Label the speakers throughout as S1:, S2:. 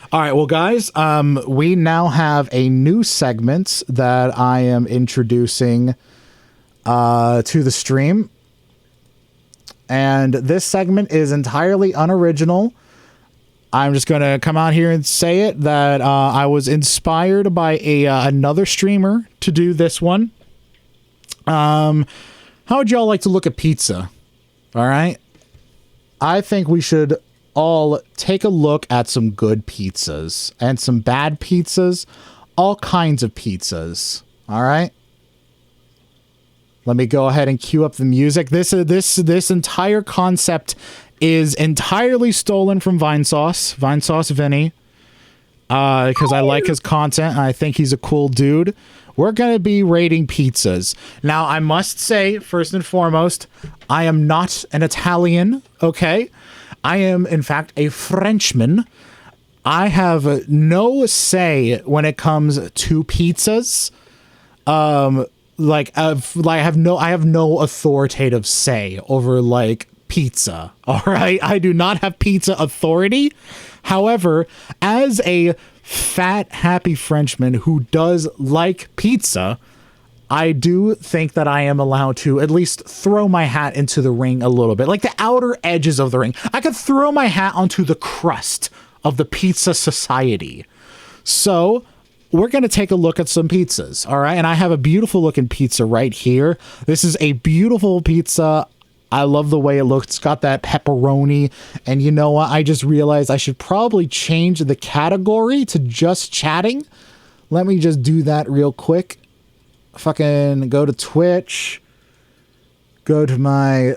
S1: All right, well, guys, we now have a new segment that I am introducing to the stream. And this segment is entirely unoriginal. I'm just going to come out here and say it that I was inspired by another streamer to do this one. How would y'all like to look at pizza? All right. I think we should all take a look at some good pizzas and some bad pizzas, all kinds of pizzas. All right. Let me go ahead and cue up the music. This entire concept is entirely stolen from Vinesauce Vinny, because I like his content and I think he's a cool dude. We're going to be rating pizzas. Now, I must say, first and foremost, I am not an Italian, okay? I am, in fact, a Frenchman. I have no say when it comes to pizzas. I have no authoritative say over, like, pizza, all right? I do not have pizza authority. However, as a fat, happy Frenchman who does like pizza, I do think that I am allowed to at least throw my hat into the ring a little bit, like the outer edges of the ring. I could throw my hat onto the crust of the pizza society. So we're going to take a look at some pizzas, all right? And I have a beautiful looking pizza right here. This is a beautiful pizza. I love the way it looks. It's got that pepperoni. And you know what? I just realized I should probably change the category to just chatting. Let me just do that real quick. Fucking go to Twitch. Go to my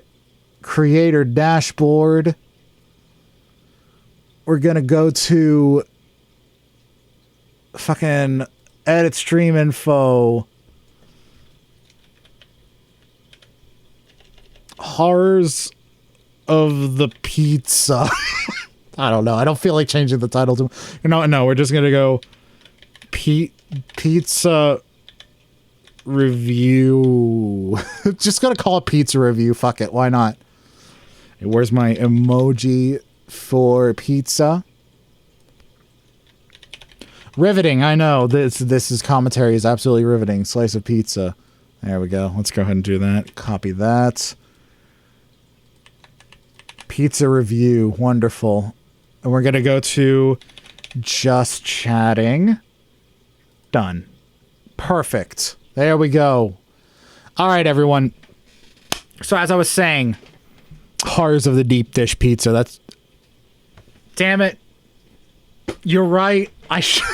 S1: creator dashboard. We're going to go to fucking edit stream info. Horrors of the pizza. I don't know. I don't feel like changing the title to... No, we're just going to go pizza review. Just going to call it pizza review. Fuck it. Why not? Where's my emoji for pizza? Riveting. I know. This is commentary is absolutely riveting. Slice of pizza. There we go. Let's go ahead and do that. Copy that. Pizza review. Wonderful. And we're going to go to just chatting. Done. Perfect. There we go. All right, everyone. So as I was saying, horrors of the deep dish pizza. That's... Damn it. You're right. I should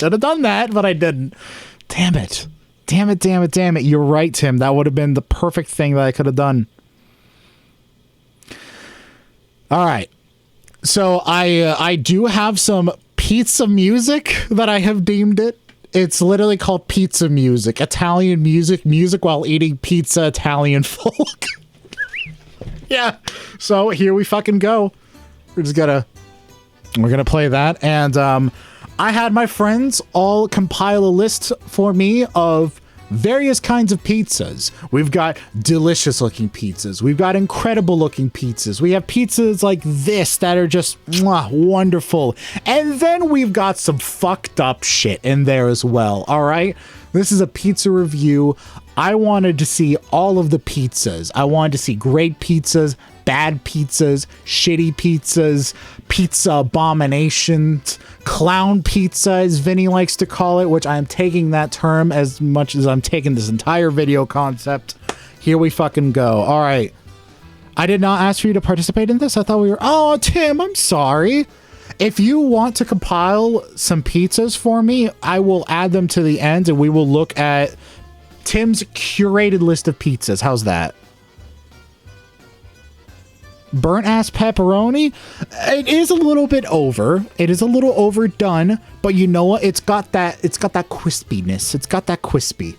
S1: have done that, but I didn't. Damn it. Damn it. You're right, Tim. That would have been the perfect thing that I could have done. All right. So I do have some pizza music that I have deemed it. It's literally called pizza music. Italian music while eating pizza, Italian folk. Yeah. So here we fucking go. We're gonna play that. And I had my friends all compile a list for me of various kinds of pizzas. We've got delicious looking pizzas. We've got incredible looking pizzas. We have pizzas like this that are just wonderful. And then we've got some fucked up shit in there as well. All right. This is a pizza review. I wanted to see all of the pizzas. I wanted to see great pizzas, bad pizzas, shitty pizzas, pizza abominations, clown pizza, as Vinny likes to call it, which I'm taking that term as much as I'm taking this entire video concept. Here we fucking go. All right. I did not ask for you to participate in this. I thought we were... Oh, Tim, I'm sorry. If you want to compile some pizzas for me, I will add them to the end and we will look at Tim's curated list of pizzas. How's that? Burnt ass pepperoni? It is a little bit over. It is a little overdone, but you know what? It's got that crispiness. It's got that crispy.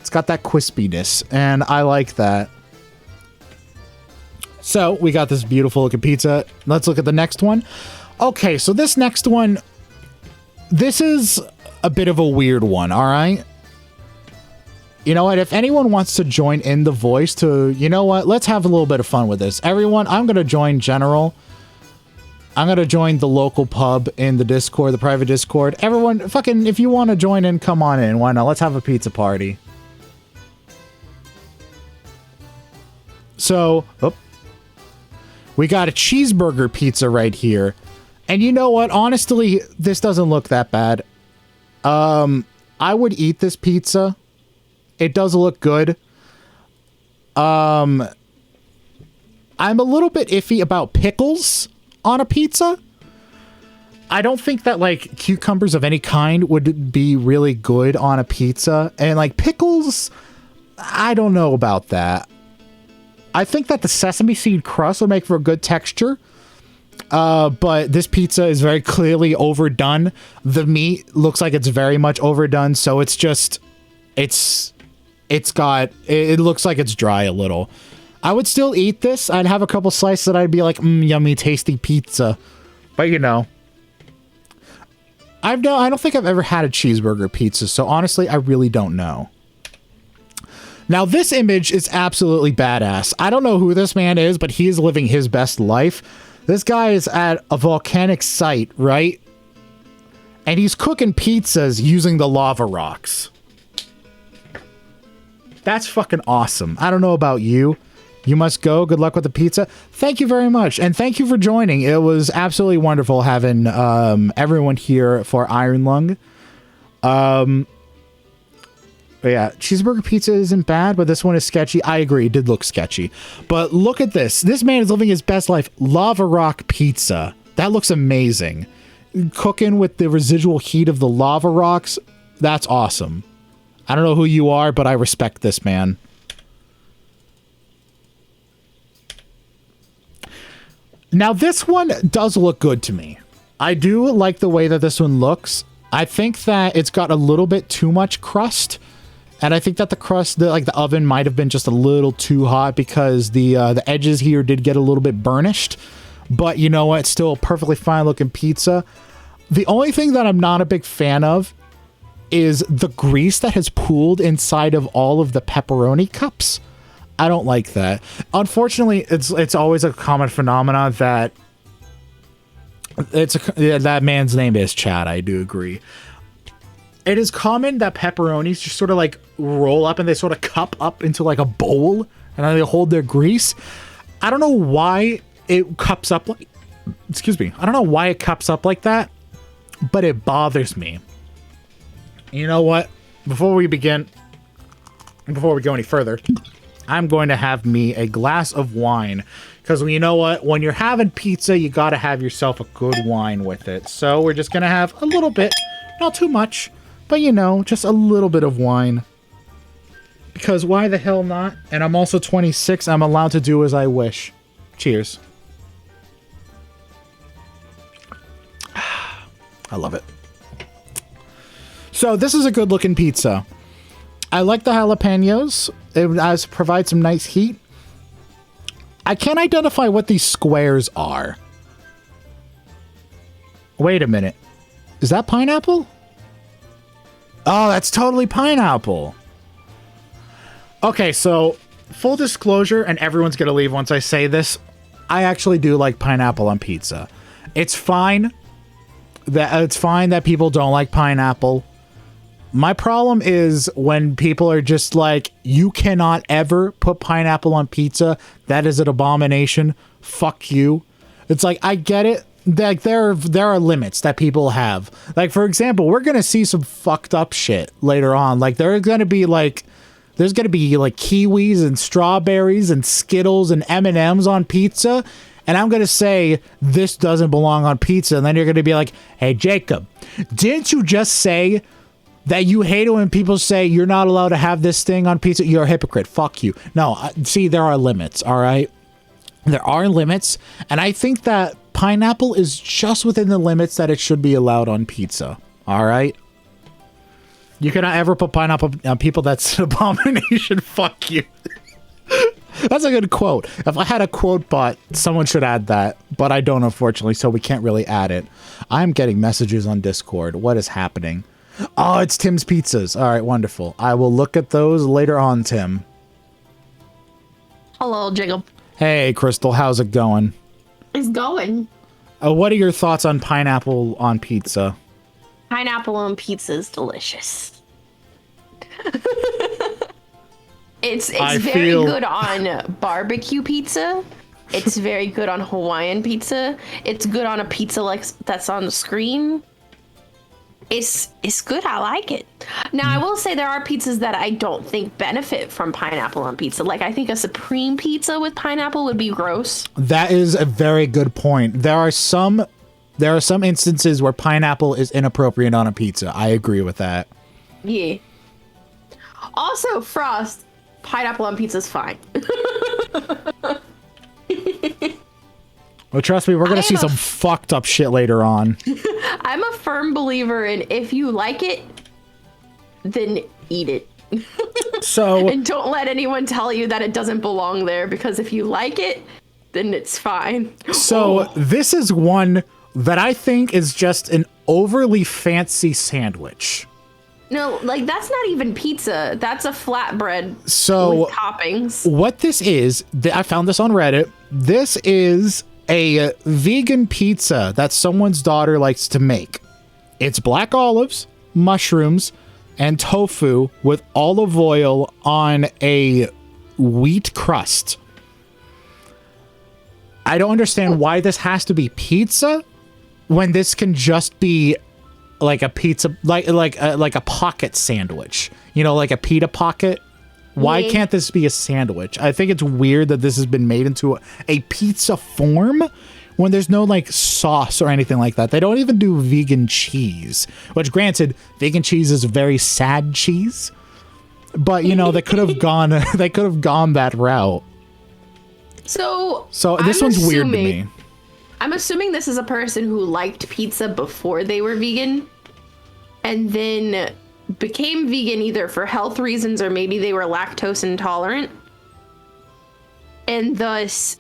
S1: It's got that crispiness, and I like that. So we got this beautiful looking pizza. Let's look at the next one. Okay, so this next one, this is a bit of a weird one, all right? You know what? If anyone wants to join in the voice to, you know what? Let's have a little bit of fun with this. Everyone, I'm going to join general. I'm going to join the local pub in the Discord, the private Discord. Everyone, fucking, if you want to join in, come on in. Why not? Let's have a pizza party. So, we got a cheeseburger pizza right here. And you know what? Honestly, this doesn't look that bad. I would eat this pizza. It does look good. I'm a little bit iffy about pickles on a pizza. I don't think that, like, cucumbers of any kind would be really good on a pizza. And, like, pickles, I don't know about that. I think that the sesame seed crust would make for a good texture. But this pizza is very clearly overdone. The meat looks like it's very much overdone. So it's just, it looks like it's dry a little. I would still eat this. I'd have a couple slices that I'd be like, yummy, tasty pizza. But you know, I don't think I've ever had a cheeseburger pizza. So honestly, I really don't know. Now, this image is absolutely badass. I don't know who this man is, but he is living his best life. This guy is at a volcanic site, right? And he's cooking pizzas using the lava rocks. That's fucking awesome. I don't know about you. You must go. Good luck with the pizza. Thank you very much. And thank you for joining. It was absolutely wonderful having everyone here for Iron Lung. But yeah, cheeseburger pizza isn't bad, but this one is sketchy. I agree, it did look sketchy. But look at this. This man is living his best life. Lava rock pizza. That looks amazing. Cooking with the residual heat of the lava rocks. That's awesome. I don't know who you are, but I respect this man. Now, this one does look good to me. I do like the way that this one looks. I think that it's got a little bit too much crust. And I think that the crust, the oven might have been just a little too hot because the edges here did get a little bit burnished. But you know what? It's still a perfectly fine looking pizza. The only thing that I'm not a big fan of is the grease that has pooled inside of all of the pepperoni cups. I don't like that. Unfortunately, it's always a common phenomenon that that man's name is Chad. I do agree. It is common that pepperonis just sort of like roll up and they sort of cup up into like a bowl and then they hold their grease. I don't know why it cups up like, excuse me. I don't know why it cups up like that, but it bothers me. You know what? Before we go any further, I'm going to have me a glass of wine because you know what? When you're having pizza, you got to have yourself a good wine with it. So we're just going to have a little bit, not too much. But, you know, just a little bit of wine. Because why the hell not? And I'm also 26. I'm allowed to do as I wish. Cheers. I love it. So, this is a good-looking pizza. I like the jalapenos. It provides some nice heat. I can't identify what these squares are. Wait a minute. Is that pineapple? Oh, that's totally pineapple. Okay, so full disclosure, and everyone's gonna leave once I say this, I actually do like pineapple on pizza. It's fine that people don't like pineapple. My problem is when people are just like, you cannot ever put pineapple on pizza. That is an abomination. Fuck you. It's like, I get it. Like there are limits that people have. Like, for example, we're gonna see some fucked up shit later on. Like there's gonna be like kiwis and strawberries and Skittles and M&Ms on pizza, and I'm gonna say this doesn't belong on pizza, and then you're gonna be like, hey Jacob, didn't you just say that you hate it when people say you're not allowed to have this thing on pizza? You're a hypocrite. Fuck you. No, see, there are limits. All right, there are limits, and I think that pineapple is just within the limits that it should be allowed on pizza. All right. You cannot ever put pineapple on people. That's an abomination. Fuck you. That's a good quote. If I had a quote bot, someone should add that, but I don't, unfortunately, so we can't really add it. I'm getting messages on Discord. What is happening? Oh, it's Tim's Pizzas. All right, wonderful. I will look at those later on, Tim.
S2: Hello, Jacob.
S1: Hey, Crystal. How's it going?
S2: It's going.
S1: What are your thoughts on pineapple on pizza?
S2: Pineapple on pizza is delicious. It's very good on barbecue pizza. It's very good on Hawaiian pizza. It's good on a pizza like that's on the screen. It's good. I like it. Now, I will say there are pizzas that I don't think benefit from pineapple on pizza. Like, I think a supreme pizza with pineapple would be gross.
S1: That is a very good point. There are some instances where pineapple is inappropriate on a pizza. I agree with that.
S2: Yeah. Also, Frost, pineapple on pizza is fine.
S1: Well, trust me, we're going to see some fucked up shit later on.
S2: I'm a firm believer in if you like it, then eat it.
S1: So,
S2: and don't let anyone tell you that it doesn't belong there, because if you like it, then it's fine.
S1: So this is one that I think is just an overly fancy sandwich.
S2: No, like that's not even pizza. That's a flatbread
S1: with
S2: toppings.
S1: What this is, I found this on Reddit. This is a vegan pizza that someone's daughter likes to make. It's black olives, mushrooms, and tofu with olive oil on a wheat crust. I don't understand why this has to be pizza when this can just be like a pizza, like a pocket sandwich. You know, like a pita pocket. Why can't this be a sandwich? I think it's weird that this has been made into a pizza form when there's no like sauce or anything like that. They don't even do vegan cheese, which granted, vegan cheese is very sad cheese, but you know, they could have gone that route.
S2: So
S1: this one's weird to me.
S2: I'm assuming this is a person who liked pizza before they were vegan and then became vegan either for health reasons or maybe they were lactose intolerant. And thus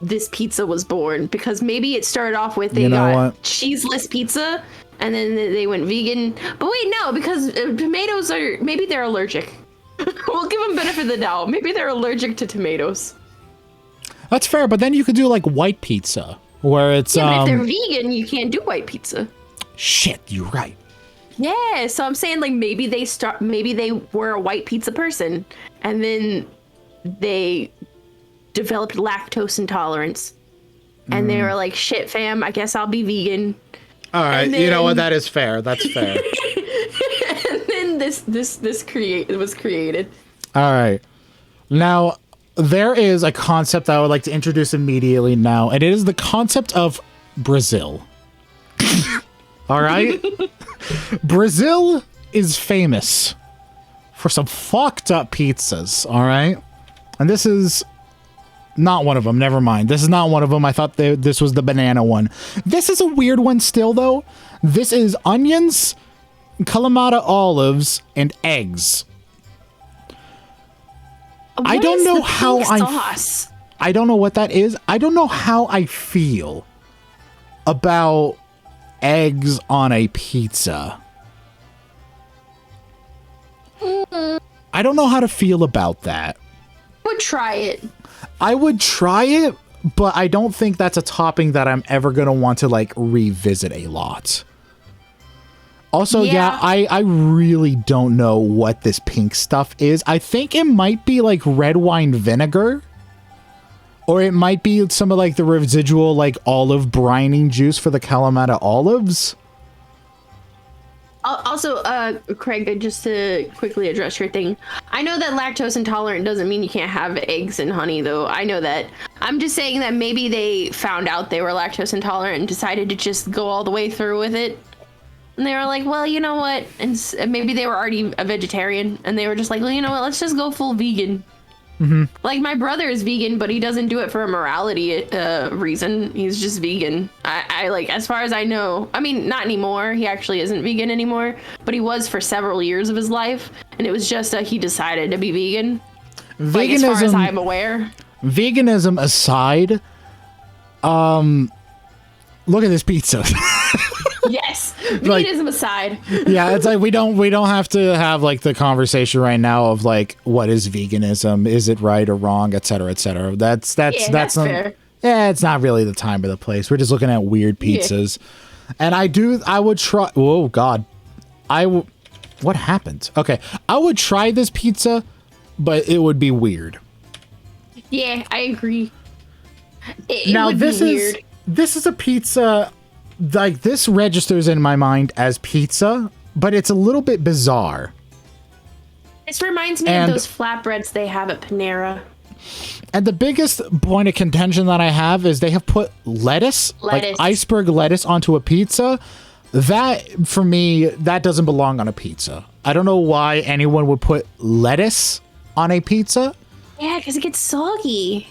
S2: this pizza was born, because maybe it started off with they got cheeseless pizza and then they went vegan. But wait, no, because tomatoes are, maybe they're allergic. We'll give them benefit of the doubt. Maybe they're allergic to tomatoes.
S1: That's fair, but then you could do like white pizza where it's
S2: but if they're vegan, you can't do white pizza.
S1: Shit, you're right.
S2: Yeah, so I'm saying like maybe they were a white pizza person and then they developed lactose intolerance and they were like, shit fam, I guess I'll be vegan.
S1: All right, you know what, that is fair. That's fair.
S2: And then this was created. All
S1: right. Now, there is a concept that I would like to introduce immediately now, and it is the concept of Brazil. All right? Brazil is famous for some fucked up pizzas, all right? And this is not one of them. Never mind. This is not one of them. I thought this was the banana one. This is a weird one still, though. This is onions, Kalamata olives, and eggs. I don't know how I don't know what that is. I don't know how I feel about eggs on a pizza. I don't know how to feel about that.
S2: I would try it.
S1: I would try it, but I don't think that's a topping that I'm ever going to want to like revisit a lot. Also, yeah, I really don't know what this pink stuff is. I think it might be like red wine vinegar. Or it might be some of like the residual like olive brining juice for the Kalamata olives.
S2: Also, Craig, just to quickly address your thing. I know that lactose intolerant doesn't mean you can't have eggs and honey, though. I know that. I'm just saying that maybe they found out they were lactose intolerant and decided to just go all the way through with it. And they were like, well, you know what? And maybe they were already a vegetarian. And they were just like, well, you know what? Let's just go full vegan.
S1: Mm-hmm.
S2: Like, my brother is vegan, but he doesn't do it for a morality reason. He's just vegan. I like, as far as I know, I mean, not anymore. He actually isn't vegan anymore, but he was for several years of his life. And it was just he decided to be vegan.
S1: Veganism,
S2: like, as far as I'm aware.
S1: Veganism aside, look at this pizza.
S2: Yes, veganism aside.
S1: Yeah, it's like we don't have to have like the conversation right now of like what is veganism, is it right or wrong, etc., etc. That's
S2: fair.
S1: it's not really the time or the place. We're just looking at weird pizzas. Yeah. And I would try, oh God. What happened? Okay. I would try this pizza, but it would be weird.
S2: Yeah, I agree. Now
S1: this is a pizza, like this registers in my mind as pizza, but it's a little bit bizarre.
S2: This reminds me of those flatbreads they have at Panera.
S1: And the biggest point of contention that I have is they have put lettuce, like iceberg lettuce onto a pizza. That, for me, that doesn't belong on a pizza. I don't know why anyone would put lettuce on a pizza.
S2: Yeah, because it gets soggy.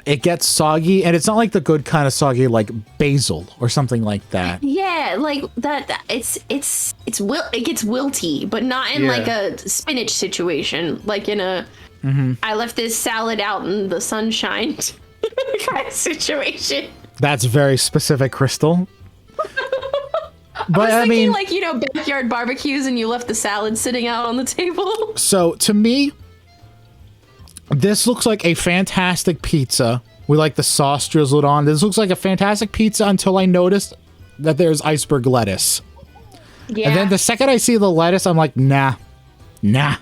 S2: It
S1: gets soggy, and it's not like the good kind of soggy, like basil or something like that.
S2: Yeah, like that. It gets wilty, but not in like a spinach situation. Like in a, I left this salad out in the sunshine kind of situation.
S1: That's very specific, Crystal.
S2: But I mean, like, you know, backyard barbecues and you left the salad sitting out on the table.
S1: So to me, this looks like a fantastic pizza with like the sauce drizzled on. This looks like a fantastic pizza until I noticed that there's iceberg lettuce. Yeah. And then the second I see the lettuce, I'm like, nah. And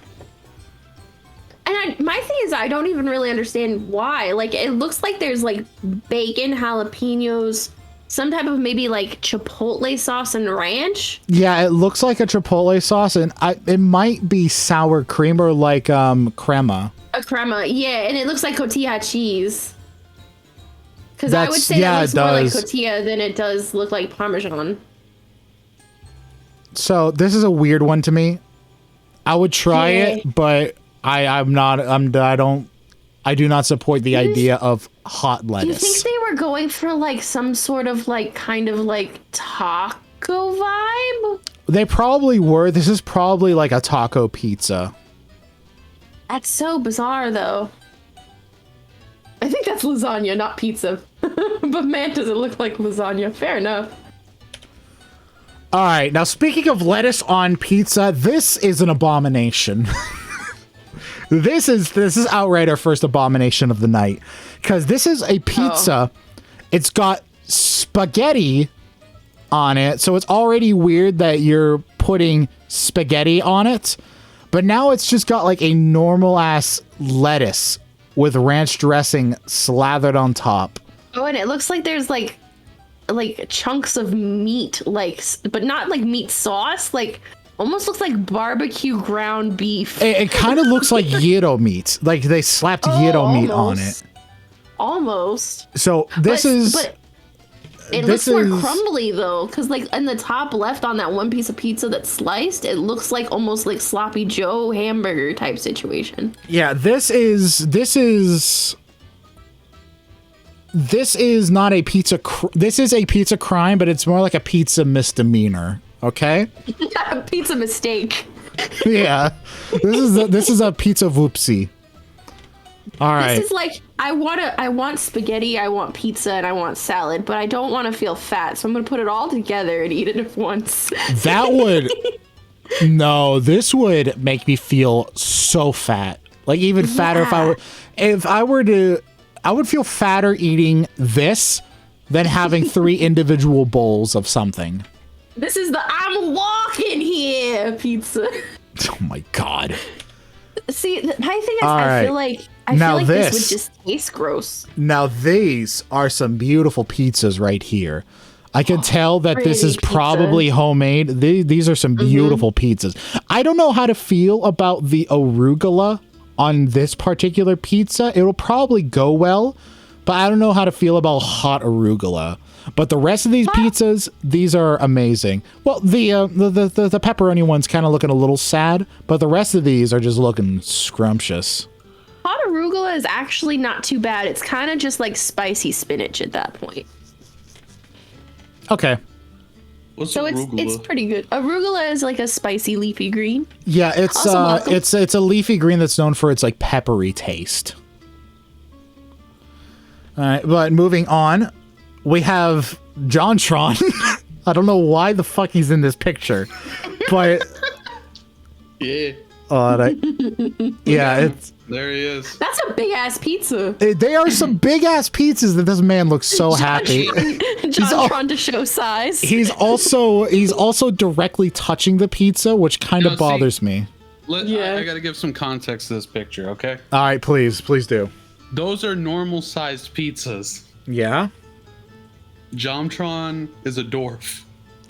S2: my thing is, I don't even really understand why. Like, it looks like there's like bacon, jalapenos, some type of maybe like chipotle sauce and ranch.
S1: Yeah, it looks like a chipotle sauce, and it might be sour cream or like crema.
S2: A crema, yeah, and it looks like cotija cheese. Because I would say that looks more like cotija than it does look like Parmesan.
S1: So this is a weird one to me. I would try it, but I do not support the idea of hot lettuce.
S2: Do you think they were going for like some sort of like kind of like taco vibe?
S1: They probably were. This is probably like a taco pizza.
S2: That's so bizarre though. I think that's lasagna, not pizza. But man, does it look like lasagna. Fair enough.
S1: All right, now speaking of lettuce on pizza, this is an abomination. This is outright our first abomination of the night, because this is a pizza. It's got spaghetti on it, so it's already weird that you're putting spaghetti on it. But now it's just got like a normal ass lettuce with ranch dressing slathered on top.
S2: Oh, and it looks like there's like chunks of meat, like, but not like meat sauce, like. Almost looks like barbecue ground beef.
S1: It kind of looks like gyro meat. Like they slapped gyro meat on it.
S2: Almost.
S1: So this
S2: But it looks more crumbly though, because like in the top left on that one piece of pizza that's sliced, it looks like almost like sloppy Joe hamburger type situation.
S1: Yeah, this is not a pizza. This is a pizza crime, but it's more like a pizza misdemeanor. Okay.
S2: Pizza mistake.
S1: Yeah, this is a pizza whoopsie. All right.
S2: This is like I want spaghetti, I want pizza, and I want salad, but I don't want to feel fat, so I'm gonna put it all together and eat it at once.
S1: That would this would make me feel so fat, like even fatter if I were to. I would feel fatter eating this than having 3 individual bowls of something.
S2: This is the I'm walking here pizza.
S1: Oh my god.
S2: See, my thing is, I feel like this would just taste gross.
S1: Now these are some beautiful pizzas right here. I can tell that this is probably homemade. These are some beautiful pizzas. I don't know how to feel about the arugula on this particular pizza. It'll probably go well, but I don't know how to feel about hot arugula. But the rest of these pizzas, these are amazing. Well, the pepperoni one's kind of looking a little sad, but the rest of these are just looking scrumptious.
S2: Hot arugula is actually not too bad. It's kind of just like spicy spinach at that point.
S1: Okay.
S3: What's
S2: so
S3: arugula?
S2: It's pretty good. Arugula is like a spicy leafy green.
S1: Yeah, it's a leafy green that's known for its like peppery taste. All right, but moving on. We have JonTron. I don't know why the fuck he's in this picture, but
S3: yeah,
S1: Yeah, it's
S3: there he is.
S2: That's a big ass pizza.
S1: they are some big ass pizzas that this man looks so happy.
S2: John trying to show size.
S1: He's also directly touching the pizza, which kind of bothers me.
S3: I gotta give some context to this picture, okay?
S1: All right, please do.
S3: Those are normal sized pizzas.
S1: Yeah.
S3: Jomtron is a dwarf.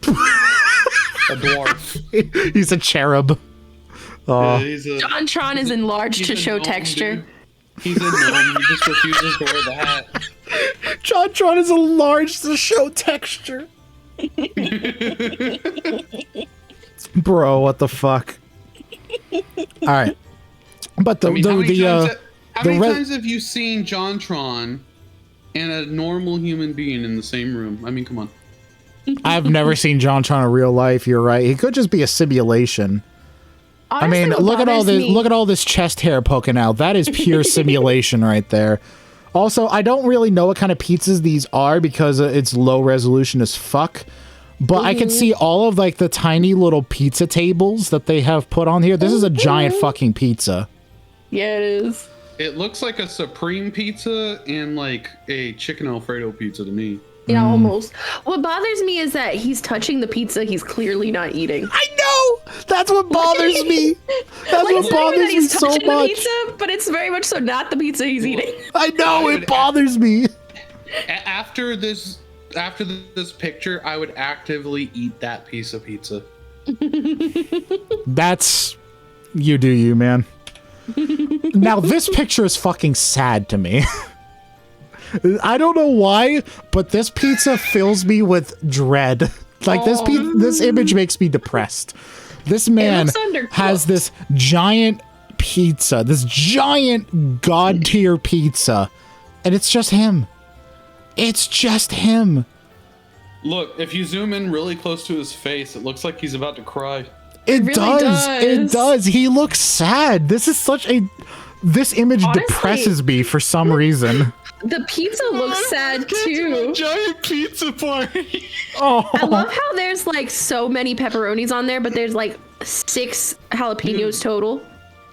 S3: A dwarf.
S1: He's a cherub.
S2: Jontron is enlarged to show texture.
S3: Dude. He's a gnome. He just refuses to wear the hat.
S1: Jontron is enlarged to show texture. Bro, what the fuck? All right, but how many
S3: times have you seen Jontron and a normal human being in the same room? I mean, come on.
S1: I've never seen Jontron in real life. You're right. He could just be a simulation.
S2: Honestly,
S1: I mean, look at all this chest hair poking out. That is pure simulation right there. Also, I don't really know what kind of pizzas these are because it's low resolution as fuck. But I can see all of like the tiny little pizza tables that they have put on here. This is a giant fucking pizza.
S2: Yeah, it is.
S3: It looks like a Supreme pizza and like a chicken Alfredo pizza to me.
S2: Yeah, almost. What bothers me is that he's touching the pizza he's clearly not eating.
S1: I know! That's what bothers me. That's what bothers me so much.
S2: The pizza, but it's very much so not the pizza he's eating.
S1: I know, it bothers me.
S3: After this picture, I would actively eat that piece of pizza.
S1: That's you do you, man. Now this picture is fucking sad to me. I don't know why, but this pizza fills me with dread. Like this image makes me depressed. This man has this giant pizza, this giant god tier pizza, and it's just him. It's just him.
S3: Look, if you zoom in really close to his face, it looks like he's about to cry.
S1: It really does. It does. He looks sad. This image depresses me for some reason.
S2: The pizza looks sad too.
S3: Giant pizza party.
S2: Oh. I love how there's like so many pepperonis on there, but there's like 6 jalapenos total.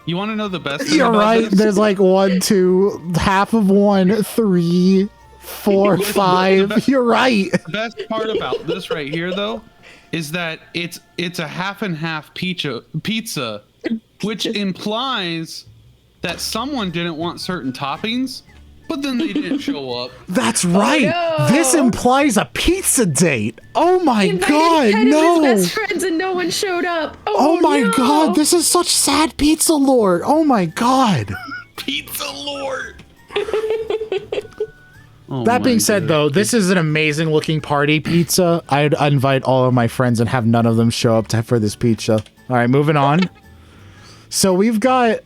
S3: You want to know the best thing?
S1: You're right.
S3: This?
S1: There's like 1, 2, half of 1, 3, 4, 5. You're right.
S3: The best part about this right here, though, is that it's a half and half pizza, which implies that someone didn't want certain toppings. But then they didn't show up.
S1: That's right. Oh, no. This implies a pizza date. Oh my god,
S2: 10
S1: no.
S2: Of his best friends and no one showed up.
S1: Oh my god, this is such sad pizza lore. Oh my god.
S3: Pizza lore.
S1: That being said, though, this is an amazing looking party pizza. I'd invite all of my friends and have none of them show up for this pizza. All right, moving on. So we've got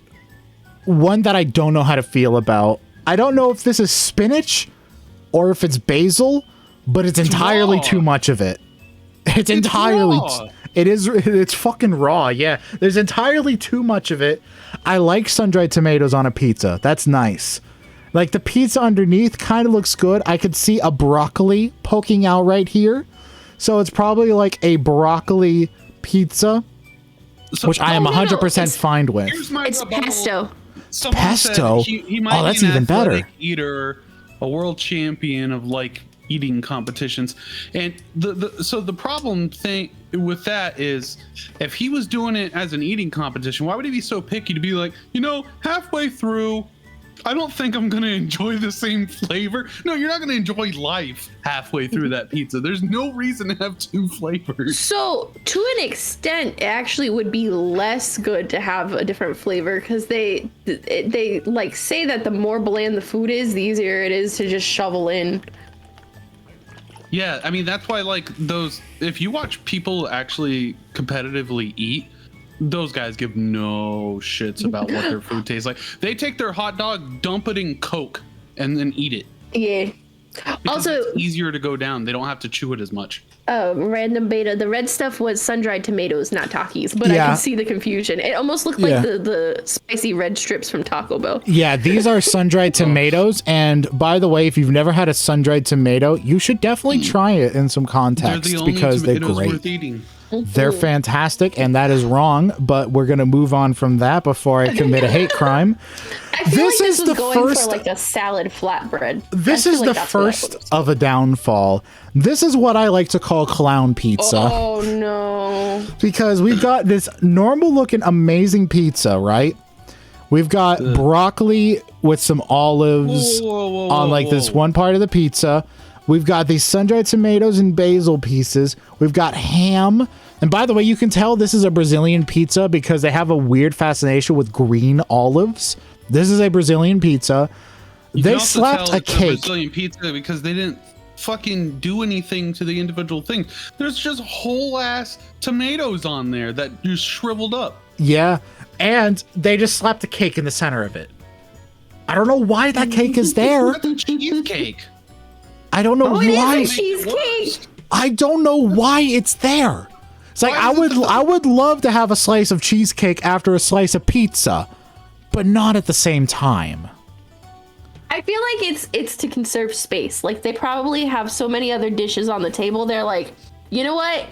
S1: one that I don't know how to feel about. I don't know if this is spinach or if it's basil, but it's entirely too much of it. It's entirely
S3: raw.
S1: It's fucking raw. Yeah, there's entirely too much of it. I like sun-dried tomatoes on a pizza. That's nice. Like the pizza underneath kind of looks good. I could see a broccoli poking out right here. So it's probably like a broccoli pizza, which I am 100% fine with.
S2: It's pesto.
S3: Someone
S1: pesto?
S3: He might
S1: that's
S3: be an
S1: even better.
S3: Eater, a world champion of like eating competitions, and the problem thing with that is if he was doing it as an eating competition, why would he be so picky to be like, halfway through, I don't think I'm gonna enjoy the same flavor. No, you're not gonna enjoy life halfway through that pizza. There's no reason to have 2 flavors.
S2: So to an extent, it actually would be less good to have a different flavor because they like say that the more bland the food is, the easier it is to just shovel in.
S3: Yeah, I mean that's why like those. If you watch people actually competitively eat, those guys give no shits about what their food tastes like. They take their hot dog, dump it in Coke, and then eat it.
S2: Yeah.
S3: Because
S2: also,
S3: it's easier to go down. They don't have to chew it as much.
S2: Random beta. The red stuff was sun-dried tomatoes, not Takis. But I can see the confusion. It almost looked like the spicy red strips from Taco Bell.
S1: Yeah, these are sun-dried tomatoes. And by the way, if you've never had a sun-dried tomato, you should definitely try it in some context because they're great.
S3: Worth eating.
S1: They're fantastic, and that is wrong, but we're going to move on from that before I commit a hate crime.
S2: I feel like this was going for like a salad flatbread.
S1: This is the first of a downfall. This is what I like to call clown pizza.
S2: Oh, no.
S1: Because we've got this normal looking amazing pizza, right? We've got broccoli with some olives on like this one part of the pizza. We've got these sun-dried tomatoes and basil pieces. We've got ham. And by the way, you can tell this is a Brazilian pizza because they have a weird fascination with green olives. This is a Brazilian pizza. They slapped a cake.
S3: Brazilian pizza because they didn't fucking do anything to the individual things. There's just whole ass tomatoes on there that just shriveled up.
S1: Yeah, and they just slapped a cake in the center of it. I don't know why that cake is there.
S3: Cheesecake.
S1: I don't know why.
S2: It is a cheesecake.
S1: I don't know why it's there. It's like I would love to have a slice of cheesecake after a slice of pizza, but not at the same time.
S2: I feel like it's to conserve space. Like they probably have so many other dishes on the table. They're like, you know what?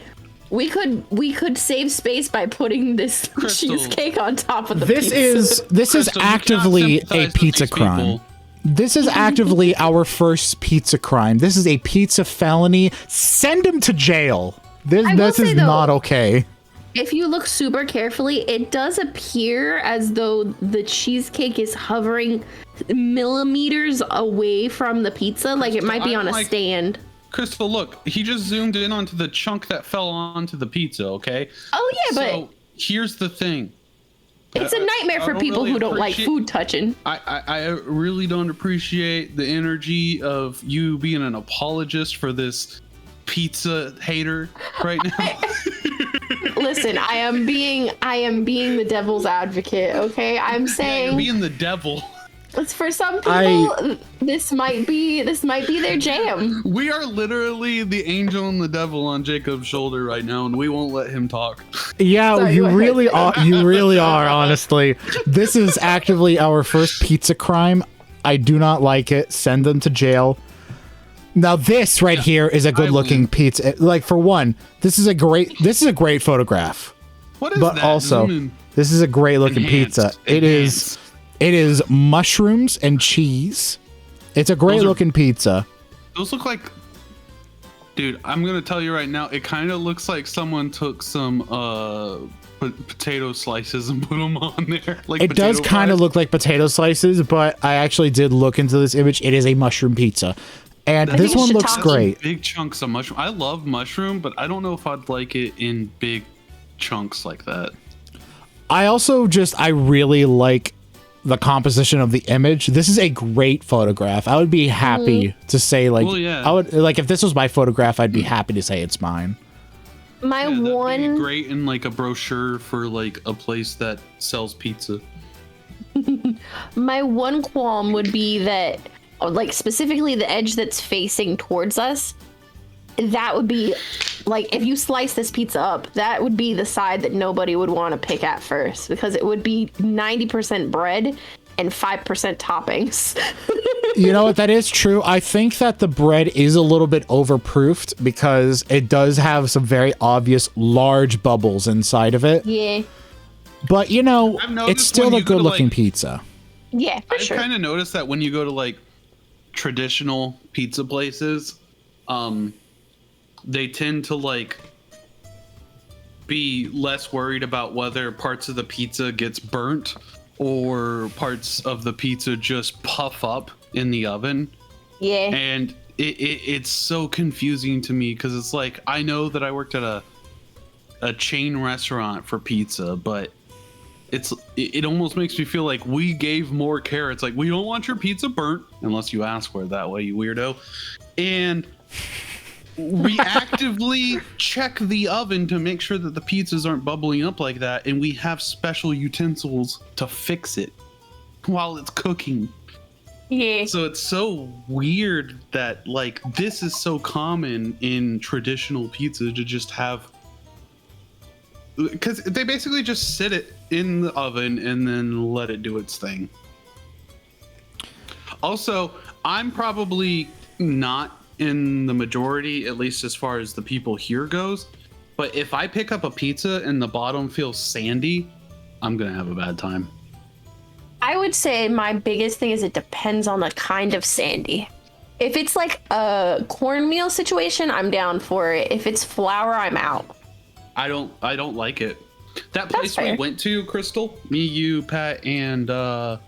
S2: We could save space by putting this cheesecake on top of the pizza.
S1: This is actively a pizza crime. This is actively our first pizza crime. This is a pizza felony. Send him to jail. This is not okay.
S2: If you look super carefully, it does appear as though the cheesecake is hovering millimeters away from the pizza. Like it might be on a stand.
S3: Crystal, look, he just zoomed in onto the chunk that fell onto the pizza, okay?
S2: Oh, yeah,
S3: so here's the thing.
S2: It's a nightmare for people who don't like food touching.
S3: I really don't appreciate the energy of you being an apologist for this pizza hater right now.
S2: Listen, I am being the devil's advocate, okay? I'm saying
S3: you're being the devil.
S2: It's for some people this might be their jam.
S3: We are literally the angel and the devil on Jacob's shoulder right now, and we won't let him talk.
S1: Yeah, sorry, you really are. You really are, honestly. This is actively our first pizza crime. I do not like it. Send them to jail. Now this right here is a good-looking pizza. Like for one, this is a great photograph.
S3: What is
S1: but
S3: that?
S1: Also, this is a great-looking pizza. It is mushrooms and cheese. It's a great-looking pizza.
S3: Those look like, dude, I'm gonna tell you right now, it kind of looks like someone took some potato slices and put them on there. Like
S1: it does kind of look like potato slices, but I actually did look into this image. It is a mushroom pizza. And this one looks great.
S3: Big chunks of mushroom. I love mushroom, but I don't know if I'd like it in big chunks like that.
S1: I really like the composition of the image. This is a great photograph. I would be happy to say I would like if this was my photograph, I'd be happy to say it's mine.
S2: That'd be
S3: great in like a brochure for like a place that sells pizza.
S2: My one qualm would be that like specifically the edge that's facing towards us, that would be like if you slice this pizza up, that would be the side that nobody would want to pick at first because it would be 90% bread and 5% toppings.
S1: You know what? That is true. I think that the bread is a little bit overproofed because it does have some very obvious large bubbles inside of it.
S2: Yeah.
S1: But you know, it's still a good looking pizza.
S2: Yeah, for sure.
S3: I kind of noticed that when you go to like traditional pizza places, they tend to like be less worried about whether parts of the pizza gets burnt or parts of the pizza just puff up in the oven.
S2: Yeah.
S3: And it's so confusing to me because it's like I know that I worked at a chain restaurant for pizza, but it almost makes me feel like we gave more care. It's like we don't want your pizza burnt unless you ask for it that way, you weirdo. And we actively check the oven to make sure that the pizzas aren't bubbling up like that, and we have special utensils to fix it while it's cooking.
S2: Yeah.
S3: So it's so weird that like this is so common in traditional pizza to just have, because they basically just sit it in the oven and then let it do its thing. Also, I'm probably not in the majority, at least as far as the people here goes, But if I pick up a pizza and the bottom feels sandy, I'm gonna have a bad time.
S2: I would say my biggest thing is it depends on the kind of sandy. If it's like a cornmeal situation, I'm down for it. If it's flour, I'm out.
S3: I don't like it. That place we went to, Crystal, me, you, Pat, and oh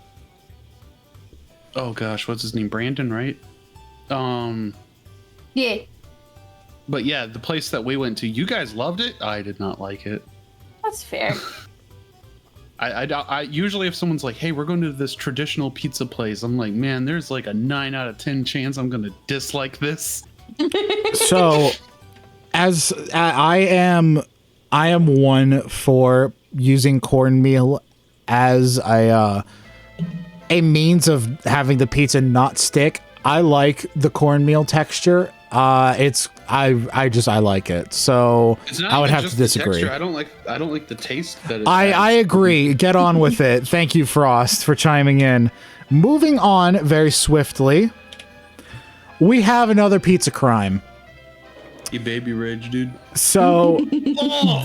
S3: gosh, what's his name? Brandon, right?
S2: Yeah.
S3: But yeah, the place that we went to, you guys loved it. I did not like it.
S2: That's fair.
S3: I usually if someone's like, hey, we're going to this traditional pizza place, I'm like, man, there's like a 9 out of 10 chance I'm going to dislike this.
S1: So as I am one for using cornmeal as a means of having the pizza not stick. I like the cornmeal texture. I like it. So I would have to disagree.
S3: I don't like the taste that
S1: I agree. Get on with it. Thank you, Frost, for chiming in. Moving on very swiftly. We have another pizza crime.
S3: You baby rage, dude.
S1: So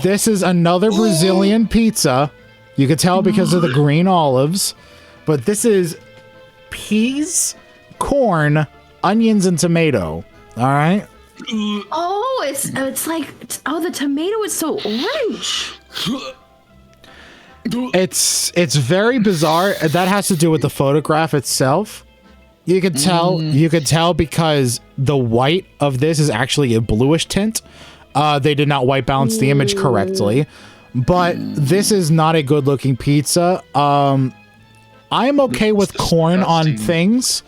S1: this is another Brazilian pizza. You can tell because of the green olives, but this is peas, corn, onions, and tomato. All right.
S2: Oh, it's like the tomato is so orange.
S1: It's very bizarre. That has to do with the photograph itself. You could tell because the white of this is actually a bluish tint. They did not white balance the image correctly, but this is not a good looking pizza. I'm okay with corn on things,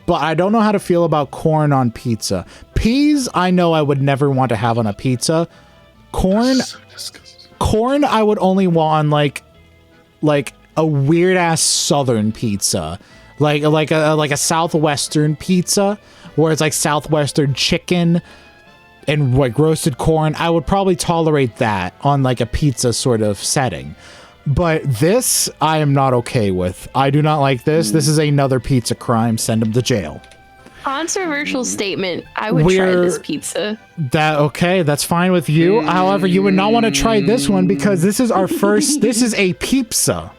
S1: but I don't know how to feel about corn on pizza. Peas, I know I would never want to have on a pizza. Corn, I would only want on like a weird ass southern pizza. Like a southwestern pizza where it's like southwestern chicken and like roasted corn. I would probably tolerate that on like a pizza sort of setting. But this I am not okay with. I do not like this. This is another pizza crime. Send them to jail.
S2: Controversial statement. I would try this pizza.
S1: That's fine with you. However, you would not want to try this one because this is our first. This is a pizza.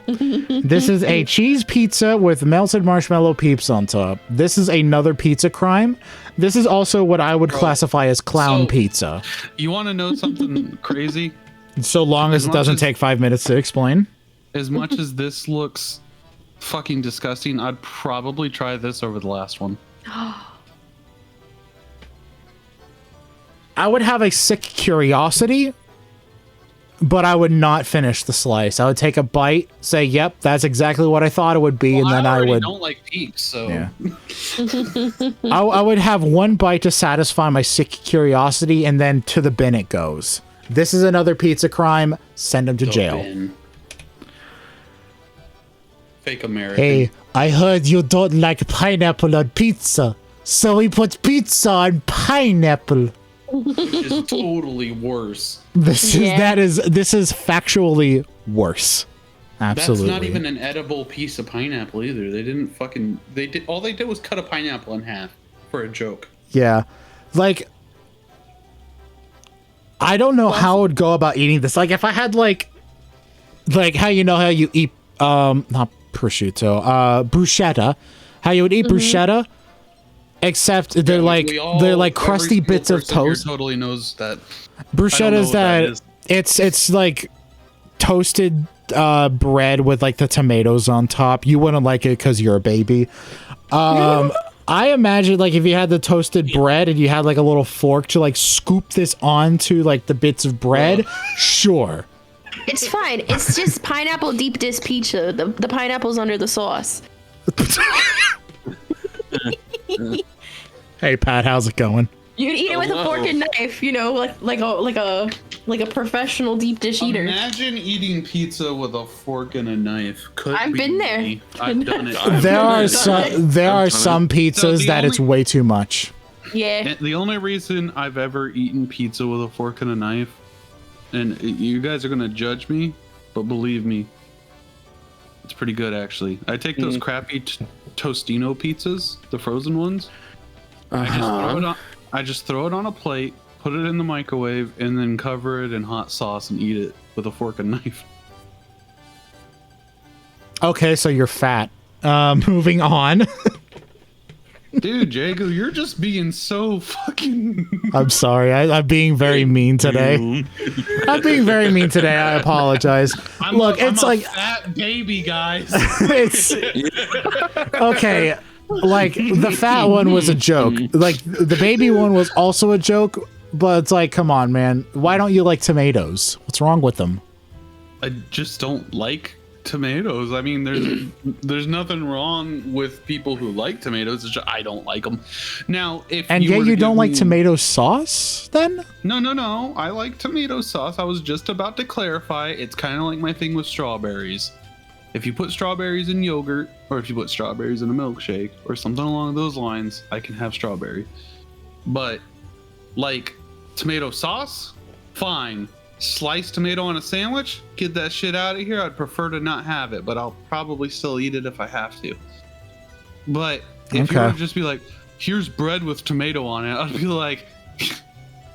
S1: This is a cheese pizza with melted marshmallow peeps on top. This is another pizza crime. This is also what I would classify as clown pizza.
S3: You want to know something crazy?
S1: So long as it doesn't take 5 minutes to explain.
S3: As much as this looks fucking disgusting, I'd probably try this over the last one.
S1: I would have a sick curiosity, but I would not finish the slice. I would take a bite, say, "Yep, that's exactly what I thought it would be," and then I would.
S3: Don't like peeps, so.
S1: Yeah. I would have one bite to satisfy my sick curiosity, and then to the bin it goes. This is another pizza crime. Send them to jail.
S3: Bin. Fake American.
S1: Hey, I heard you don't like pineapple on pizza, so we put pizza on pineapple.
S3: It's totally worse.
S1: This is factually worse. Absolutely.
S3: That's not even an edible piece of pineapple either. They didn't fucking. All they did was cut a pineapple in half for a joke.
S1: Yeah, like I don't know how I would go about eating this. Like if I had like how you know how you eat not prosciutto, bruschetta, how you would eat bruschetta. Except they're like crusty bits of toast.
S3: Totally knows that.
S1: Bruschetta is that it's like toasted bread with like the tomatoes on top. You wouldn't like it because you're a baby. I imagine like if you had the toasted bread and you had like a little fork to like scoop this onto like the bits of bread, sure.
S2: It's fine. It's just pineapple deep dish pizza. The pineapple's under the sauce.
S1: Hey Pat, how's it going?
S2: You'd eat it with a fork and knife, you know, like a professional deep dish eater.
S3: Imagine eating pizza with a fork and a knife.
S2: I've been there.
S3: I've done it.
S1: There are some pizzas that it's way too much.
S2: Yeah.
S3: The only reason I've ever eaten pizza with a fork and a knife, and you guys are gonna judge me, but believe me, it's pretty good actually. I take those crappy Tostino pizzas, the frozen ones. I just throw it on a plate, put put it in the microwave, and then cover it in hot sauce and eat it with a fork and knife.
S1: Okay, so you're fat. Moving on.
S3: Dude, Jago, you're just being so fucking...
S1: I'm sorry. I'm being very mean today. I'm being very mean today. I apologize.
S3: I'm a fat baby, guys.
S1: It's... Okay, like, the fat one was a joke. Like, the baby one was also a joke, but it's like, come on, man. Why don't you like tomatoes? What's wrong with them?
S3: I just don't like tomatoes. I mean, there's nothing wrong with people who like tomatoes. It's just, I don't like them. Now, if
S1: you don't like tomato sauce, then?
S3: No. I like tomato sauce. I was just about to clarify. It's kind of like my thing with strawberries. If you put strawberries in yogurt, or if you put strawberries in a milkshake, or something along those lines, I can have strawberry. But like tomato sauce, fine. Sliced tomato on a sandwich, get that shit out of here. I'd prefer to not have it, but I'll probably still eat it if I have to. But if you were to just be like, here's bread with tomato on it, I'd be like,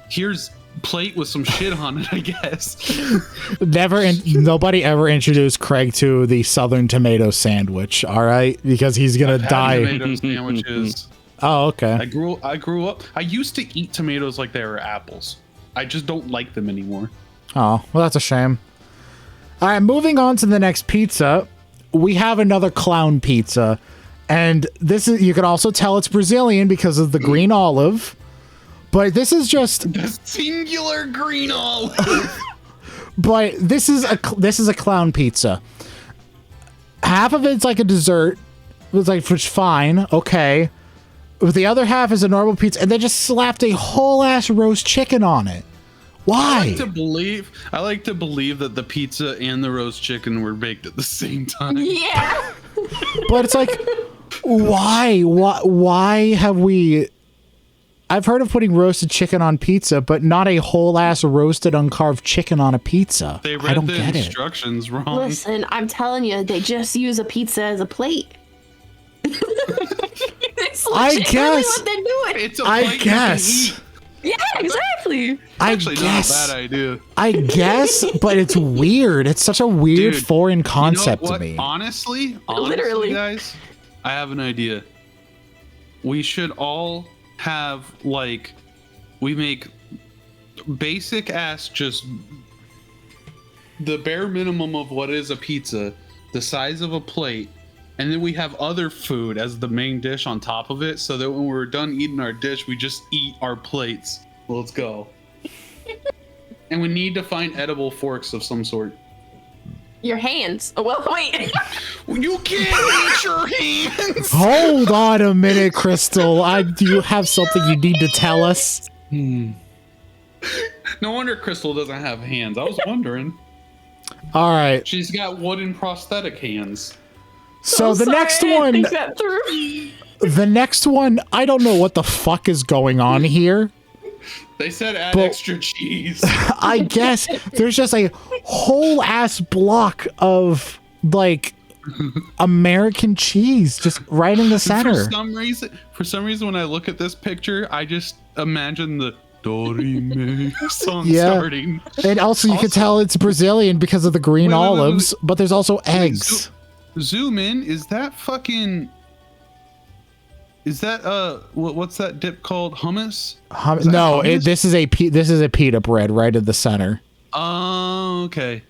S3: here's plate with some shit on it, I guess. Nobody ever introduced Craig to the Southern tomato sandwich, all right? Because he's gonna die. Tomato sandwiches. Oh, okay. I grew up. I used to eat tomatoes like they were apples. I just don't like them anymore. Oh, well, that's a shame. All right, moving on to the next pizza. We have another clown pizza. And this is, you can also tell it's Brazilian because of the green olive. But this is just the singular green olive. But this is a clown pizza. Half of it's like a dessert. It's like, which fine, okay. But the other half is a normal pizza, and they just slapped a whole ass roast chicken on it. Why? I like to believe that the pizza and the roast chicken were baked at the same time. Yeah. But it's like, why? Why have we? I've heard of putting roasted chicken on pizza, but not a whole ass roasted uncarved chicken on a pizza. They read the instructions wrong.
S2: Listen, I'm telling you, they just use a pizza as a plate.
S1: I guess.
S2: What they're doing.
S3: It's a plate I guess.
S2: Yeah, exactly.
S3: Actually, not a bad idea.
S1: I guess, but it's weird. It's such a weird foreign concept to me. Honestly,
S2: literally,
S3: guys, I have an idea. We should all have, like, we make basic ass, just the bare minimum of what is a pizza, the size of a plate. And then we have other food as the main dish on top of it, so that when we're done eating our dish, we just eat our plates. Let's go. And we need to find edible forks of some sort.
S2: Your hands. Oh, well, wait.
S3: You can't eat your hands.
S1: Hold on a minute, Crystal. Do you have something you need to tell us?
S3: No wonder Crystal doesn't have hands. I was wondering.
S1: All right.
S3: She's got wooden prosthetic hands.
S1: So the next one, the next one, I don't know what the fuck is going on here.
S3: They said add extra cheese.
S1: I guess there's just a whole ass block of like American cheese just right in the center.
S3: For some reason, when I look at this picture, I just imagine the Dorime song starting.
S1: And also you can tell it's Brazilian because of the green olives, but there's also eggs.
S3: Zoom in. Is that fucking? Is that what's that dip called? Hummus?
S1: No, hummus? This is a pita bread right in the center.
S3: Oh, okay.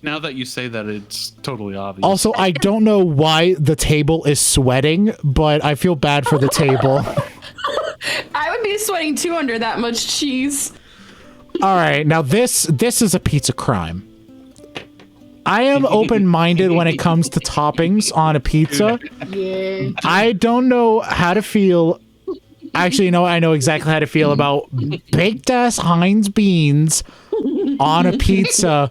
S3: Now that you say that, it's totally obvious.
S1: Also, I don't know why the table is sweating, but I feel bad for the table.
S2: I would be sweating too under that much cheese.
S1: All right, now this is a pizza crime. I am open-minded when it comes to toppings on a pizza. Yeah. I don't know how to feel. Actually, I know exactly how to feel about baked-ass Heinz beans on a pizza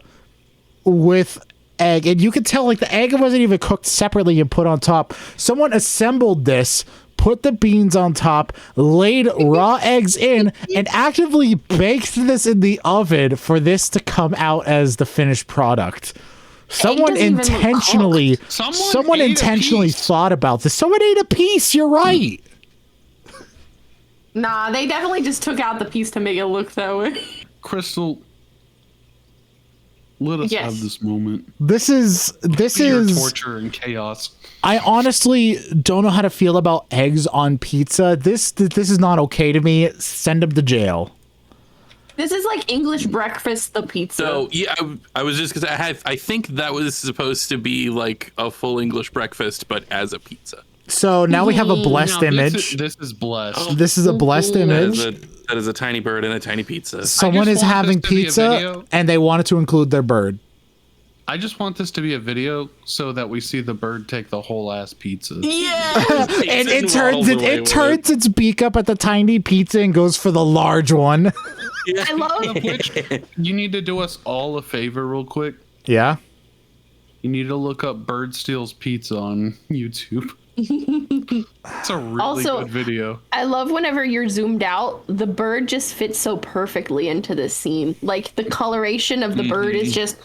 S1: with egg. And you could tell, like, the egg wasn't even cooked separately and put on top. Someone assembled this, put the beans on top, laid raw eggs in, and actively baked this in the oven for this to come out as the finished product. Someone intentionally thought about this. Someone ate a piece. You're right.
S2: Nah, they definitely just took out the piece to make it look that way.
S3: Crystal, let us have this moment.
S1: This is
S3: torture and chaos.
S1: I honestly don't know how to feel about eggs on pizza. This is not okay to me. Send them to jail.
S2: This is like English breakfast, the pizza.
S4: So yeah, I was just because I think that was supposed to be like a full English breakfast, but as a pizza.
S1: So now we have a blessed image.
S3: This is blessed.
S1: This is a blessed image.
S4: That is a tiny bird and a tiny pizza.
S1: Someone is having pizza and they wanted to include their bird.
S3: I just want this to be a video so that we see the bird take the whole ass pizza.
S4: Yeah,
S1: and it turns its beak up at the tiny pizza and goes for the large one.
S4: Yeah.
S2: I love
S3: Which you need to do us all a favor real quick.
S1: Yeah.
S3: You need to look up Bird Steals Pizza on YouTube. It's a really good video.
S2: I love whenever you're zoomed out, the bird just fits so perfectly into this scene. Like the coloration of the bird is just.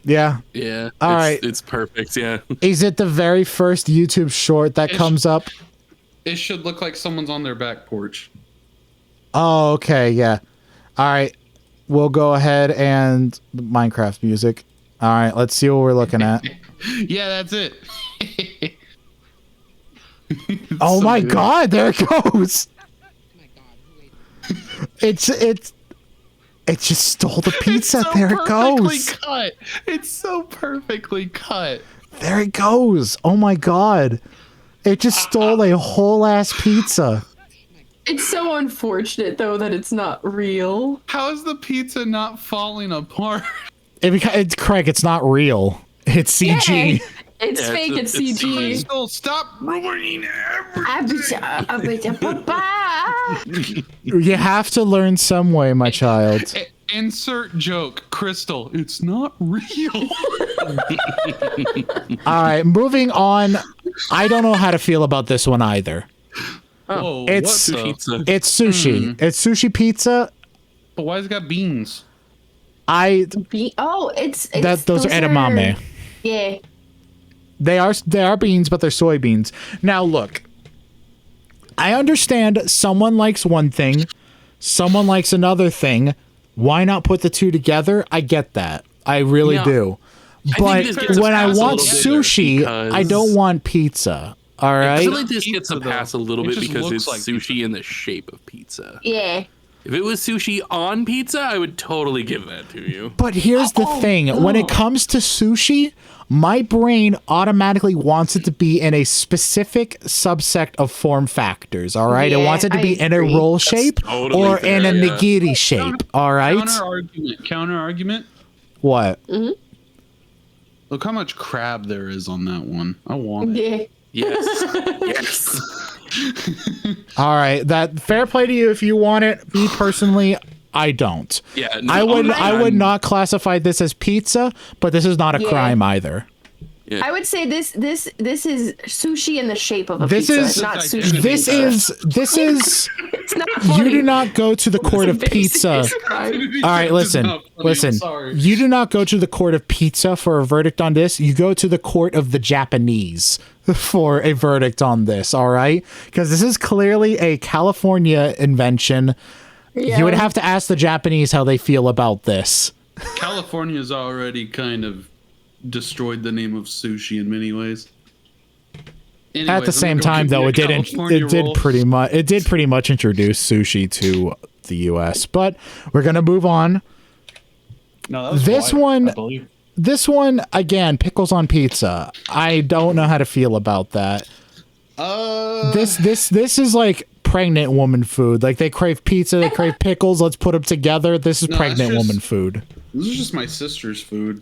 S1: Yeah.
S4: Yeah.
S1: All right.
S4: It's perfect. Yeah.
S1: Is it the very first YouTube short that comes up?
S3: It should look like someone's on their back porch.
S1: Oh, okay. Yeah. All right. We'll go ahead and Minecraft music. All right. Let's see what we're looking at.
S3: Yeah, that's it.
S1: Oh my God! There it goes. It just stole the pizza.
S3: So
S1: there it goes.
S3: Cut. It's so perfectly cut.
S1: There it goes. Oh my God! It just stole a whole ass pizza.
S2: It's so unfortunate though that it's not real.
S3: How is the pizza not falling apart?
S1: It's Craig. It's not real. It's CG.
S2: Yay. It's fake. It's CG.
S3: Crystal, stop ruining everything.
S1: You have to learn some way, my child.
S3: Insert joke. Crystal, it's not real.
S1: All right, moving on. I don't know how to feel about this one either.
S3: Oh,
S1: It's
S4: pizza?
S1: It's sushi. It's sushi pizza.
S3: But why's it got beans?
S2: Those are
S1: edamame.
S2: Yeah.
S1: They are beans, but they're soybeans. Now look, I understand someone likes one thing, someone likes another thing. Why not put the two together? I get that. I really do. But when I want sushi, I don't want pizza. All right.
S4: I feel like this gets a pass a little bit because it's like sushi in the shape of pizza.
S2: Yeah.
S4: If it was sushi on pizza, I would totally give that to you.
S1: But here's the thing. When it comes to sushi, my brain automatically wants it to be in a specific subsect of form factors, all right?
S2: Yeah,
S1: it wants it to be in a roll shape or in a nigiri shape, all right?
S3: Counter argument.
S1: What?
S3: Look how much crab there is on that one. I want it.
S2: Yeah.
S4: Yes.
S1: All right, that fair play to you if you want it. Me personally, I don't.
S4: Yeah,
S1: I would not classify this as pizza, but this is not a crime either.
S4: Yeah.
S2: I would say this is sushi in the shape of a pizza. It's not sushi.
S1: This is
S2: It's not funny.
S1: You do not go to the court of pizza. All right, listen. You do not go to the court of pizza for a verdict on this. You go to the court of the Japanese for a verdict on this, all right? Because this is clearly a California invention. Yeah. You would have to ask the Japanese how they feel about this.
S3: California's already kind of destroyed the name of sushi in many ways. Anyways,
S1: at the same time, though, it did pretty much introduce sushi to the U.S. But we're gonna move on.
S3: No, this
S1: one again, pickles on pizza. I don't know how to feel about that. This is like pregnant woman food. Like they crave pizza, they crave pickles. Let's put them together. This is pregnant woman food.
S3: This is just my sister's food.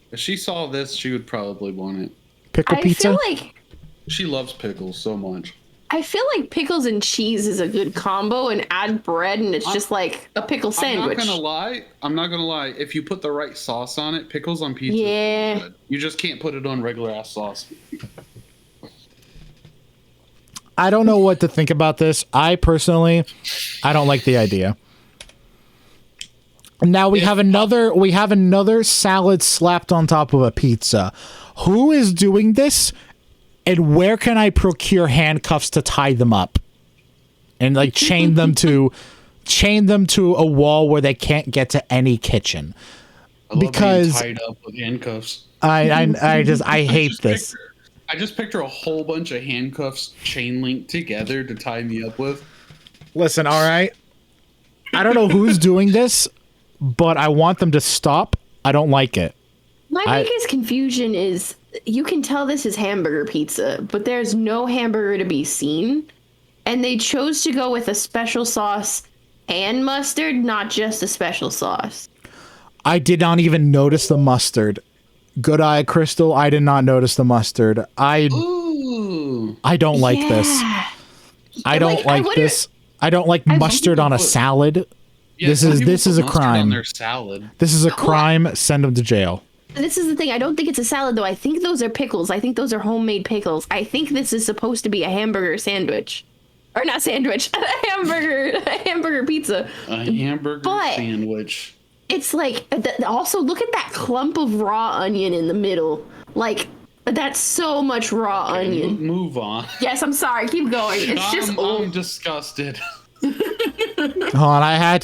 S3: If she saw this, she would probably want it.
S1: Pickle pizza?
S2: I feel like
S3: she loves pickles so much.
S2: I feel like pickles and cheese is a good combo, and add bread, and it's just like a pickle sandwich.
S3: I'm not gonna lie. If you put the right sauce on it, pickles on pizza.
S2: Yeah.
S3: Good. You just can't put it on regular ass sauce.
S1: I don't know what to think about this. I personally don't like the idea. Now we have another salad slapped on top of a pizza. Who is doing this? And where can I procure handcuffs to tie them up? And like chain them to a wall where they can't get to any kitchen.
S3: Because tied up with handcuffs.
S1: I hate this.
S3: I just picture a whole bunch of handcuffs chain linked together to tie me up with.
S1: Listen, all right. I don't know who's doing this, but I want them to stop. I don't like it.
S2: My biggest confusion is you can tell this is hamburger pizza, but there's no hamburger to be seen. And they chose to go with a special sauce and mustard, not just a special sauce.
S1: I did not even notice the mustard. Good eye, Crystal. I did not notice the mustard. I don't like this. I don't like this. I don't like mustard on a salad. Yeah, this is a crime.
S3: On their salad.
S1: This is a crime. Send them to jail.
S2: This is the thing. I don't think it's a salad, though. I think those are pickles. I think those are homemade pickles. I think this is supposed to be a hamburger sandwich. Or not sandwich. A hamburger pizza.
S3: A hamburger sandwich.
S2: It's like, also look at that clump of raw onion in the middle. Like, that's so much raw onion.
S3: Move on.
S2: Yes, I'm sorry. Keep going. It's
S3: I'm disgusted.
S1: Hold on, I had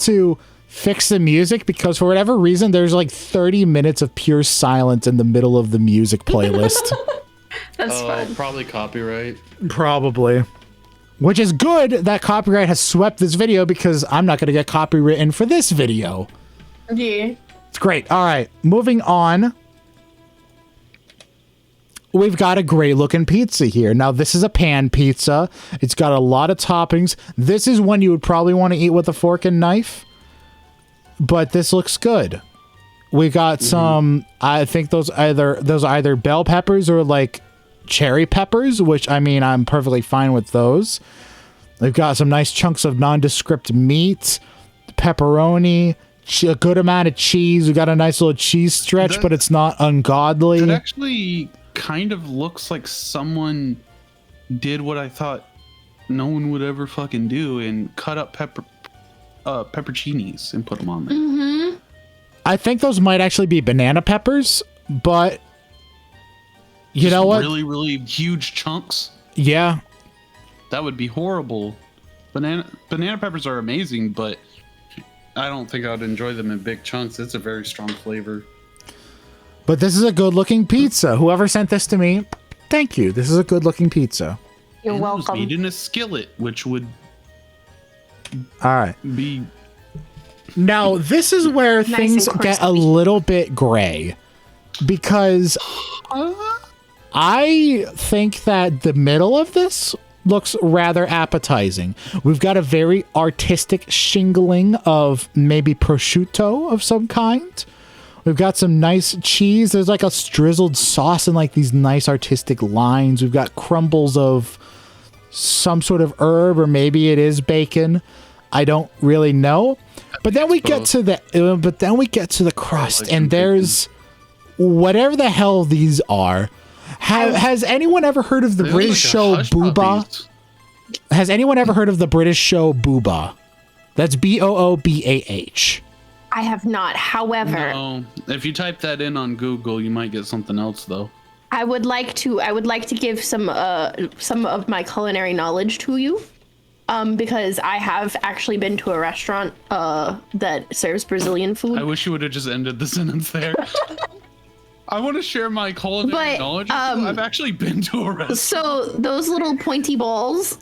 S1: to fix the music because for whatever reason there's like 30 minutes of pure silence in the middle of the music playlist.
S2: That's fun.
S3: Probably copyright.
S1: Probably. Which is good that copyright has swept this video because I'm not going to get copywritten for this video.
S2: Yeah.
S1: It's great. All right, moving on. We've got a great looking pizza here. Now, this is a pan pizza. It's got a lot of toppings. This is one you would probably want to eat with a fork and knife. But this looks good. We got some, I think those are either bell peppers or like cherry peppers, which I mean, I'm perfectly fine with those. We've got some nice chunks of nondescript meat, pepperoni, a good amount of cheese. We got a nice little cheese stretch, but it's not ungodly.
S3: It actually kind of looks like someone did what I thought no one would ever fucking do and cut up pepperoncinis and put them on there.
S2: Mm-hmm.
S1: I think those might actually be banana peppers, but you know what?
S3: Really, really huge chunks.
S1: Yeah.
S3: That would be horrible. Banana peppers are amazing, but I don't think I would enjoy them in big chunks. It's a very strong flavor.
S1: But this is a good-looking pizza. Whoever sent this to me, thank you. This is a good-looking pizza.
S2: You're welcome.
S3: It was made in a skillet, which would be...
S1: Now, this is where things get a little bit gray. Because I think that the middle of this looks rather appetizing. We've got a very artistic shingling of maybe prosciutto of some kind. We've got some nice cheese. There's like a drizzled sauce and like these nice artistic lines. We've got crumbles of some sort of herb, or maybe it is bacon. I don't really know. But then we get to the crust, and there's whatever the hell these are. Has anyone ever heard of the British show Booba? Has anyone ever heard of the British show Booba? That's Boobah.
S2: I have not. However,
S3: no. If you type that in on Google, you might get something else though.
S2: I would like to give some of my culinary knowledge to you. Because I have actually been to a restaurant that serves Brazilian food.
S3: I wish you would have just ended the sentence there. I want to share my culinary knowledge. I've actually been to a restaurant.
S2: So those little pointy balls,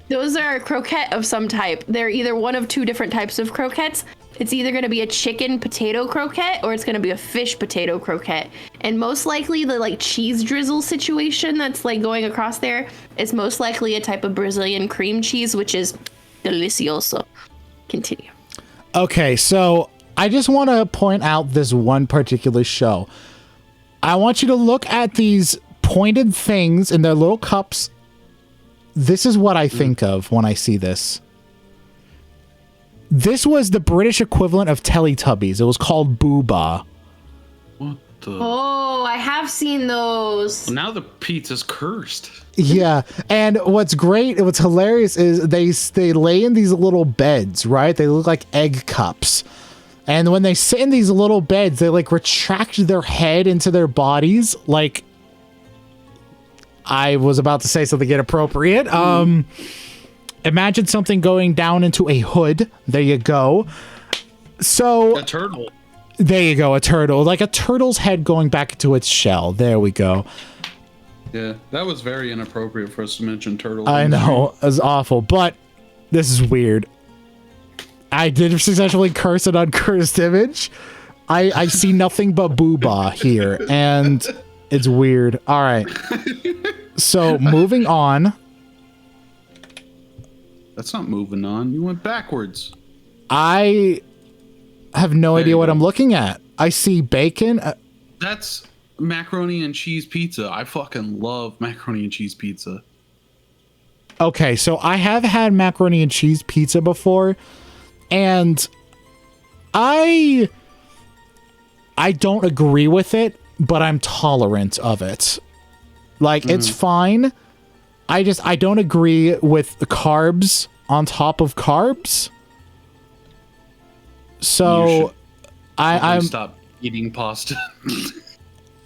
S2: those are a croquette of some type. They're either one of two different types of croquettes. It's either going to be a chicken potato croquette or it's going to be a fish potato croquette. And most likely the like cheese drizzle situation that's like going across there is most likely a type of Brazilian cream cheese, which is delicioso. Continue.
S1: Okay, so I just want to point out this one particular show. I want you to look at these pointed things in their little cups. This is what I think of when I see this. This was the British equivalent of Teletubbies. It was called Booba.
S3: What the?
S2: Oh, I have seen those.
S3: Well, now the pizza's cursed.
S1: Yeah, and what's hilarious is they lay in these little beds, right? They look like egg cups. And when they sit in these little beds, they like retract their head into their bodies like I was about to say something inappropriate. Imagine something going down into a hood. There you go. So
S3: a turtle.
S1: There you go, a turtle. Like a turtle's head going back into its shell. There we go.
S3: Yeah, that was very inappropriate for us to mention turtles.
S1: I know, it was awful, but this is weird. I did successfully curse an uncursed image. I see nothing but booba here, and it's weird. All right. So, moving on.
S3: That's not moving on. You went backwards.
S1: I have no idea what I'm looking at. I see bacon.
S3: That's macaroni and cheese pizza. I fucking love macaroni and cheese pizza.
S1: Okay, so I have had macaroni and cheese pizza before, and I don't agree with it, but I'm tolerant of it. Like, it's fine. I don't agree with the carbs on top of carbs. So I'm
S3: stop eating pasta.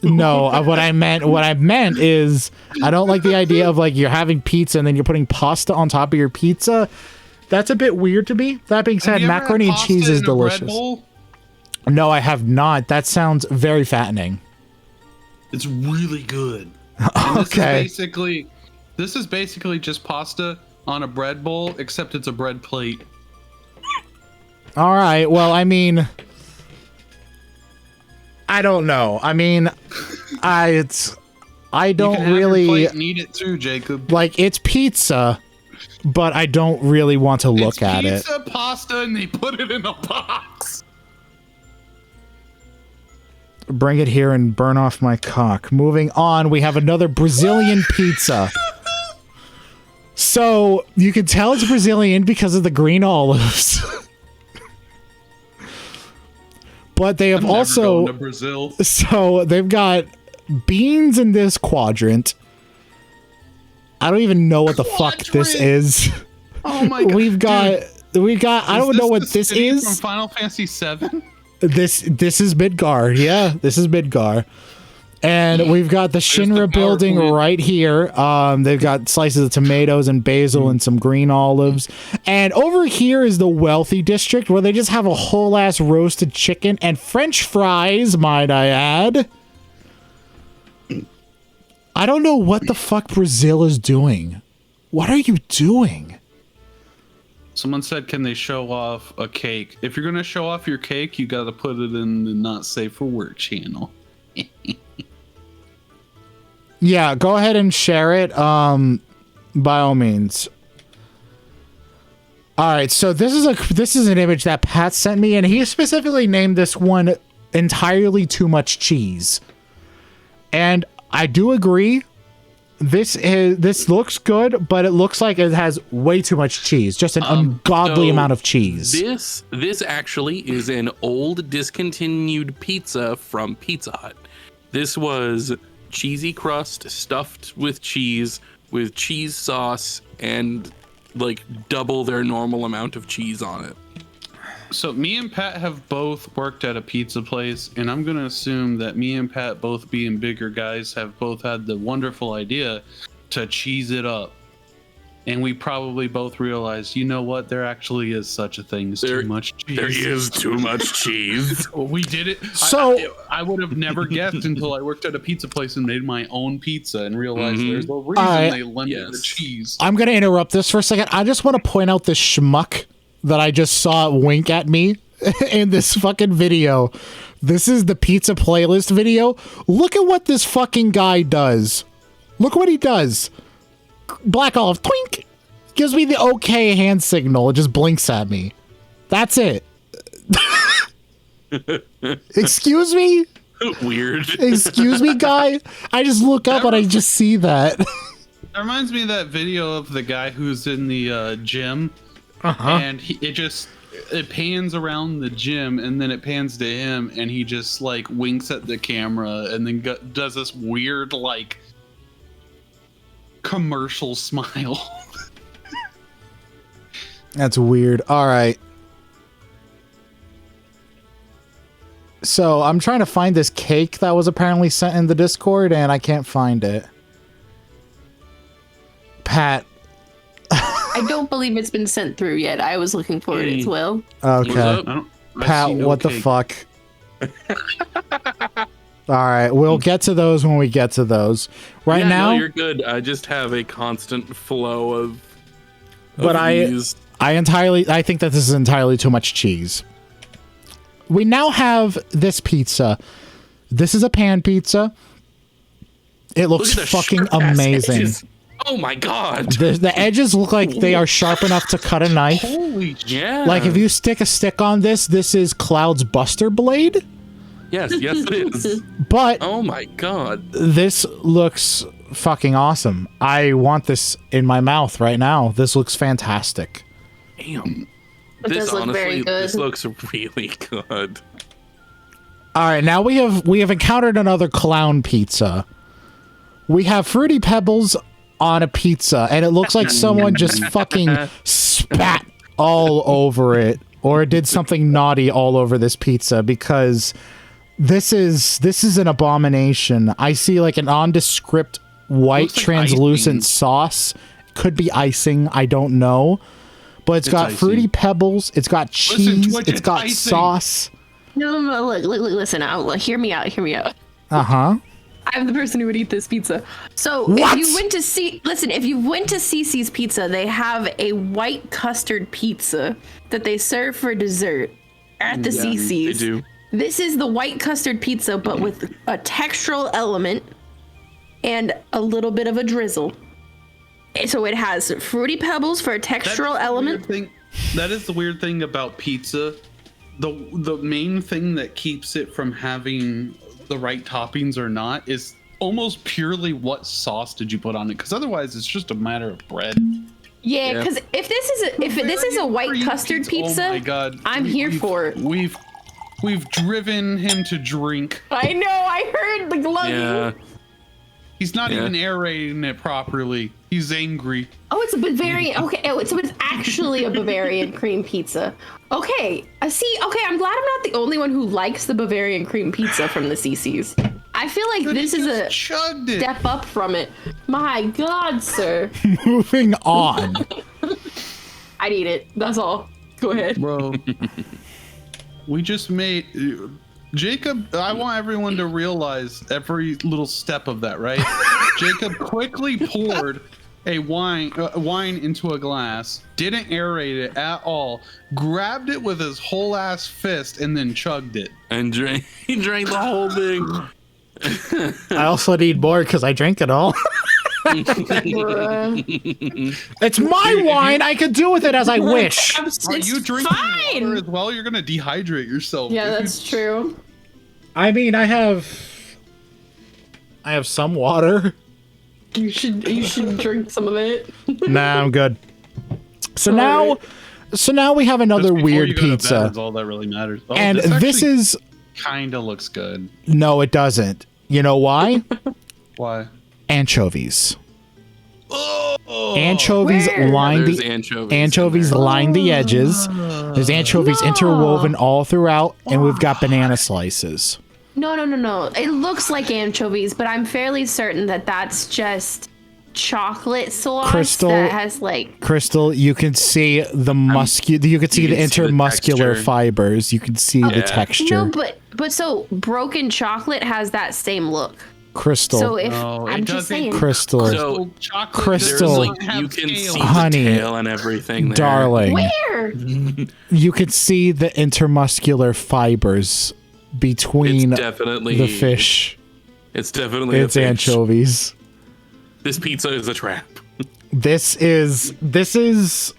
S1: No, what I meant is I don't like the idea of like you're having pizza and then you're putting pasta on top of your pizza. That's a bit weird to me. That being said, macaroni and cheese is delicious. No, I have not. That sounds very fattening.
S3: It's really good.
S1: Okay.
S3: This is basically just pasta on a bread bowl, except it's a bread plate.
S1: All right. Well, I mean, I don't know. I mean, I don't really
S3: need it too, Jacob.
S1: Like, it's pizza, but I don't really want to look at it.
S3: Pizza, pasta, and they put it in a box.
S1: Bring it here and burn off my cock. Moving on, we have another Brazilian pizza. So you can tell it's Brazilian because of the green olives. But they have also
S3: to Brazil.
S1: So they've got beans in this quadrant. I don't even know what the fuck this is.
S3: Oh my god.
S1: We've got I don't know what this is.
S3: From Final Fantasy VII?
S1: This is Midgar. Yeah, this is Midgar. And we've got the Shinra building right here. They've got slices of tomatoes and basil and some green olives. And over here is the wealthy district where they just have a whole ass roasted chicken and French fries, might I add. I don't know what the fuck Brazil is doing. What are you doing?
S3: Someone said, can they show off a cake? If you're going to show off your cake, you got to put it in the not safe for work channel.
S1: Yeah, go ahead and share it, by all means. All right, so this is an image that Pat sent me, and he specifically named this one entirely too much cheese. And I do agree. This looks good, but it looks like it has way too much cheese. Just an ungodly amount of cheese.
S4: This actually is an old discontinued pizza from Pizza Hut. This was cheesy crust stuffed with cheese sauce and like double their normal amount of cheese on it.
S3: So me and Pat have both worked at a pizza place, and I'm going to assume that me and Pat, both being bigger guys, have both had the wonderful idea to cheese it up. And we probably both realized, you know what? There actually is such a thing as too much cheese.
S4: There is too much cheese.
S3: Well, we did it.
S1: So
S3: I would have never guessed until I worked at a pizza place and made my own pizza and realized there's a reason they limit the cheese.
S1: I'm going to interrupt this for a second. I just want to point out this schmuck that I just saw wink at me in this fucking video. This is the pizza playlist video. Look at what this fucking guy does. Look what he does. Black olive, twink. Gives me the okay hand signal. It just blinks at me. That's it. Excuse me?
S4: Weird.
S1: Excuse me, guy? I just look up and I just see that.
S3: That reminds me of that video of the guy who's in the gym. And it pans around the gym and then it pans to him and he just like winks at the camera and then does this weird like commercial smile.
S1: That's weird. All right. So I'm trying to find this cake that was apparently sent in the Discord and I can't find it. Pat.
S2: I don't believe it's been sent through yet. I was looking for it as well.
S1: Okay. Pat, what the fuck? All right, we'll get to those when we get to those. Right now,
S4: no, you're good. I just have a constant flow of.
S1: But I think that this is entirely too much cheese. We now have this pizza. This is a pan pizza. It looks fucking amazing.
S4: Edges. Oh my god!
S1: The edges look like they are sharp enough to cut a knife.
S3: Holy
S4: yeah!
S1: Like if you stick a stick on this, this is Cloud's Buster Blade.
S4: Yes, it is.
S1: But
S4: oh my god,
S1: this looks fucking awesome. I want this in my mouth right now. This looks fantastic.
S4: Damn.
S2: It does look very good.
S4: This looks really good.
S1: All right, now we have encountered another clown pizza. We have Fruity Pebbles on a pizza, and it looks like someone just fucking spat all over it, or did something naughty all over this pizza, because this is an abomination. I see like a nondescript white translucent sauce. Could be icing, I don't know. But it's got icing. Fruity Pebbles, it's got cheese, it's got icing. Sauce.
S2: No, look, listen, hear me out.
S1: Uh-huh.
S2: I'm the person who would eat this pizza. So
S1: what?
S2: if you went to Cece's Pizza, they have a white custard pizza that they serve for dessert at the Cece's.
S4: They do.
S2: This is the white custard pizza, but with a textural element and a little bit of a drizzle. So it has Fruity Pebbles for a textural element.
S3: That is the weird thing about pizza. The main thing that keeps it from having the right toppings or not is almost purely what sauce did you put on it, because otherwise it's just a matter of bread.
S2: Yeah, because if this is a white custard pizza,
S3: oh my God,
S2: I'm here for it.
S3: We've driven him to drink.
S2: I know, I heard the glug.
S4: Yeah.
S3: He's not even aerating it properly. He's angry.
S2: Oh, it's a Bavarian. Okay, so it's actually a Bavarian cream pizza. Okay, see. Okay, I'm glad I'm not the only one who likes the Bavarian cream pizza from the Cece's. I feel like this is a step up from it. My God, sir.
S1: Moving on.
S2: I'd eat it. That's all. Go ahead,
S3: bro. We just made. Jacob, I want everyone to realize every little step of that, right? Jacob quickly poured a wine into a glass, didn't aerate it at all, grabbed it with his whole ass fist, and then chugged it.
S4: And he drank the whole thing.
S1: I also need more because I drank it all. It's my wine. I can do with it as I wish.
S3: Are you drinking water as well? You're gonna dehydrate yourself.
S2: Yeah, that's true.
S1: I mean, I have some water.
S2: You should drink some of it.
S1: Nah, I'm good. So now we have another weird pizza.
S3: That's all that really matters. Oh,
S1: and this is
S3: kind of looks good.
S1: No, it doesn't. You know why?
S3: Why?
S1: Anchovies. Oh, anchovies line the
S4: anchovies
S1: line the edges. There's anchovies interwoven all throughout, and we've got banana slices.
S2: No. It looks like anchovies, but I'm fairly certain that that's just chocolate sauce
S1: Crystal,
S2: that has like
S1: Crystal, you can see the you can see the intermuscular fibers. You can see the texture.
S2: No, but so broken chocolate has that same look.
S1: Crystal.
S2: So if I'm just saying,
S1: Crystal.
S4: So
S1: Crystal,
S4: you can see
S1: honey,
S4: the tail and everything there.
S1: Darling.
S2: Where?
S1: You can see the intermuscular fibers between the fish.
S4: It's definitely
S1: anchovies.
S4: This pizza is a trap.
S1: This is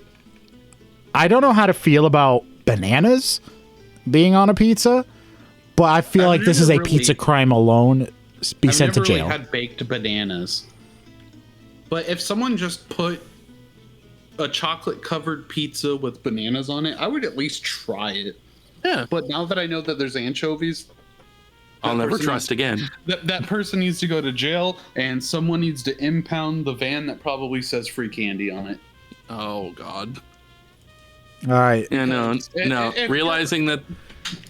S1: I don't know how to feel about bananas being on a pizza, but I feel like this is a pizza crime alone. Be sent to jail.
S3: I've never really had baked bananas, but if someone just put a chocolate covered pizza with bananas on it, I would at least try it.
S4: Yeah.
S3: But now that I know that there's anchovies,
S4: I'll never trust again.
S3: That person needs to go to jail, and someone needs to impound the van that probably says free candy on it.
S4: Oh God.
S1: All right.
S4: Yeah, no. Realizing that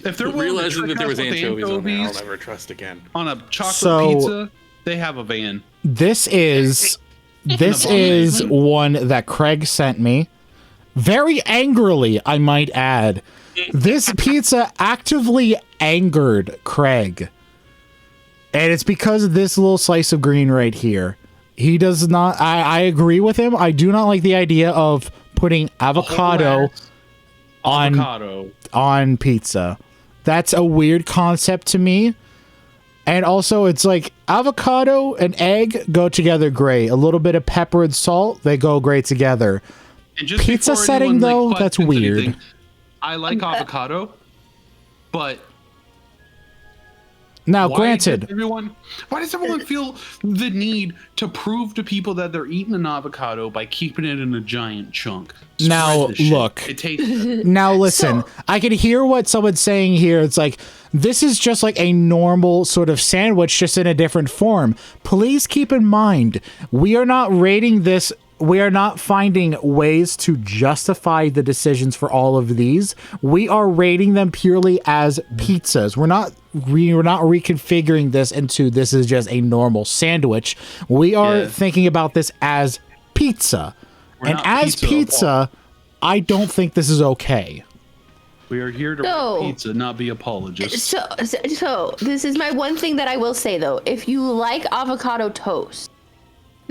S3: if they're
S4: realizing that there was anchovies on there, I'll never trust again.
S3: On a chocolate pizza, they have a van.
S1: This is This is one that Craig sent me. Very angrily, I might add. This pizza actively angered Craig. And it's because of this little slice of green right here. He does not... I agree with him. I do not like the idea of putting avocado on pizza. That's a weird concept to me. And also, it's like avocado and egg go together great. A little bit of pepper and salt, they go great together.
S3: And just
S1: pizza setting, though, that's weird.
S3: Anything, I like avocado, but...
S1: Now, granted...
S3: Why does everyone feel the need to prove to people that they're eating an avocado by keeping it in a giant chunk?
S1: Now, look.
S3: It tastes good.
S1: Now, listen. I can hear what someone's saying here. It's like, this is just like a normal sort of sandwich, just in a different form. Please keep in mind, we are not rating this... We are not finding ways to justify the decisions for all of these. We are rating them purely as pizzas. We're not reconfiguring this into this is just a normal sandwich. We are thinking about this as pizza. And as pizza, I don't think this is okay.
S3: We are here to rate pizza, not be apologists.
S2: So this is my one thing that I will say, though. If you like avocado toast,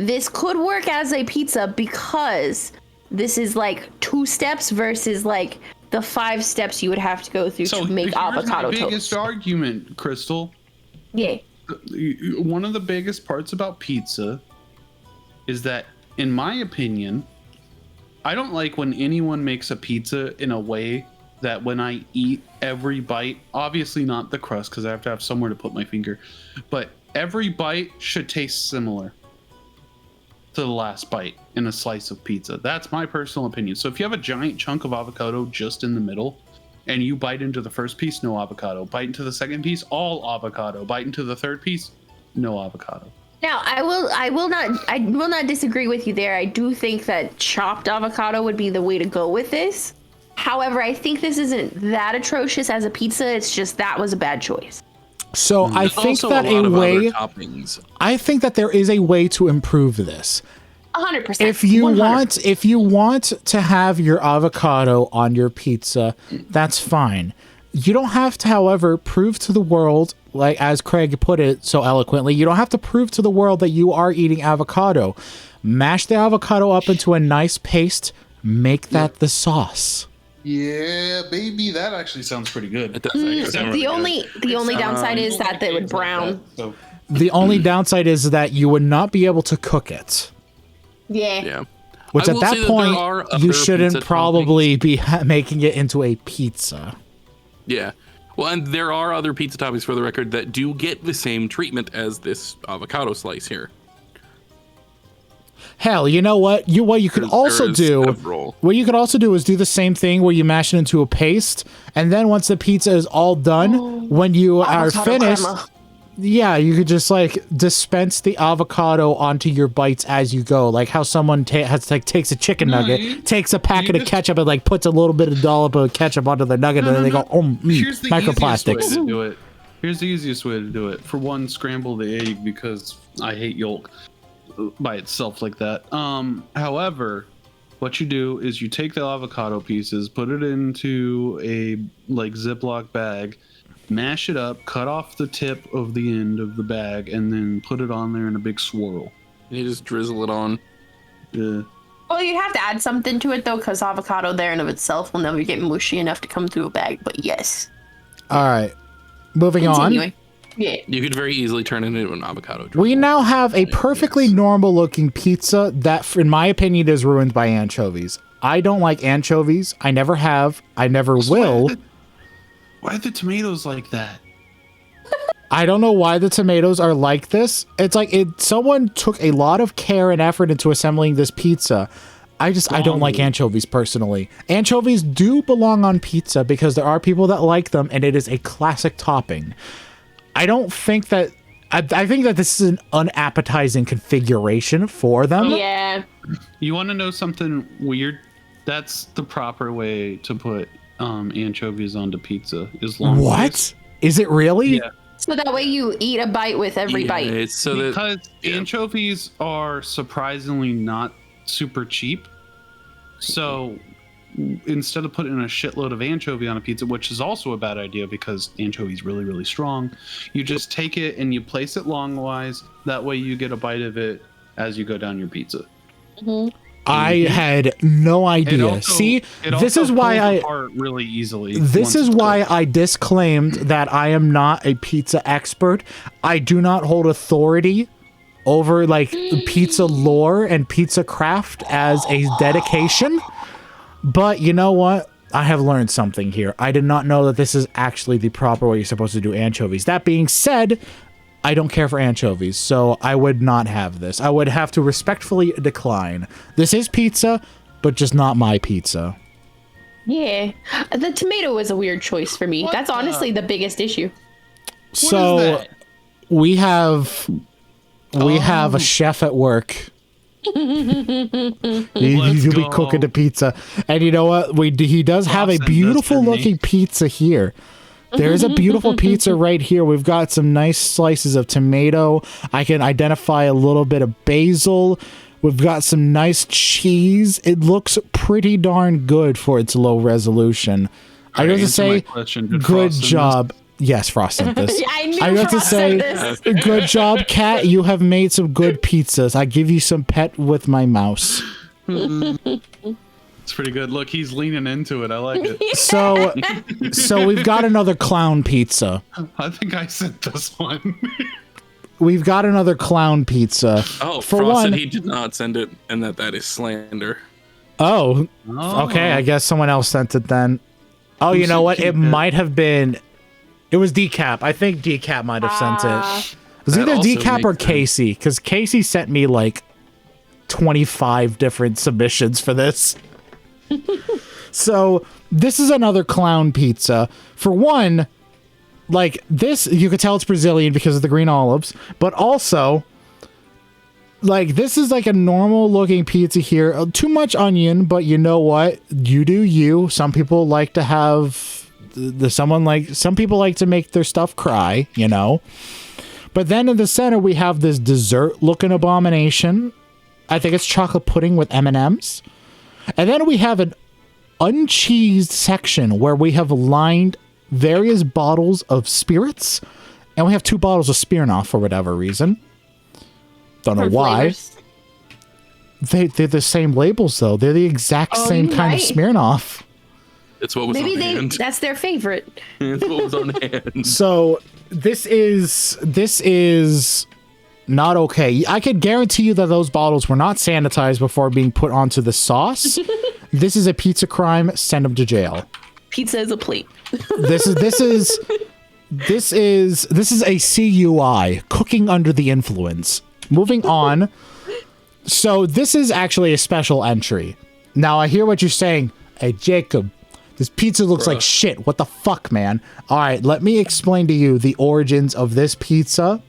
S2: this could work as a pizza because this is like 2 steps versus like the 5 steps you would have to go through to make avocado toast.
S3: My biggest argument, Crystal.
S2: Yeah.
S3: One of the biggest parts about pizza is that, in my opinion, I don't like when anyone makes a pizza in a way that when I eat every bite, obviously not the crust because I have to have somewhere to put my finger, but every bite should taste similar to the last bite in a slice of pizza. That's my personal opinion. So if you have a giant chunk of avocado just in the middle and you bite into the first piece, no avocado. Bite into the second piece, all avocado. Bite into the third piece, no avocado.
S2: Now, I will not disagree with you there. I do think that chopped avocado would be the way to go with this. However, I think this isn't that atrocious as a pizza. It's just that was a bad choice.
S1: So I think that I think that there is a way to improve this.
S2: 100%.
S1: If you want to have your avocado on your pizza, that's fine. You don't have to, however, prove to the world, like as Craig put it so eloquently, you don't have to prove to the world that you are eating avocado. Mash the avocado up into a nice paste, make that the sauce.
S3: Yeah, baby, that actually sounds pretty good.
S2: It does the only downside is that they would brown.
S1: The only downside is that you would not be able to cook it.
S2: Yeah.
S1: Which at that point, you shouldn't probably be making it into a pizza.
S4: Yeah. Well, and there are other pizza toppings, for the record, that do get the same treatment as this avocado slice here.
S1: Hell, you know what? What you could also do is do the same thing where you mash it into a paste, and then once the pizza is all done, when you are finished, you could just like dispense the avocado onto your bites as you go, like how someone takes a chicken nugget, takes a packet of ketchup, and like puts a little bit of dollop of ketchup onto their nugget, and then they go, microplastics.
S3: Here's the easiest way to do it. For one, scramble the egg because I hate yolk by itself like that. However, what you do is you take the avocado pieces, put it into a like Ziploc bag, mash it up, cut off the tip of the end of the bag, and then put it on there in a big swirl.
S4: You just drizzle it on.
S3: Yeah.
S2: Well, you'd have to add something to it though, because avocado there in of itself will never get mushy enough to come through a bag. But yes.
S1: All right, moving on.
S2: Yeah.
S4: You could very easily turn it into an avocado drizzle.
S1: We now have a perfectly normal looking pizza that, in my opinion, is ruined by anchovies. I don't like anchovies. I never have. I never will.
S3: Why are the tomatoes like that?
S1: I don't know why the tomatoes are like this. It's like someone took a lot of care and effort into assembling this pizza. I don't like anchovies personally. Anchovies do belong on pizza because there are people that like them, and it is a classic topping. I don't think that... I think that this is an unappetizing configuration for them.
S2: Yeah.
S3: You want to know something weird? That's the proper way to put anchovies onto pizza. Is long
S1: What? Is it really?
S3: Yeah.
S2: So that way you eat a bite with every bite.
S4: It's so
S3: because anchovies are surprisingly not super cheap. So instead of putting a shitload of anchovy on a pizza, which is also a bad idea because anchovy is really, really strong, you just take it and you place it longwise. That way you get a bite of it as you go down your pizza.
S2: Mm-hmm.
S1: I had no idea. See, this is why I
S3: really easily.
S1: This is why I disclaimed that I am not a pizza expert. I do not hold authority over like pizza lore and pizza craft as a dedication. But you know what? I have learned something here. I did not know that this is actually the proper way you're supposed to do anchovies. That being said, I don't care for anchovies, so I would not have this. I would have to respectfully decline. This is pizza, but just not my pizza.
S2: Yeah. The tomato was a weird choice for me. That's honestly the biggest issue.
S1: So we have a chef at work. You'll be cooking the pizza, and you know what? He does have a beautiful looking pizza here. There's a beautiful pizza right here. We've got some nice slices of tomato. I can identify a little bit of basil. We've got some nice cheese. It looks pretty darn good for its low resolution. I got to say, good job. Yes, Frost sent this. I got to say, good job, Cat. You have made some good pizzas. I give you some pet with my mouse.
S3: It's pretty good. Look, he's leaning into it. I like it.
S1: So we've got another clown pizza.
S3: I think I sent this one.
S1: We've got another clown pizza.
S4: Oh, for Frost said he did not send it, and that is slander.
S1: Oh, okay. I guess someone else sent it then. Oh, you know what? It might have been. It was Decap. I think Decap might have sent it. It was either Decap or Casey, because Casey sent me like 25 different submissions for this. So this is another clown pizza. For one, like this, you could tell it's Brazilian because of the green olives, but also like this is like a normal looking pizza here. Too much onion, but you know what? You do you. Some people like to have some people like to make their stuff cry, you know. But then in the center we have this dessert looking abomination. I think it's chocolate pudding with M&Ms. And then we have an uncheesed section where we have lined various bottles of spirits, and we have 2 bottles of Smirnoff for whatever reason. Don't know why. They're the same labels though. They're the exact same kind of Smirnoff.
S4: It's what was on hand.
S2: That's their favorite.
S4: It's what was on hand. So
S1: this is not okay. I could guarantee you that those bottles were not sanitized before being put onto the sauce. This is a pizza crime. Send them to jail.
S2: Pizza is a plate.
S1: This is a CUI, cooking under the influence. Moving on. So this is actually a special entry. Now I hear what you're saying. Hey Jacob, this pizza looks like shit. What the fuck, man? All right, let me explain to you the origins of this pizza.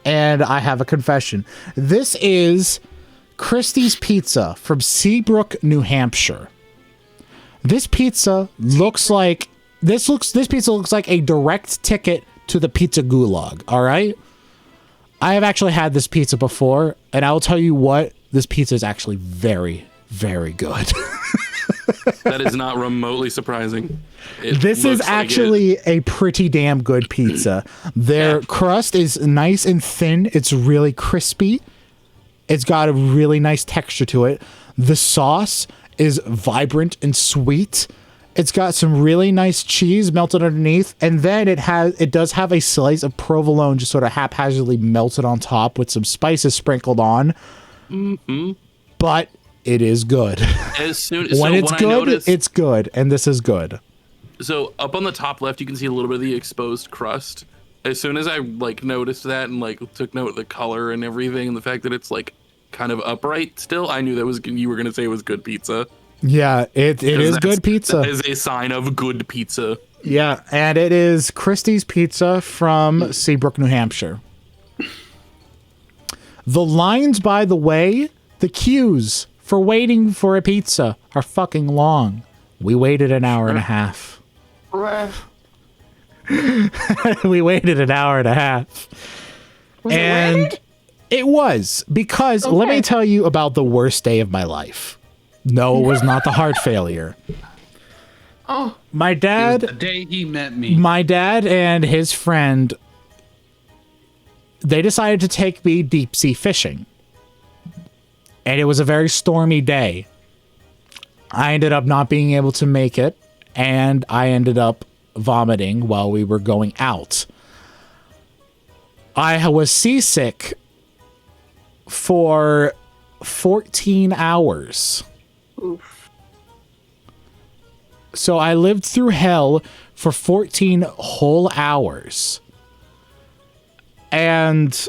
S1: And I have a confession. This is Christie's Pizza from Seabrook, New Hampshire. This pizza looks like this pizza looks like a direct ticket to the pizza gulag, all right? I have actually had this pizza before, and I'll tell you what, this pizza is actually very, very good.
S4: That is not remotely surprising.
S1: This is actually a pretty damn good pizza. Their crust is nice and thin. It's really crispy. It's got a really nice texture to it. The sauce is vibrant and sweet. It's got some really nice cheese melted underneath, and then it does have a slice of provolone just sort of haphazardly melted on top with some spices sprinkled on. Mm-hmm. But it is good. When it's good, and this is good.
S4: So up on the top left, you can see a little bit of the exposed crust. As soon as I noticed that and took note of the color and everything, and the fact that it's kind of upright still, I knew you were gonna say it was good pizza.
S1: Yeah, it is good pizza.
S4: That is a sign of good pizza.
S1: Yeah, and it is Christie's Pizza from Seabrook, New Hampshire. The lines, by the way, the queues for waiting for a pizza are fucking long. We waited an hour and a half. We waited an hour and a half.
S2: Was it worth it?
S1: It was, because let me tell you about the worst day of my life. No, it was not the heart failure.
S3: Oh,
S1: my dad.
S3: It was the day he met me.
S1: My dad and his friend, they decided to take me deep sea fishing. And it was a very stormy day. I ended up not being able to make it, and I ended up vomiting while we were going out. I was seasick for 14 hours.
S2: Oof.
S1: So I lived through hell for 14 whole hours. And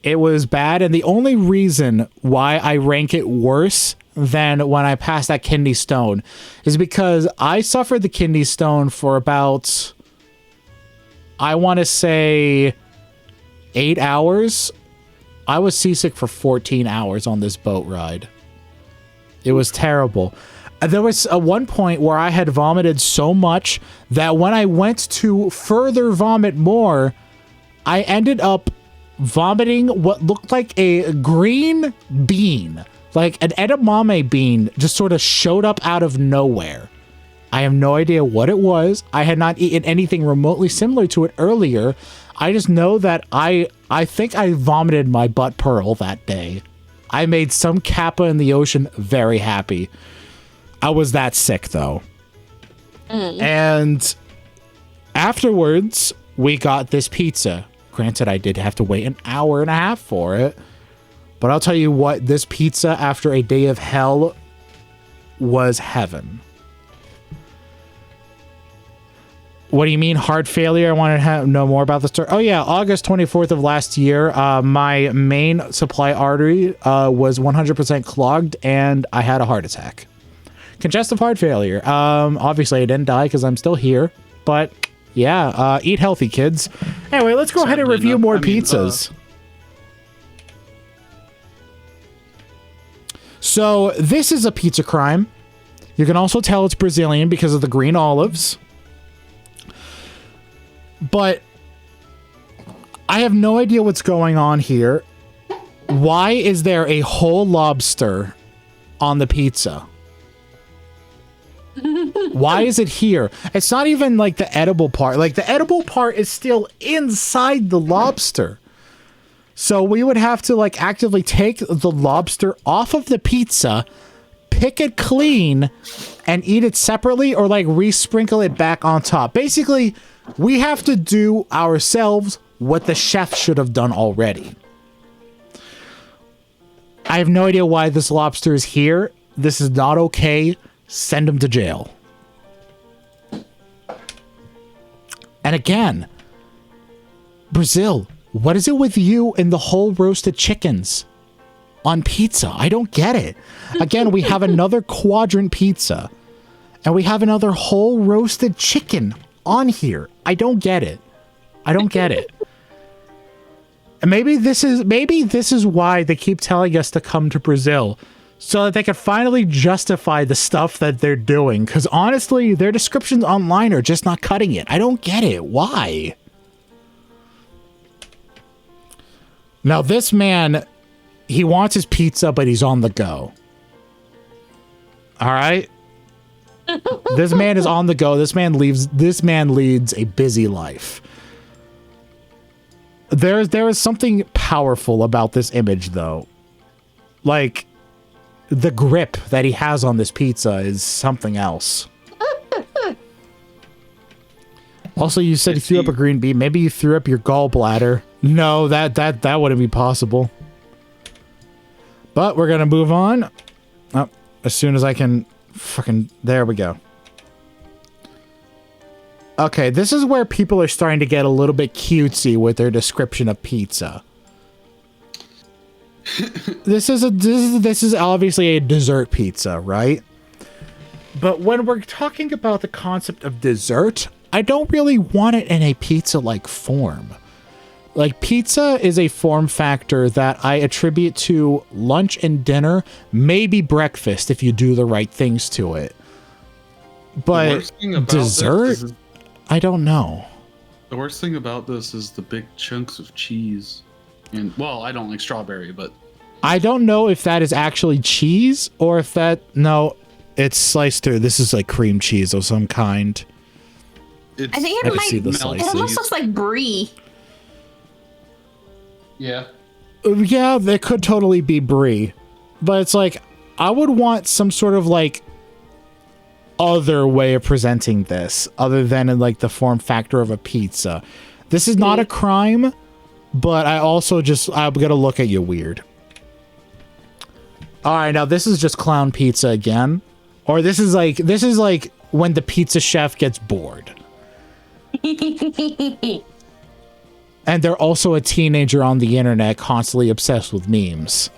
S1: it was bad. And the only reason why I rank it worse than when I passed that kidney stone is because I suffered the kidney stone for about, I want to say, 8 hours. I was seasick for 14 hours on this boat ride. It was terrible. There was one point where I had vomited so much that when I went to further vomit more, I ended up vomiting what looked like a green bean. Like an edamame bean just sort of showed up out of nowhere. I have no idea what it was. I had not eaten anything remotely similar to it earlier. I just know that I think I vomited my butt pearl that day. I made some kappa in the ocean very happy. I was that sick, though. And afterwards, we got this pizza. Granted, I did have to wait an hour and a half for it. But I'll tell you what, this pizza after a day of hell was heaven. What do you mean heart failure? I want to know more about the story. Oh yeah, August 24th of last year, my main supply artery was 100% clogged and I had a heart attack. Congestive heart failure. Obviously I didn't die because I'm still here, but yeah, eat healthy, kids. Anyway, let's go ahead and review more pizzas. So this is a pizza crime. You can also tell it's Brazilian because of the green olives. But I have no idea what's going on here. Why is there a whole lobster on the pizza? Why is it here? It's not even like the edible part. Like the edible part is still inside the lobster. So we would have to like actively take the lobster off of the pizza, pick it clean, and eat it separately or like re-sprinkle it back on top. Basically, we have to do ourselves what the chef should have done already. I have no idea why this lobster is here. This is not okay. Send him to jail. And again, Brazil, what is it with you and the whole roasted chickens on pizza? I don't get it. Again, we have another quadrant pizza and we have another whole roasted chicken on here. I don't get it. I don't get it. And maybe this is why they keep telling us to come to Brazil, so that they can finally justify the stuff that they're doing. Because honestly, their descriptions online are just not cutting it. I don't get it. Why? Now this man, he wants his pizza, but he's on the go. All right? This man is on the go. This man leads a busy life. There is something powerful about this image, though. Like, the grip that he has on this pizza is something else. Also, you said you threw up a green bean. Maybe you threw up your gallbladder. No, that wouldn't be possible. But we're gonna move on. Oh, as soon as I can fucking... There we go. Okay, this is where people are starting to get a little bit cutesy with their description of pizza. This is obviously a dessert pizza, right? But when we're talking about the concept of dessert, I don't really want it in a pizza-like form. Like, pizza is a form factor that I attribute to lunch and dinner, maybe breakfast if you do the right things to it. But dessert? I don't know.
S3: The worst thing about this is the big chunks of cheese. And, well, I don't like strawberry, but...
S1: I don't know if that is actually cheese or if that... No, it's sliced through. This is like cream cheese of some kind.
S2: I think it might... It almost looks like brie.
S3: Yeah.
S1: Yeah, they could totally be brie. But it's like, I would want some sort of like other way of presenting this other than in like the form factor of a pizza. This is not a crime, but I'm gonna look at you weird. All right, now this is just clown pizza again. Or this is like when the pizza chef gets bored. And they're also a teenager on the internet constantly obsessed with memes.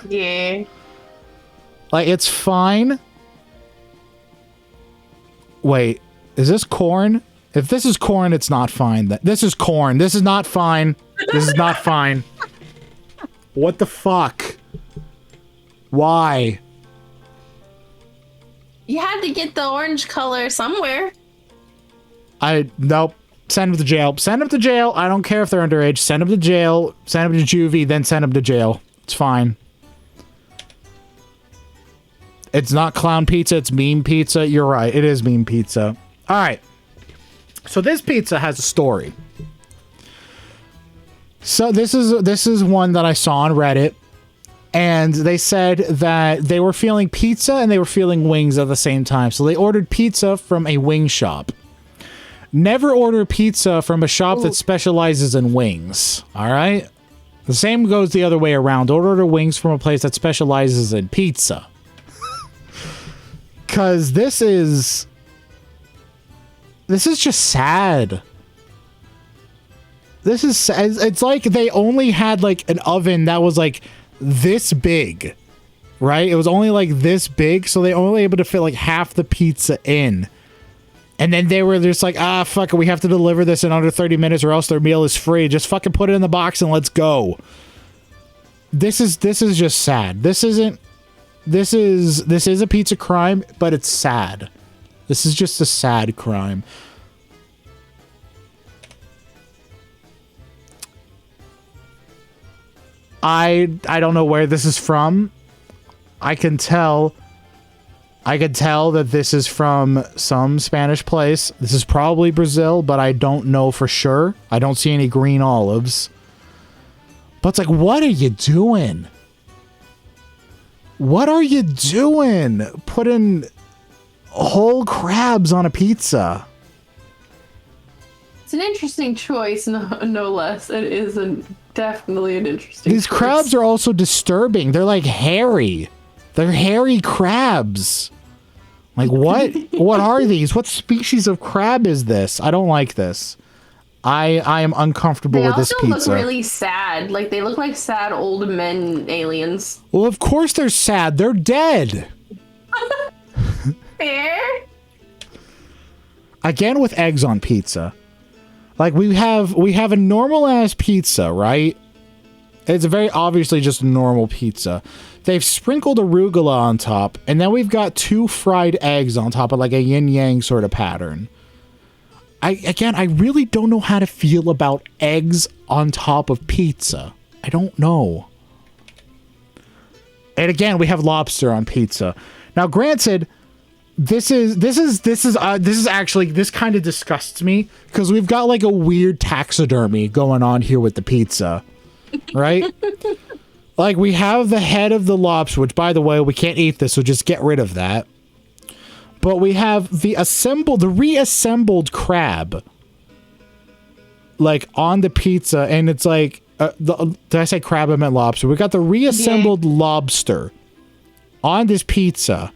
S2: Yeah.
S1: Like, it's fine. Wait, is this corn? If this is corn, it's not fine. This is corn. This is not fine. This is not fine. What the fuck? Why?
S2: You had to get the orange color somewhere.
S1: Nope. Send them to jail. Send them to jail. I don't care if they're underage. Send them to jail. Send them to juvie, then send them to jail. It's fine. It's not clown pizza. It's meme pizza. You're right. It is meme pizza. All right. So this pizza has a story. So this is one that I saw on Reddit. And they said that they were feeling pizza and they were feeling wings at the same time. So they ordered pizza from a wing shop. Never order pizza from a shop that specializes in wings. All right? The same goes the other way around. Order wings from a place that specializes in pizza. Because this is just sad. This is, it's like they only had like an oven that was like this big, right? It was only like this big, so they only able to fit like half the pizza in. And then they were just like, fuck it, we have to deliver this in under 30 minutes or else their meal is free. Just fucking put it in the box and let's go. This is just sad. This is a pizza crime, but it's sad. This is just a sad crime. I don't know where this is from. I can tell that this is from some Spanish place. This is probably Brazil, but I don't know for sure. I don't see any green olives. But it's like, what are you doing? What are you doing? Putting whole crabs on a pizza.
S2: It's an interesting choice, no less. It is definitely an interesting
S1: These
S2: choice.
S1: crabs are also disturbing. They're like hairy. They're hairy crabs. Like, what? What are these? What species of crab is this? I don't like this. I am uncomfortable with this pizza.
S2: They also look really sad. Like, they look like sad old men aliens.
S1: Well, of course they're sad. They're dead.
S2: Fair.
S1: Again with eggs on pizza. Like, we have a normal ass pizza, right? It's very obviously just a normal pizza. They've sprinkled arugula on top, and then we've got 2 fried eggs on top of like a yin-yang sort of pattern. I really don't know how to feel about eggs on top of pizza. I don't know. And again, we have lobster on pizza. Now, granted, this kind of disgusts me because we've got like a weird taxidermy going on here with the pizza, right? Like, we have the head of the lobster, which, by the way, we can't eat this, so just get rid of that. But we have the reassembled crab, like, on the pizza, and it's like, did I say crab? I meant lobster. We got the reassembled lobster on this pizza.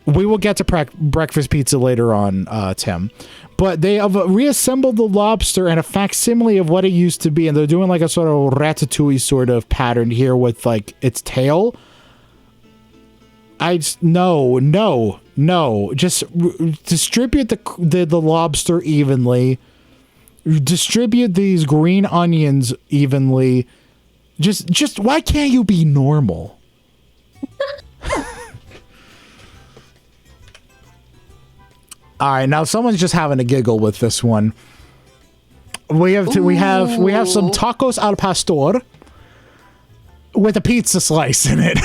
S1: We will get to breakfast pizza later on, Tim. But they have reassembled the lobster in a facsimile of what it used to be, and they're doing like a sort of ratatouille sort of pattern here with like its tail. No. Just distribute the lobster evenly. Distribute these green onions evenly. Just why can't you be normal? All right, now someone's just having a giggle with this one. We have some tacos al pastor with a pizza slice in it.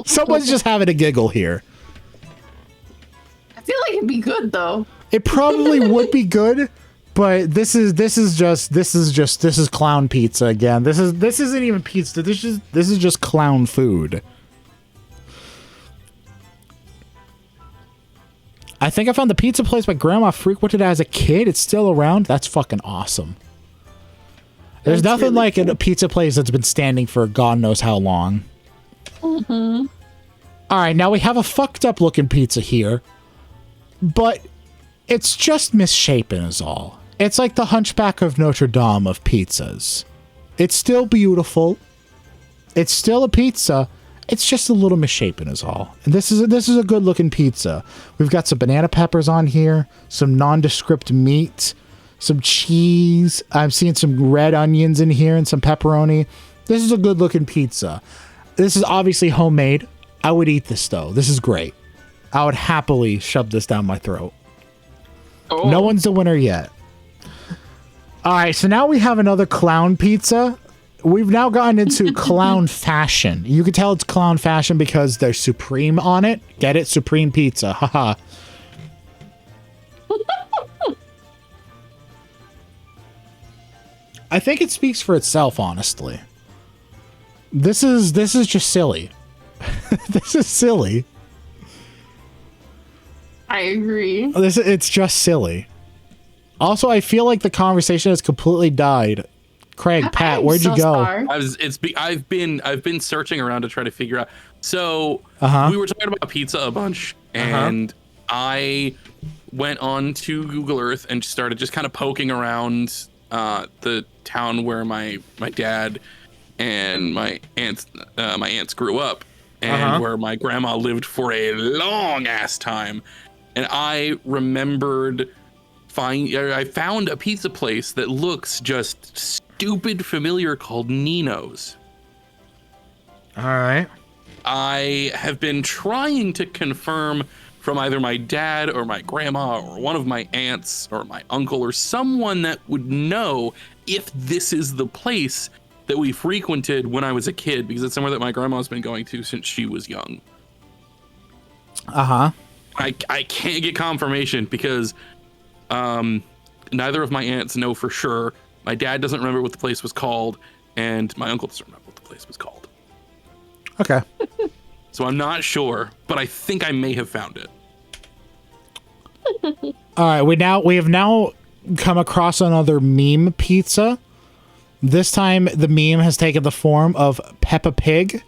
S1: Someone's just having a giggle here.
S2: I feel like it'd be good though.
S1: It probably would be good, but this is clown pizza again. This isn't even pizza. This is just clown food. I think I found the pizza place my grandma frequented as a kid. It's still around. That's fucking awesome. There's nothing really like a pizza place that's been standing for God knows how long. Mm-hmm. All right, now we have a fucked up looking pizza here, but it's just misshapen is all. It's like the Hunchback of Notre Dame of pizzas. It's still beautiful. It's still a pizza. It's just a little misshapen is all. And this is a good looking pizza. We've got some banana peppers on here, some nondescript meat, some cheese. I'm seeing some red onions in here and some pepperoni. This is a good looking pizza. This is obviously homemade. I would eat this though. This is great. I would happily shove this down my throat. Oh. No one's the winner yet. All right, so now we have another clown pizza. We've now gotten into clown fashion. You can tell it's clown fashion because there's Supreme on it. Get it? Supreme pizza. Haha. I think it speaks for itself, honestly. This is just silly. This is silly.
S2: I agree.
S1: It's just silly. Also, I feel like the conversation has completely died. Craig, Pat, where'd you go?
S4: I've been searching around to try to figure out. So we were talking about pizza a bunch, and I went on to Google Earth and started just kind of poking around the town where my dad and my aunts grew up, and where my grandma lived for a long ass time. And I remembered I found a pizza place that looks just stupid familiar called Nino's.
S1: All right.
S4: I have been trying to confirm from either my dad or my grandma or one of my aunts or my uncle or someone that would know if this is the place that we frequented when I was a kid, because it's somewhere that my grandma's been going to since she was young. I can't get confirmation because neither of my aunts know for sure. My dad doesn't remember what the place was called, and my uncle doesn't remember what the place was called.
S1: Okay.
S4: So I'm not sure, but I think I may have found it.
S1: All right, we have now come across another meme pizza. This time the meme has taken the form of Peppa Pig.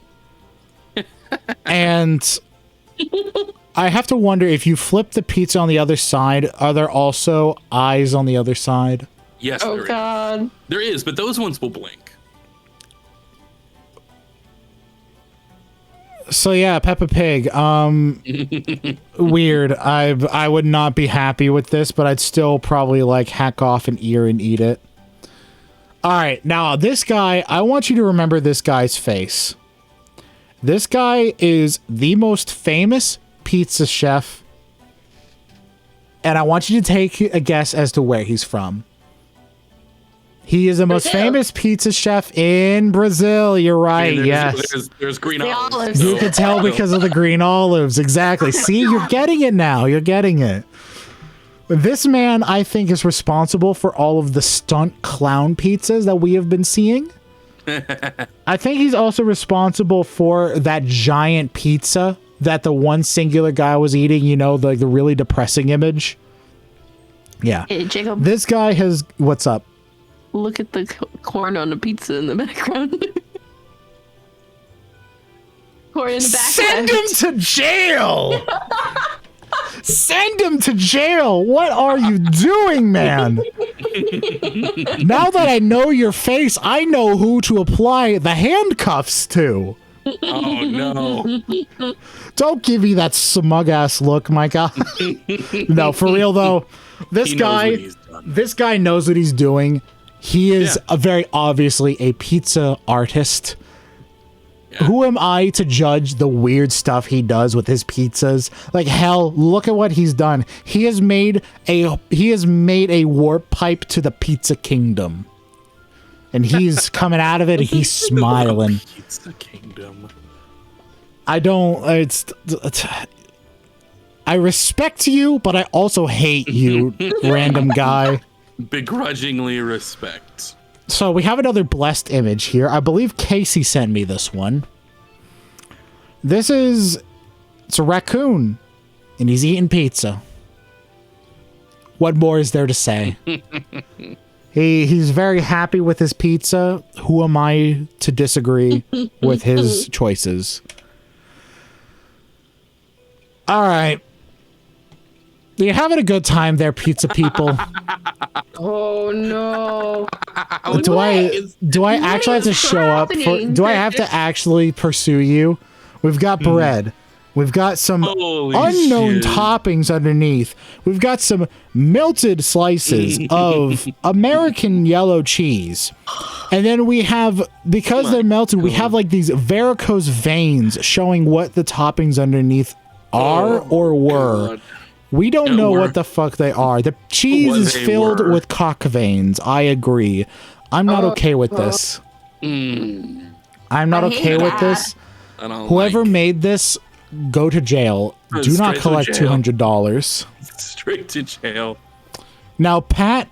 S1: And I have to wonder, if you flip the pizza on the other side, are there also eyes on the other side?
S4: Yes,
S2: oh God.
S4: There is, but those ones will blink.
S1: So yeah, Peppa Pig. Weird. I would not be happy with this, but I'd still probably like hack off an ear and eat it. All right, now this guy, I want you to remember this guy's face. This guy is the most famous pizza chef, and I want you to take a guess as to where he's from. He is the most famous pizza chef in Brazil. You're right. Yes.
S4: There's green olives.
S1: You can tell because of the green olives. Exactly. See, you're getting it now. You're getting it. This man, I think, is responsible for all of the stunt clown pizzas that we have been seeing. I think he's also responsible for that giant pizza that the one singular guy was eating. You know, the really depressing image. Yeah.
S2: Hey, Jacob.
S1: This guy has... What's up?
S2: Look at the corn on the pizza in the background. Corn in the background.
S1: Send him to jail! Send him to jail! What are you doing, man? Now that I know your face, I know who to apply the handcuffs to.
S4: Oh, no.
S1: Don't give me that smug-ass look, my God. No, for real, though. This guy knows what he's doing. He is very obviously a pizza artist. who am I to judge the weird stuff he does with his pizzas? Like, hell, look at what he's done. He has made a warp pipe to the pizza kingdom. And he's coming out of it and he's smiling.
S4: Pizza kingdom.
S1: I respect you, but I also hate you, random guy.
S4: Begrudgingly respect.
S1: So we have another blessed image here. I believe Casey sent me this one. It's a raccoon, and he's eating pizza. What more is there to say? He's very happy with his pizza. Who am I to disagree with his choices? All right. You're having a good time there, pizza people.
S2: Oh no.
S1: Do I actually have to show up do I have to actually pursue you? We've got bread. We've got some unknown toppings underneath. We've got some melted slices of American yellow cheese. And then we have, because they're melted, we have like these varicose veins showing what the toppings underneath are or were. God. We don't know what the fuck they are. The cheese is filled with cock veins. I agree. I'm not okay with this. I'm not okay with this. Whoever made this, go to jail. Do not collect $200.
S4: Straight to jail.
S1: Now, Pat,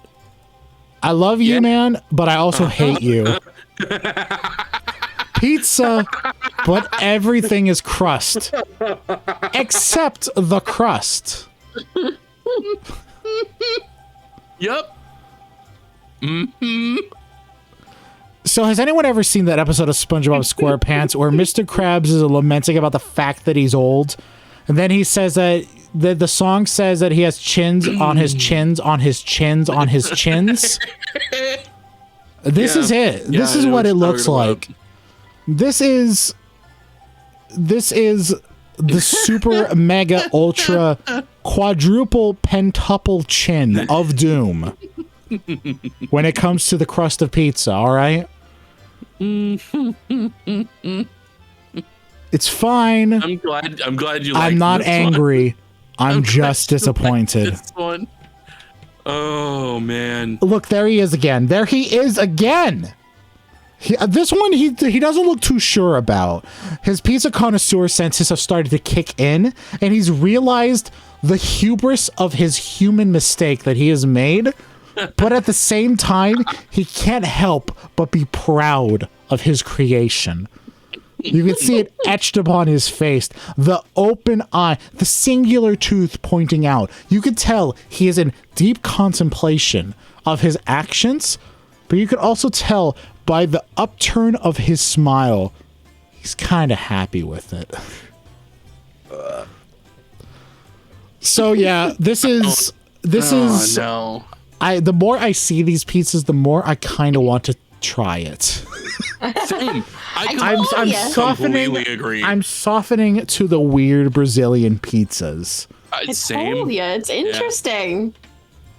S1: I love you, man, but I also hate you. Pizza, but everything is crust. Except the crust.
S4: Yep.
S1: So has anyone ever seen that episode of SpongeBob SquarePants where Mr. Krabs is lamenting about the fact that he's old? And then he says that the song says that he has chins on his chins on his chins on his chins. This is it. This is what it looks like. This is the super mega ultra quadruple pentuple chin of doom when it comes to the crust of pizza, all right? It's fine.
S4: I'm glad you like
S1: I'm not
S4: this
S1: angry.
S4: One.
S1: I'm just disappointed.
S4: Like this one. Oh man.
S1: Look, there he is again. There he is again. This one he doesn't look too sure about. His pizza connoisseur senses have started to kick in, and he's realized the hubris of his human mistake that he has made. But at the same time, he can't help but be proud of his creation. You can see it etched upon his face. The open eye, the singular tooth pointing out. You can tell he is in deep contemplation of his actions, but you can also tell by the upturn of his smile, he's kind of happy with it. So yeah, this is
S4: no.
S1: The more I see these pizzas, the more I kind of want to try it.
S4: Same.
S1: I'm softening.
S4: Completely agree.
S1: I'm softening to the weird Brazilian pizzas.
S4: Same.
S2: It's interesting.
S4: Yeah.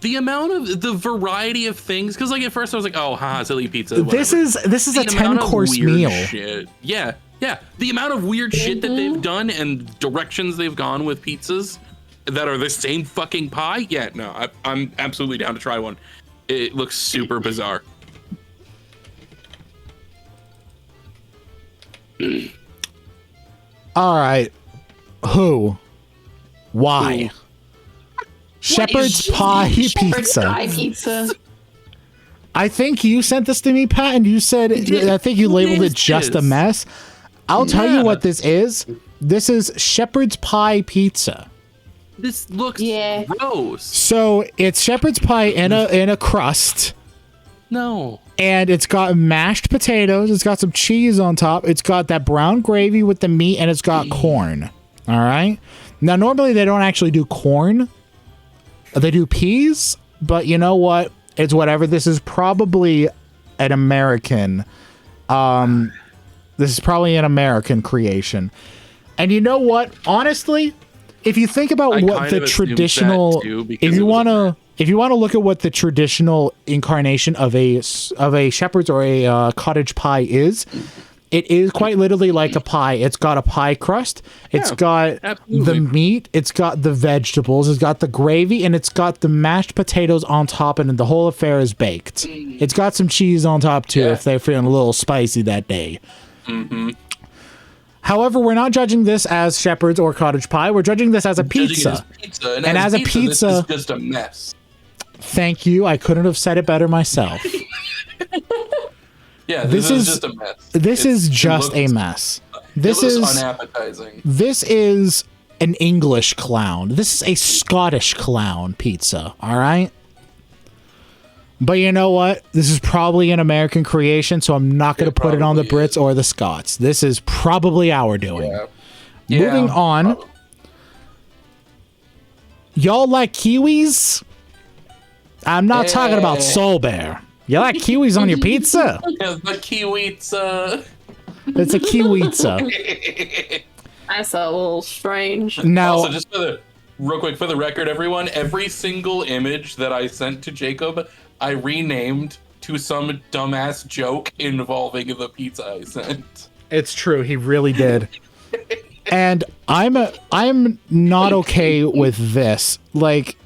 S4: The amount of the variety of things, because like at first I was like, oh, haha, silly pizza. Whatever.
S1: This is a 10-course meal.
S4: Shit. Yeah. The amount of weird shit that they've done and directions they've gone with pizzas that are the same fucking pie. Yeah, no, I'm absolutely down to try one. It looks super bizarre.
S1: All right. Who? Why? Shepherd's pie pizza. I think you sent this to me, Pat, and you said, I think you labeled it just a mess. I'll tell you what this is. This is shepherd's pie pizza.
S4: This looks gross.
S1: So it's shepherd's pie in a crust.
S4: No.
S1: And it's got mashed potatoes. It's got some cheese on top. It's got that brown gravy with the meat, and it's got corn. All right. Now, normally they don't actually do corn. They do peas, but you know what? It's whatever. This is probably an American. This is probably an American creation. And you know what? Honestly, if you think about what the traditional, if you want to look at what the traditional incarnation of a shepherd's or a cottage pie is, it is quite literally like a pie. It's got a pie crust. It's got the meat. It's got the vegetables. It's got the gravy, and it's got the mashed potatoes on top, and the whole affair is baked. It's got some cheese on top too, if they're feeling a little spicy that day. However, we're not judging this as shepherd's or cottage pie. We're judging this as a pizza.
S5: And as a pizza, this is just a mess.
S1: Thank you. I couldn't have said it better myself.
S5: Yeah, this is just a mess.
S1: This is just a mess. This is
S5: unappetizing.
S1: This is an English clown. This is a Scottish clown pizza. All right. But you know what? This is probably an American creation, so I'm not going to put it on the Brits or the Scots. This is probably our doing. Moving on. Y'all like kiwis? I'm not talking about Soul Bear. You like kiwis on your pizza?
S5: The kiwitza.
S1: It's a kiwitza.
S2: That's a little strange.
S1: Now,
S5: also, just real quick for the record, everyone, every single image that I sent to Jacob, I renamed to some dumbass joke involving the pizza I sent.
S1: it's true. He really did. And I'm not okay with this. Like,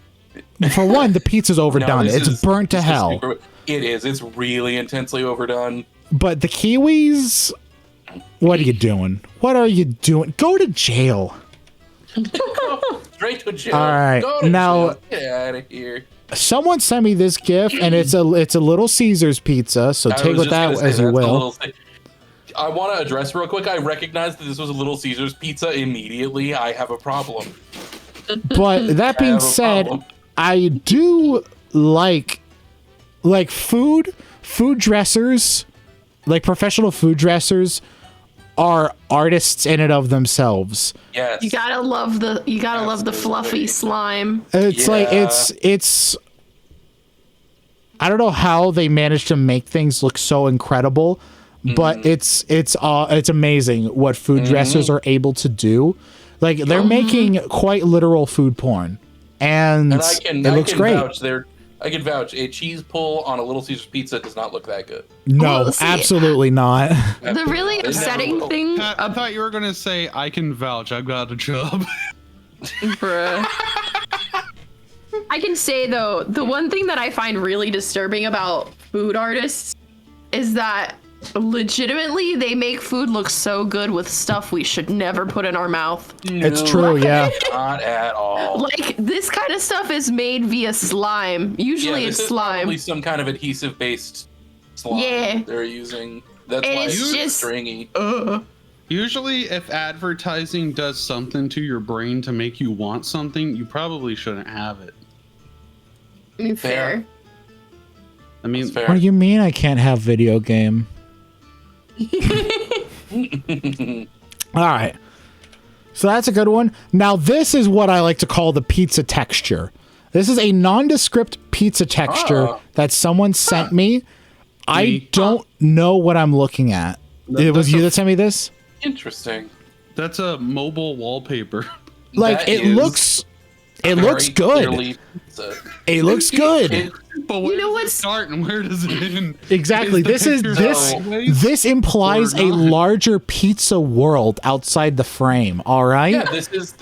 S1: for one, the pizza's overdone. It's burnt to hell.
S5: It is. It's really intensely overdone.
S1: But the kiwis, what are you doing? What are you doing? Go to jail.
S5: Straight to jail.
S1: All right.
S5: Go to
S1: Now,
S5: jail. Get out of here.
S1: Someone sent me this GIF, and it's a Little Caesars pizza. So take with that as you will.
S5: I want to address real quick. I recognize that this was a Little Caesars pizza immediately. I have a problem.
S1: But that being said, I do like food dressers, like professional food dressers are artists in and of themselves.
S5: Yes.
S2: You gotta love the fluffy slime.
S1: It's like it's I don't know how they managed to make things look so incredible, but it's amazing what food dressers are able to do. Like they're making quite literal food porn, and it looks great.
S5: I can vouch. A cheese pull on a Little Caesars pizza does not look that good.
S1: No, absolutely not.
S2: The really upsetting thing.
S3: I thought you were gonna say I can vouch. I've got a job.
S2: Bruh. I can say though, the one thing that I find really disturbing about food artists is that legitimately they make food look so good with stuff we should never put in our mouth.
S1: It's true, yeah.
S5: Not at all.
S2: Like this kind of stuff is made via slime. Usually it's slime.
S5: Probably some kind of adhesive based slime they're using. That's
S2: and
S5: why
S2: it's just
S5: stringy.
S3: Usually, if advertising does something to your brain to make you want something, you probably shouldn't have it.
S2: Fair.
S3: I mean,
S1: What do you mean I can't have video game? All right. So that's a good one. Now this is what I like to call the pizza texture. This is a nondescript pizza texture that someone sent me. I don't know what I'm looking at. It was you that sent me this?
S5: Interesting.
S3: That's a mobile wallpaper.
S1: Like it looks good. It looks good.
S3: But where does it start and where does it end?
S1: Exactly. This implies a larger pizza world outside the frame. All right.
S5: Yeah, this is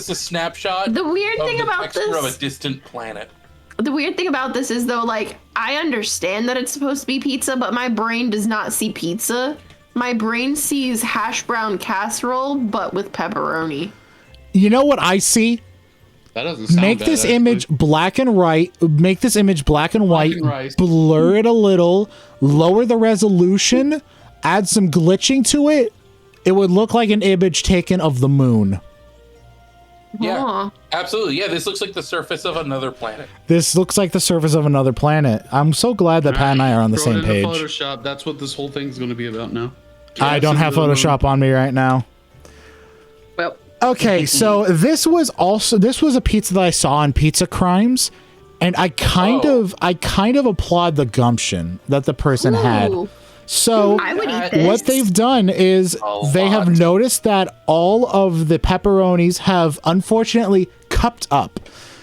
S5: a snapshot.
S2: The weird thing about
S5: texture of a distant planet.
S2: The weird thing about this is though, like I understand that it's supposed to be pizza, but my brain does not see pizza. My brain sees hash brown casserole, but with pepperoni.
S1: You know what I see?
S3: That doesn't sound
S1: Make
S3: bad,
S1: this
S3: actually.
S1: image black and white. Make this image black and white. Blur it a little. Lower the resolution. Add some glitching to it. It would look like an image taken of the moon.
S5: Yeah, absolutely. Yeah, this looks like the surface of another planet.
S1: This looks like the surface of another planet. I'm so glad that Pat and I are on the same page.
S3: Photoshop. That's what this whole thing's going to be about now.
S1: I don't have Photoshop on me right now.
S2: Well.
S1: Okay, so this was a pizza that I saw on Pizza Crimes, and I kind of applaud the gumption that the person had. So
S2: I would eat this.
S1: What they've done is they have noticed that all of the pepperonis have unfortunately cupped up.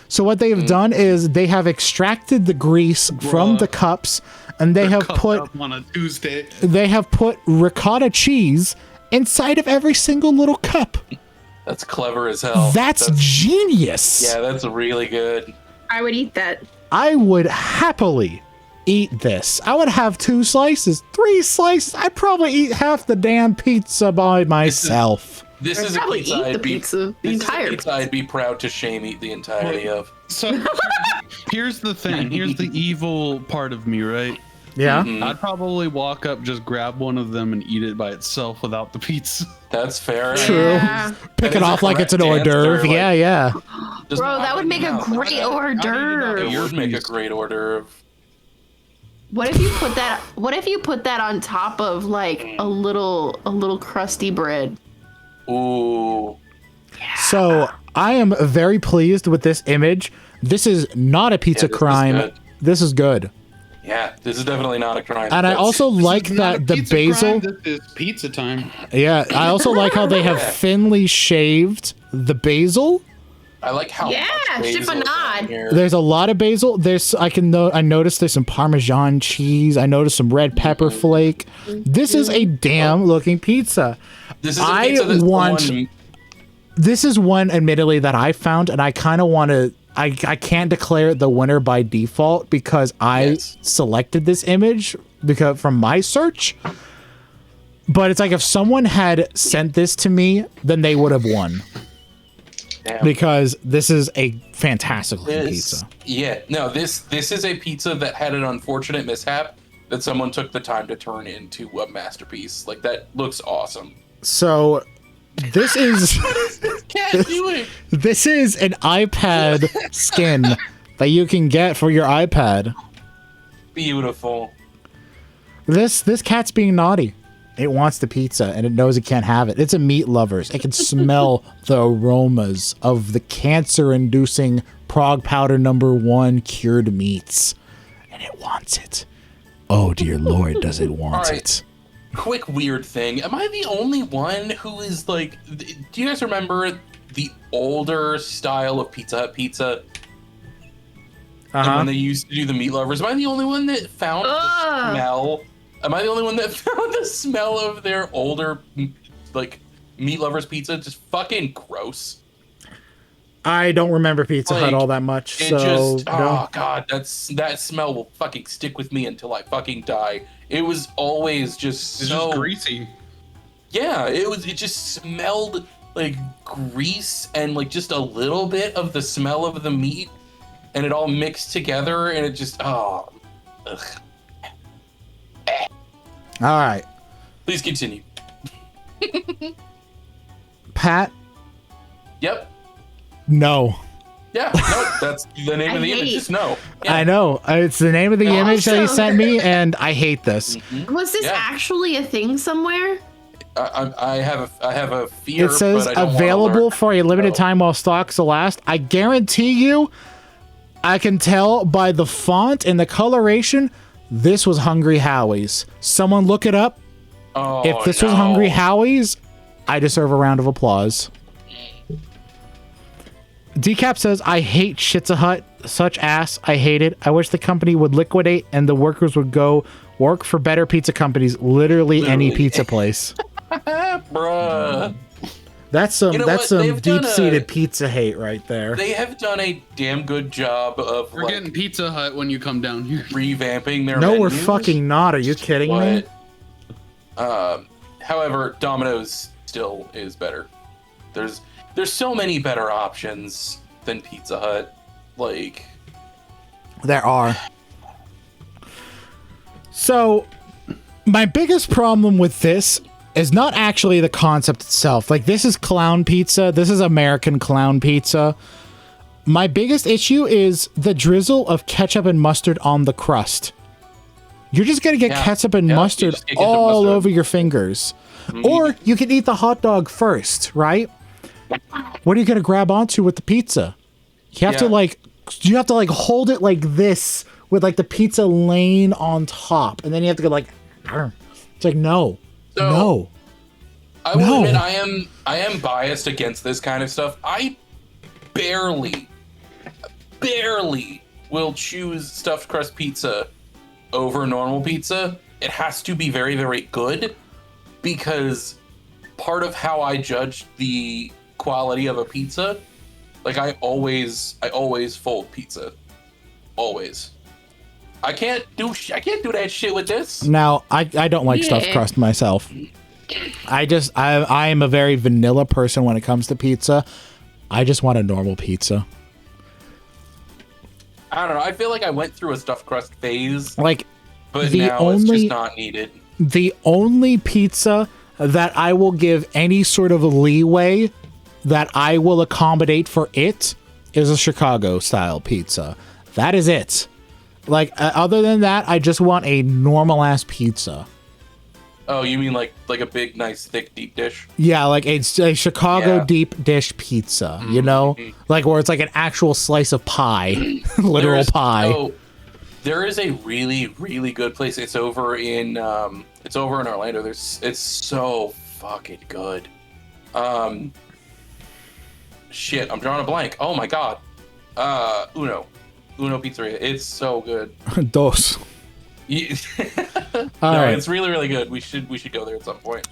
S1: So what they have done is they have extracted the grease from the cups, and they have put
S3: on a Tuesday.
S1: They have put ricotta cheese inside of every single little cup.
S5: That's clever as hell.
S1: That's genius.
S5: Yeah, that's really good.
S2: I would eat that.
S1: I would happily eat this. I would have 2 slices, 3 slices. I'd probably eat half the damn pizza by myself.
S5: This is a
S2: probably
S5: pizza
S2: eat
S5: I'd
S2: the
S5: be,
S2: pizza, the
S5: this
S2: entire
S5: is a pizza I'd be proud to shame eat the entirety of.
S3: So here's the thing. Here's the evil part of me, right?
S1: Yeah.
S3: I'd probably walk up, just grab one of them, and eat it by itself without the pizza.
S5: That's fair.
S1: True.
S2: Yeah.
S1: Pick
S5: That
S1: it
S5: is
S1: off
S5: a
S1: like it's an
S5: correct
S1: hors d'oeuvre.
S5: answer, like-
S1: Yeah.
S5: Just
S2: Bro,
S5: knock
S2: that would
S5: it
S2: make a
S5: out.
S2: great hors d'oeuvre.
S5: It
S3: Your
S5: would make a
S3: piece.
S5: great order of.
S2: What if you put that? What if you put that on top of like a little crusty bread?
S5: Ooh.
S1: So I am very pleased with this image. This is not a pizza
S5: this is
S1: crime.
S5: good.
S1: This is good.
S5: Yeah, this is definitely not a crime.
S1: And I
S5: That's-
S1: also like
S3: This is not a
S1: that the
S3: pizza
S1: basil.
S3: crime, This is pizza time.
S1: Yeah, I also like how they have thinly shaved the basil.
S5: I like how
S2: Yeah,
S5: much basil is on
S2: chiffonade.
S5: here.
S1: There's a lot of basil. I noticed there's some Parmesan cheese. I noticed some red pepper flake. This is a damn looking pizza.
S5: This is a
S1: I
S5: pizza that's
S1: want-
S5: the one-
S1: This is one, admittedly, that I found, and I kind of want to. I can't declare it the winner by default because I
S5: Yes.
S1: selected this image because from my search. But it's like if someone had sent this to me, then they would have won
S5: Damn.
S1: because this is a fantastic looking
S5: This-
S1: pizza.
S5: Yeah, no, this is a pizza that had an unfortunate mishap that someone took the time to turn into a masterpiece. Like that looks awesome.
S1: So this is
S5: Can't do it.
S1: this is an iPad skin that you can get for your iPad.
S5: Beautiful.
S1: This cat's being naughty. It wants the pizza and it knows it can't have it. It's a meat lovers. It can smell the aromas of the cancer-inducing prog powder #1 cured meats, and it wants it. Oh dear Lord, does it want
S5: All right.
S1: it?
S5: Quick weird thing. Am I the only one who is like? Do you guys remember the older style of Pizza Hut pizza? And when they used to do the meat lovers, am I the only one that found the smell? Am I the only one that found the smell of their older, like, meat lovers pizza just fucking gross?
S1: I don't remember Pizza Hut
S5: Like,
S1: all that much,
S5: It
S1: so
S5: just,
S1: no.
S5: oh god, that smell will fucking stick with me until I fucking die. It was always just
S3: It's
S5: so
S3: just greasy.
S5: yeah. It just smelled like grease and like just a little bit of the smell of the meat, and it all mixed together, and it just ugh.
S1: All right,
S5: Please continue.
S1: Pat.
S5: Yep.
S1: No.
S5: Yeah. No, that's the name of the image.
S2: hate-
S5: Just no. Yeah.
S1: I know. It's the name of the image that he
S2: Also-
S1: sent me, and I hate this.
S2: Was this
S5: Yeah.
S2: actually a thing somewhere?
S5: I have a fear.
S1: It says
S5: but I don't wanna
S1: available
S5: learn.
S1: for a limited
S5: Oh.
S1: time while stocks last. I guarantee you, I can tell by the font and the coloration, this was Hungry Howie's. Someone look it up.
S5: Oh,
S1: If this was
S5: no.
S1: Hungry Howie's, I deserve a round of applause. Decap says, I hate Pizza Hut. Such ass. I hate it. I wish the company would liquidate and the workers would go work for better pizza companies. Literally any
S5: Literally.
S1: pizza place.
S5: Bruh.
S1: That's some
S5: You know
S1: that's
S5: what?
S1: some
S5: They've done
S1: deep-seated
S5: a-
S1: pizza hate right there.
S5: They have done a damn good job of
S3: We're
S5: like
S3: getting Pizza Hut when you come down here.
S5: revamping their
S1: No, we're
S5: menus,
S1: fucking not. Are you kidding me?
S5: but however, Domino's still is better. There's so many better options than Pizza Hut. Like,
S1: There are. So, my biggest problem with this is not actually the concept itself. Like, this is clown pizza. This is American clown pizza. My biggest issue is the drizzle of ketchup and mustard on the crust. You're just going to get
S5: Yeah.
S1: ketchup and
S5: Yeah, you
S1: mustard
S5: just get ketchup
S1: all
S5: mustard.
S1: over your fingers. Or you can eat the hot dog first, right? What are you going to grab onto with the pizza? You have to like hold it like this with like the pizza laying on top, and then you have to go like, "Arr." It's like no,
S5: So-
S1: no.
S5: I will
S1: No.
S5: admit I am biased against this kind of stuff. I barely, barely will choose stuffed crust pizza over normal pizza, it has to be very, very good, because part of how I judge the quality of a pizza, like I always fold pizza. Always. I can't do that shit with this.
S1: Now, I don't like stuffed crust myself. I am a very vanilla person when it comes to pizza. I just want a normal pizza.
S5: I don't know. I feel like I went through a stuffed crust phase.
S1: Like,
S5: but now it's just not needed.
S1: The only pizza that I will give any sort of leeway that I will accommodate for it is a Chicago style pizza. That is it. Like, other than that, I just want a normal ass pizza.
S5: Oh, you mean like a big, nice, thick, deep dish?
S1: Yeah, like a Chicago deep dish pizza, you know? Like where it's like an actual slice of pie, literal pie.
S5: Oh, there is a really, really good place. It's over in Orlando. It's so fucking good. Shit, I'm drawing a blank. Oh my god. Uno Pizzeria. It's so good.
S1: Dos.
S5: Yeah.
S1: All right.
S5: It's really, really good. We should go there at some point.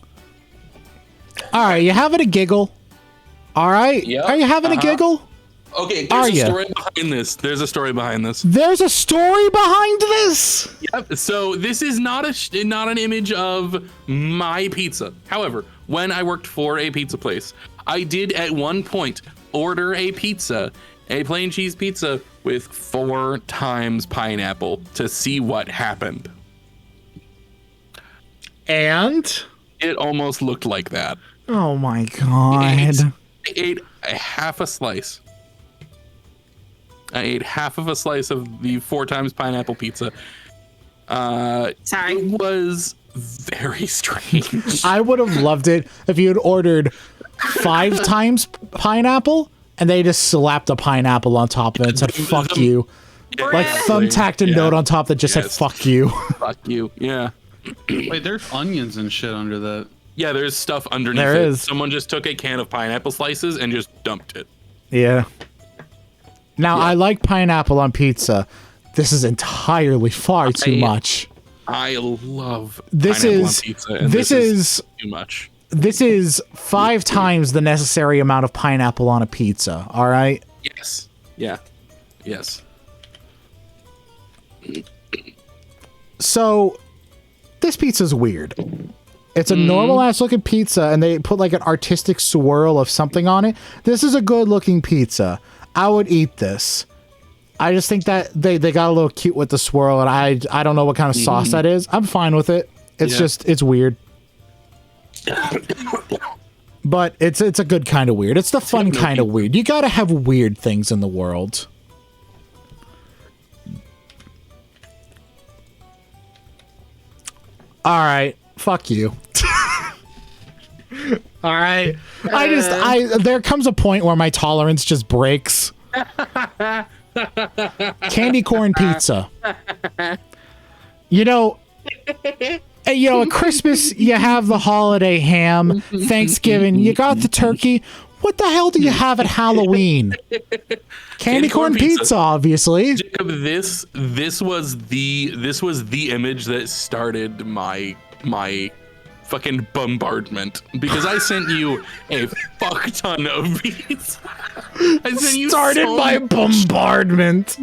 S1: All right, you having a giggle? All right.
S5: Yep.
S1: Are you having a giggle?
S5: Okay,
S4: There's a story behind this. There's a story behind this.
S1: There's a story behind this.
S4: Yep. So this is not an image of my pizza. However, when I worked for a pizza place, I did at one point order a plain cheese pizza with 4 times pineapple to see what happened.
S1: And
S4: it almost looked like that.
S1: Oh my god.
S4: I ate half a slice. I ate half of a slice of the 4 times pineapple pizza.
S2: Sorry.
S4: It was very strange.
S1: I would have loved it if you had ordered 5 times pineapple and they just slapped a pineapple on top of it and said, fuck you. Like thumbtacked a note on top that just said, fuck you.
S4: Fuck you. Yeah.
S3: Wait, there's onions and shit under that.
S4: Yeah, there's stuff underneath
S1: There
S4: it.
S1: is.
S4: Someone just took a can of pineapple slices and just dumped it.
S1: Yeah. Now, I like pineapple on pizza. This is entirely far too much.
S4: I love
S1: This
S4: pineapple
S1: is
S4: on pizza, and
S1: this is
S4: too much.
S1: This is 5 times the necessary amount of pineapple on a pizza. All right.
S4: Yes. Yeah. Yes.
S1: So, this pizza's weird. It's a normal ass looking pizza, and they put like an artistic swirl of something on it. This is a good looking pizza. I would eat this. I just think that they got a little cute with the swirl, and I don't know what kind of sauce that is. I'm fine with it. It's just it's weird. But it's a good kind of weird. It's the fun kind of weird. You gotta have weird things in the world. All right, fuck you. All right, there comes a point where my tolerance just breaks. Candy corn pizza. You know, at Christmas you have the holiday ham. Thanksgiving you got the turkey. What the hell do you have at Halloween? Candy corn pizza, obviously.
S4: Jacob, this was the image that started my fucking bombardment, because I sent you a fuck ton of these. I sent you
S1: my bombardment.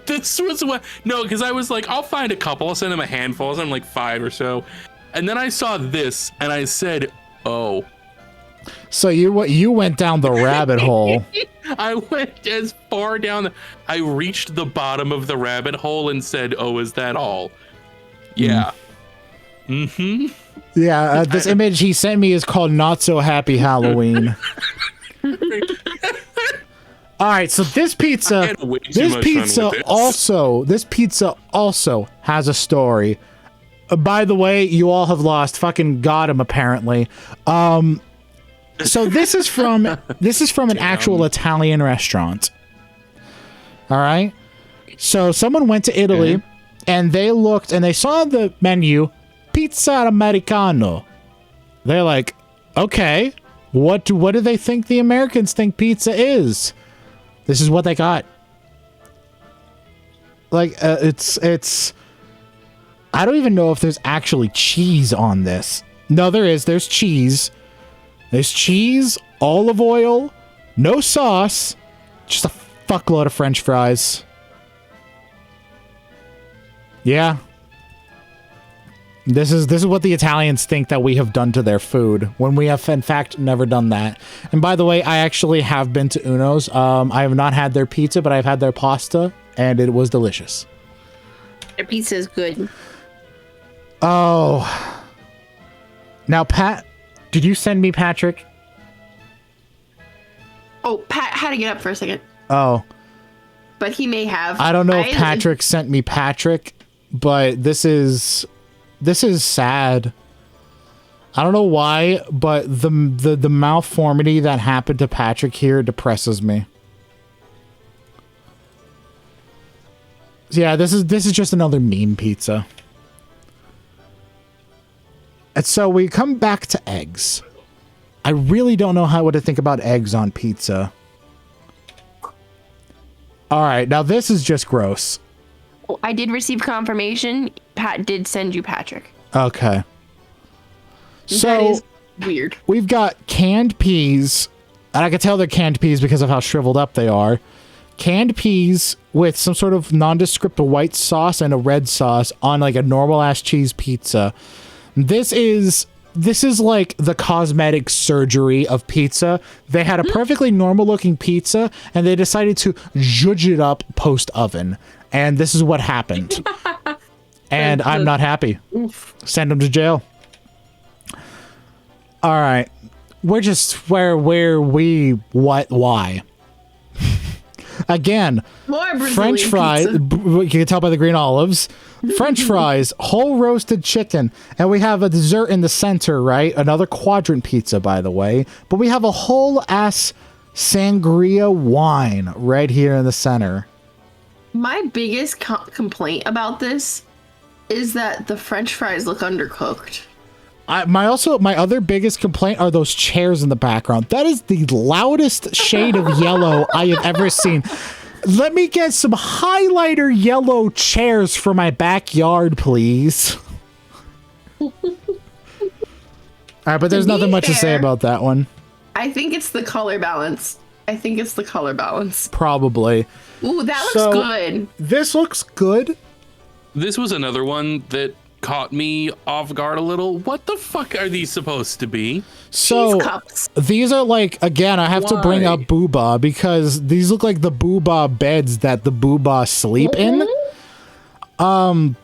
S4: This was what because I was like, I'll find a couple. I'll send him a handful. I'll send him like 5 or so, and then I saw this and I said, oh.
S1: So you went down the rabbit hole.
S4: I went as far down. I reached the bottom of the rabbit hole and said, "Oh, is that all?" Yeah.
S1: Yeah. This image he sent me is called "Not So Happy Halloween." All right. So this pizza also has a story. By the way, you all have lost. Fucking got him apparently. So this is from an actual Italian restaurant. All right. So someone went to Italy and they looked and they saw the menu, pizza americano. They're like, okay, what do they think the Americans think pizza is? This is what they got. Like, it's... I don't even know if there's actually cheese on this. No, there is. There's cheese. There's cheese, olive oil, no sauce, just a fuckload of French fries. Yeah. This is what the Italians think that we have done to their food, when we have, in fact, never done that. And by the way, I actually have been to Uno's. I have not had their pizza, but I've had their pasta, and it was delicious.
S2: Their pizza is good.
S1: Oh. Now, Pat, did you send me Patrick?
S2: Oh, Pat had to get up for a second.
S1: Oh.
S2: But he may have.
S1: I don't know if Patrick sent me Patrick, but this is sad. I don't know why, but the malformity that happened to Patrick here depresses me. Yeah, this is just another meme pizza. And so we come back to eggs. I really don't know what to think about eggs on pizza. All right, now this is just gross.
S2: Oh, I did receive confirmation. Pat did send you Patrick.
S1: Okay. So
S2: that is weird.
S1: We've got canned peas, and I can tell they're canned peas because of how shriveled up they are. Canned peas with some sort of nondescript white sauce and a red sauce on like a normal ass cheese pizza. This is like the cosmetic surgery of pizza. They had a perfectly normal looking pizza and they decided to zhudge it up post oven. And this is what happened. And I'm not happy.
S2: Oof.
S1: Send them to jail. All right. We're just why? Again, French fries, you can tell by the green olives, French fries, whole roasted chicken, and we have a dessert in the center, right? Another quadrant pizza, by the way. But we have a whole ass sangria wine right here in the center.
S2: My biggest complaint about this is that the French fries look undercooked.
S1: My other biggest complaint are those chairs in the background. That is the loudest shade of yellow I have ever seen. Let me get some highlighter yellow chairs for my backyard, please. All right, but there's nothing much to say about that one.
S2: I think it's the color balance.
S1: Probably.
S2: Ooh, that looks good.
S1: This looks good.
S4: This was another one that caught me off guard a little. What the fuck are these supposed to be?
S1: So
S2: cheese cups.
S1: These are like, again, I have to bring up Booba because these look like the Booba beds that the Booba sleep in. But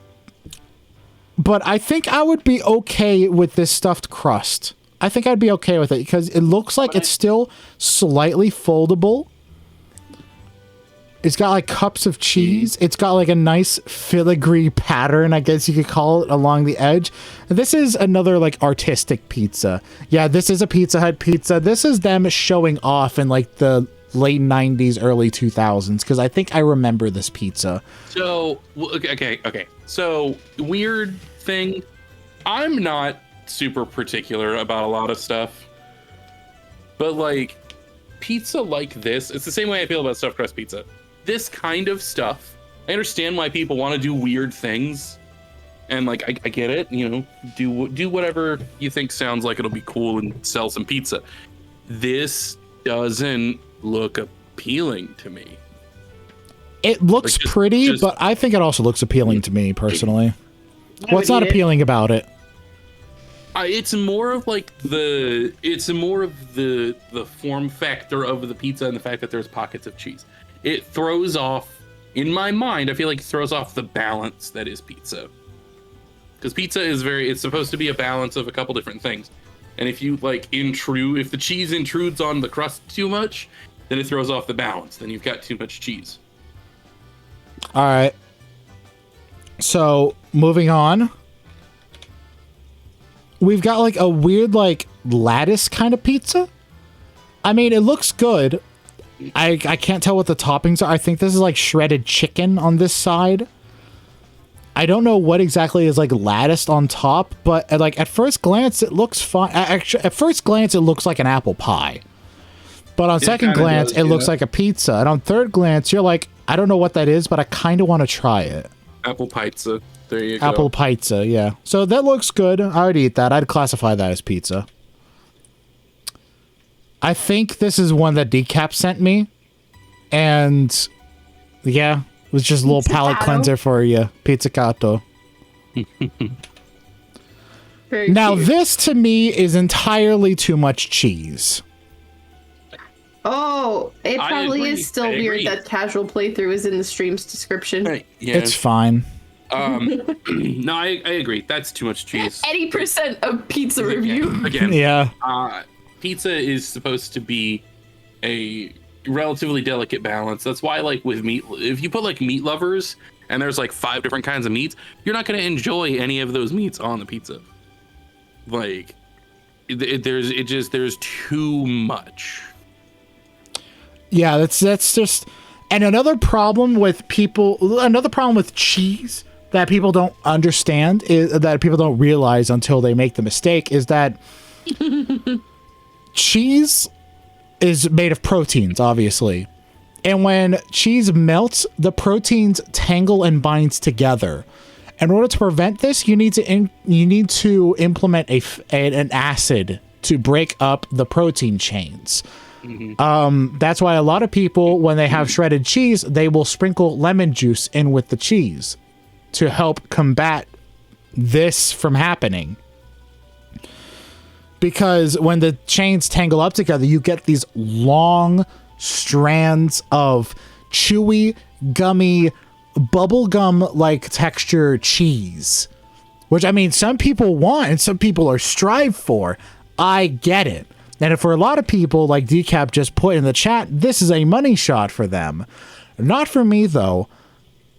S1: I think I would be okay with this stuffed crust. I think I'd be okay with it because it looks like it's still slightly foldable. It's got like cups of cheese. It's got like a nice filigree pattern, I guess you could call it, along the edge. This is another like artistic pizza. Yeah, this is a Pizza Hut pizza. This is them showing off in like the late 90s, early 2000s, because I think I remember this pizza.
S4: So, okay. So, weird thing. I'm not super particular about a lot of stuff, but like pizza like this, it's the same way I feel about stuffed crust pizza. This kind of stuff, I understand why people want to do weird things, and like I get it, you know, do whatever you think sounds like it'll be cool and sell some pizza. This doesn't look appealing to me.
S1: It looks pretty, but I think it also looks appealing to me personally. What's not appealing about it?
S4: It's more of like the form factor of the pizza and the fact that there's pockets of cheese. It throws off, in my mind, I feel like it throws off the balance that is pizza. Because pizza is it's supposed to be a balance of a couple different things. And if you like if the cheese intrudes on the crust too much, then it throws off the balance. Then you've got too much cheese.
S1: All right. So moving on. We've got like a weird like lattice kind of pizza. I mean, it looks good. I can't tell what the toppings are. I think this is like shredded chicken on this side. I don't know what exactly is like latticed on top, but like at first glance it looks fine. Actually, at first glance it looks like an apple pie, but on second glance it looks like a pizza, and on third glance you're like, I don't know what that is, but I kind of want to try it.
S4: Apple pizza. There you go.
S1: Apple pizza, yeah. So that looks good. I would eat that. I'd classify that as pizza. I think this is one that Decap sent me. And yeah, it was just a little palate cleanser for you. Pizzicato. Now, this to me is entirely too much cheese.
S2: Oh, it probably is still weird that casual playthrough is in the stream's description.
S4: Yeah.
S1: It's fine.
S4: No, I agree. That's too much cheese.
S2: 80% of pizza review.
S4: Again,
S1: Yeah.
S4: Pizza is supposed to be a relatively delicate balance. That's why, like with meat, if you put like meat lovers and there's like 5 different kinds of meats, you're not going to enjoy any of those meats on the pizza. Like, there's too much.
S1: Yeah, that's just, and another problem with cheese that people don't understand is that people don't realize until they make the mistake is that cheese is made of proteins, obviously. And when cheese melts, the proteins tangle and binds together. In order to prevent this, you need to implement an acid to break up the protein chains. That's why a lot of people, when they have shredded cheese, they will sprinkle lemon juice in with the cheese to help combat this from happening. Because when the chains tangle up together, you get these long strands of chewy, gummy, bubblegum-like texture cheese. Which, I mean, some people want and some people are strive for. I get it. And for a lot of people, like Decap just put in the chat, this is a money shot for them. Not for me, though.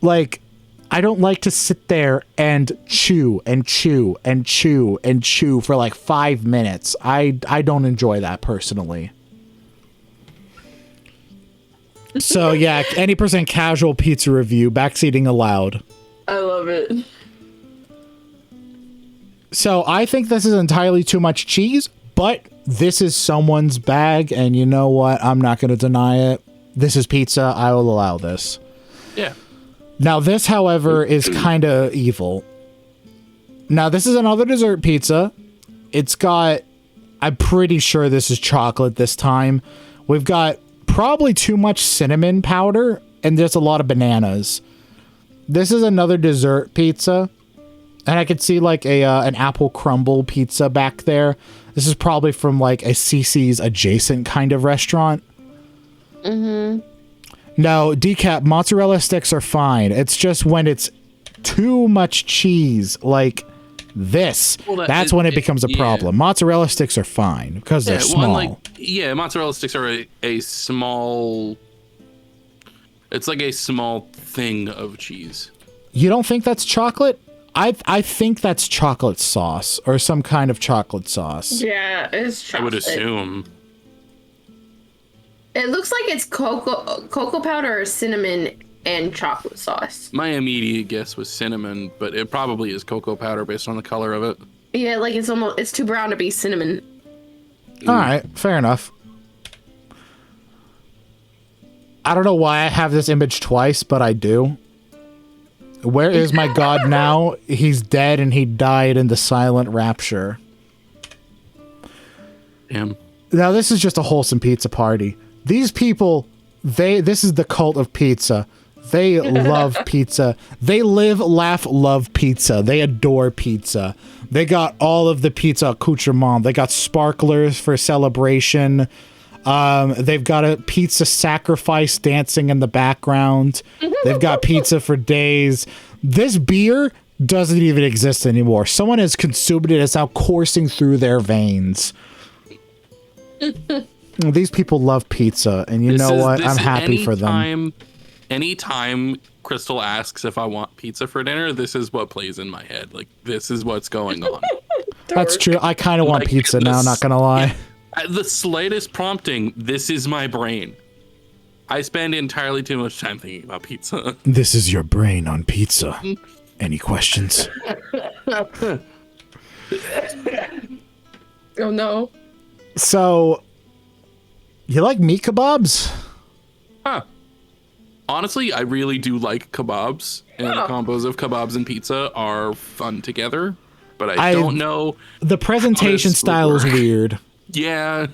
S1: Like, I don't like to sit there and chew and chew and chew and chew for like 5 minutes. I don't enjoy that personally. So yeah, any percent casual pizza review, backseating allowed.
S2: I love it.
S1: So I think this is entirely too much cheese, but this is someone's bag, and you know what? I'm not going to deny it. This is pizza. I will allow this.
S4: Yeah.
S1: Now, this, however, is kind of evil. Now, this is another dessert pizza. It's got... I'm pretty sure this is chocolate this time. We've got probably too much cinnamon powder, and there's a lot of bananas. This is another dessert pizza. And I could see, like, an apple crumble pizza back there. This is probably from, like, a CC's adjacent kind of restaurant.
S2: Mm-hmm.
S1: No, Decap, mozzarella sticks are fine. It's just when it's too much cheese, like this, that's when it becomes a problem. Mozzarella sticks are fine because they're small.
S4: Mozzarella sticks are a small... It's like a small thing of cheese.
S1: You don't think that's chocolate? I think that's chocolate sauce or some kind of chocolate sauce.
S2: Yeah, it's chocolate.
S4: I would assume.
S2: It looks like it's cocoa powder or cinnamon and chocolate sauce.
S4: My immediate guess was cinnamon, but it probably is cocoa powder based on the color of it.
S2: Yeah, like it's too brown to be cinnamon.
S1: All right, fair enough. I don't know why I have this image twice, but I do. Where is my god now? He's dead and he died in the silent rapture.
S4: Damn.
S1: Now, this is just a wholesome pizza party. These people, this is the cult of pizza. They love pizza. They live, laugh, love pizza. They adore pizza. They got all of the pizza accoutrement. They got sparklers for celebration. They've got a pizza sacrifice dancing in the background. They've got pizza for days. This beer doesn't even exist anymore. Someone has consumed it. It's now coursing through their veins. These people love pizza, and you know what? I'm happy for them.
S4: Anytime Crystal asks if I want pizza for dinner, this is what plays in my head. Like, this is what's going on.
S1: That's true. I kind of want pizza now, not gonna lie.
S4: The slightest prompting, this is my brain. I spend entirely too much time thinking about pizza.
S1: This is your brain on pizza. Any questions?
S2: Oh no.
S1: So, you like meat kebabs?
S4: Huh. Honestly, I really do like kebabs, and the combos of kebabs and pizza are fun together. But I don't know.
S1: The presentation style is weird.
S4: Yeah.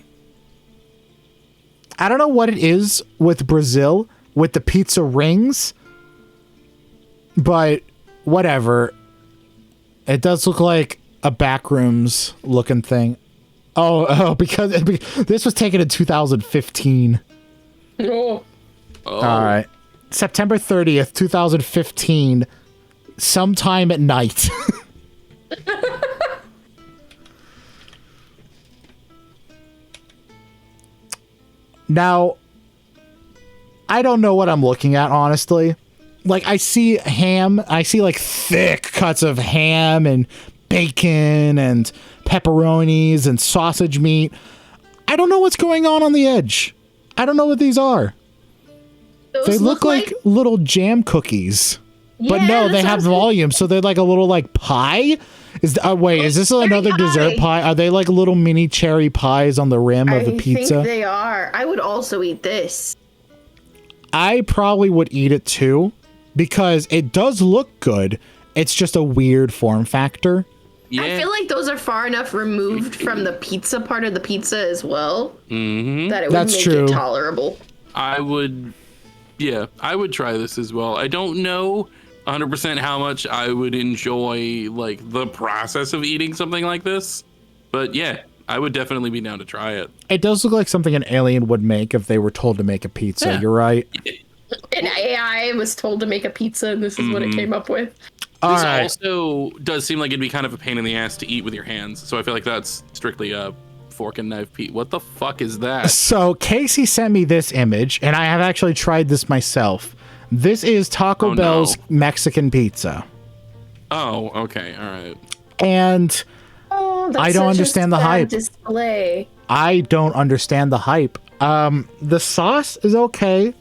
S1: I don't know what it is with Brazil with the pizza rings, but whatever. It does look like a backrooms looking thing. Oh, because this was taken in 2015.
S2: Oh.
S1: All right. September 30th, 2015, sometime at night. Now, I don't know what I'm looking at, honestly. Like, I see ham. I see, like, thick cuts of ham and bacon and pepperonis and sausage meat. I don't know what's going on the edge. I don't know what these are. They look like little jam cookies. Yeah, but no, they have volume, so they're like a little, like, pie? Wait, is this another dessert pie? Are they like little mini cherry pies on the rim of the pizza?
S2: I think they are. I would also eat this.
S1: I probably would eat it too, because it does look good. It's just a weird form factor.
S2: Yeah. I feel like those are far enough removed from the pizza part of the pizza as well that it would make it tolerable.
S4: I would try this as well. I don't know 100% how much I would enjoy like the process of eating something like this, but yeah, I would definitely be down to try it.
S1: It does look like something an alien would make if they were told to make a pizza. Yeah. You're right.
S2: An AI was told to make a pizza, and this is what it came up with.
S4: This also does seem like it'd be kind of a pain in the ass to eat with your hands, so I feel like that's strictly a fork and knife pizza. What the fuck is that?
S1: So Casey sent me this image, and I have actually tried this myself. This is Taco Bell's Mexican pizza.
S4: Oh, okay, all right.
S1: And I don't understand the hype.
S2: Display.
S1: I don't understand the hype. The sauce is okay.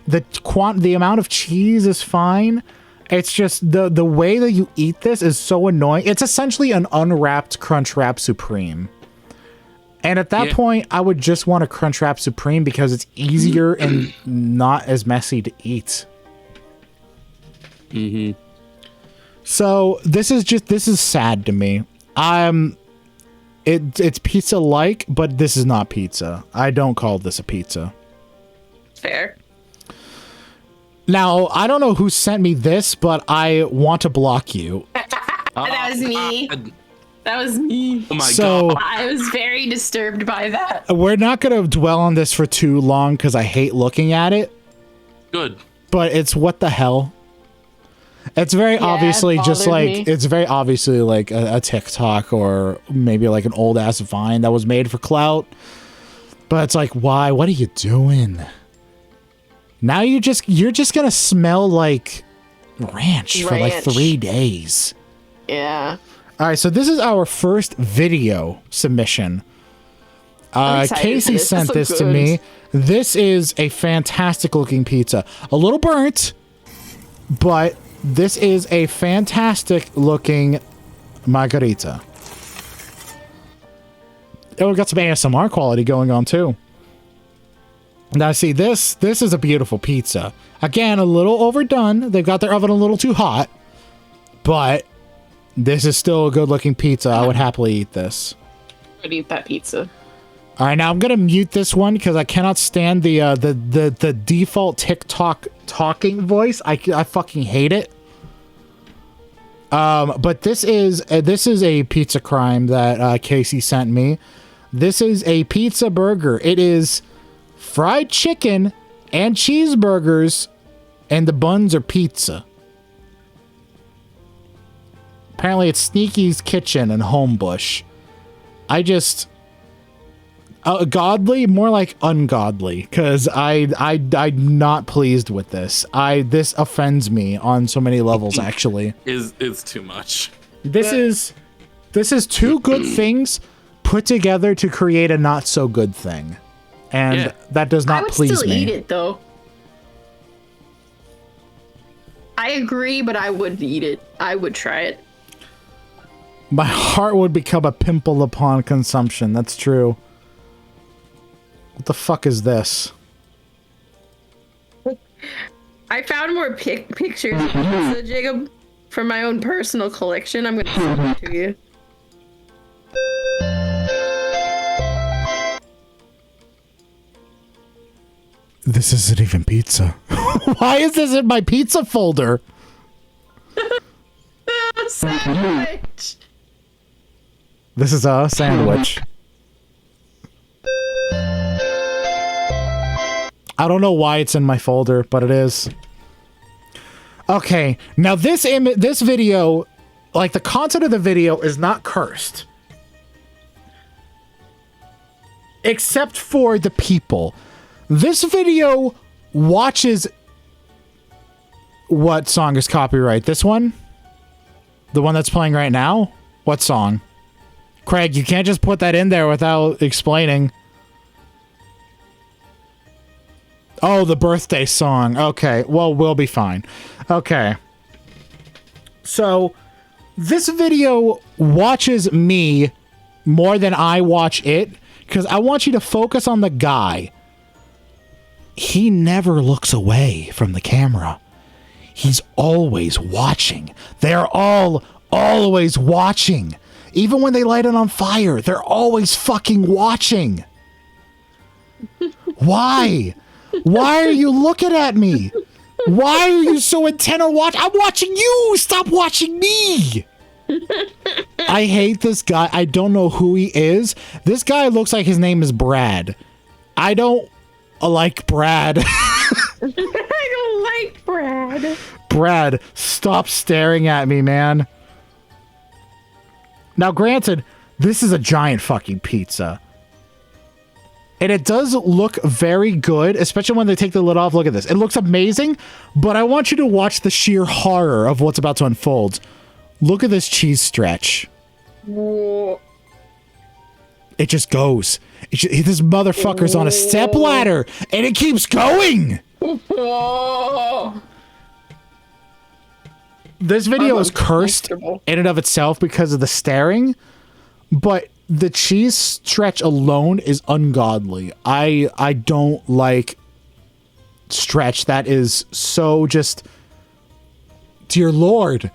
S1: The amount of cheese is fine. It's just the way that you eat this is so annoying. It's essentially an unwrapped Crunchwrap Supreme. And at that point, I would just want a Crunchwrap Supreme because it's easier and not as messy to eat.
S4: Mm-hmm.
S1: So this is sad to me. It's pizza-like, but this is not pizza. I don't call this a pizza.
S2: Fair.
S1: Now, I don't know who sent me this, but I want to block you.
S2: That was me. That was me.
S4: Oh my God.
S2: I was very disturbed by that.
S1: We're not going to dwell on this for too long because I hate looking at it.
S4: Good.
S1: But it's what the hell? It's very obviously just like, it's very obviously like a TikTok or maybe like an old ass Vine that was made for clout. But it's like, why? What are you doing? Now you're just going to smell like ranch for like 3 days.
S2: Yeah.
S1: All right, so this is our first video submission. Casey sent this to me. This is a fantastic looking pizza. A little burnt, but this is a fantastic looking margarita. Oh, we got some ASMR quality going on too. Now see, this is a beautiful pizza. Again, a little overdone. They've got their oven a little too hot, but this is still a good-looking pizza. I would happily eat this.
S2: I'd eat that pizza.
S1: All right, now I'm gonna mute this one because I cannot stand the default TikTok talking voice. I fucking hate it. But this is a pizza crime that Casey sent me. This is a pizza burger. It is fried chicken and cheeseburgers, and the buns are pizza. Apparently it's Sneaky's Kitchen and Homebush. I just... godly? More like ungodly. Because I'm not pleased with this. This offends me on so many levels, actually.
S4: It's too much.
S1: This is two good things put together to create a not so good thing. And that does not please me. I would still
S2: eat it, though. I agree, but I would eat it. I would try it.
S1: My heart would become a pimple upon consumption. That's true. What the fuck is this?
S2: I found more pictures of pizza, Jacob, from my own personal collection. I'm gonna send them to you.
S1: This isn't even pizza. Why is this in my pizza folder?
S2: Sandwich.
S1: This is a sandwich. I don't know why it's in my folder, but it is. Okay, now this video, like the content of the video is not cursed. Except for the people. This video watches... What song is copyright? This one? The one that's playing right now? What song? Craig, you can't just put that in there without explaining. Oh, the birthday song. Okay, well, we'll be fine. Okay. So, this video watches me more than I watch it, because I want you to focus on the guy. He never looks away from the camera. He's always watching. They're all always watching. Even when they light it on fire, they're always fucking watching. Why? Why are you looking at me? Why are you so intent on watching? I'm watching you! Stop watching me! I hate this guy. I don't know who he is. This guy looks like his name is Brad. I don't like Brad.
S2: I don't like Brad.
S1: Brad, stop staring at me, man. Now, granted, this is a giant fucking pizza. And it does look very good, especially when they take the lid off. Look at this. It looks amazing, but I want you to watch the sheer horror of what's about to unfold. Look at this cheese stretch.
S2: Whoa.
S1: It just goes. This motherfucker's on a stepladder, and it keeps going.
S2: Whoa.
S1: This video is cursed in and of itself because of the staring, but the cheese stretch alone is ungodly. I don't like stretch. That is so just... Dear Lord.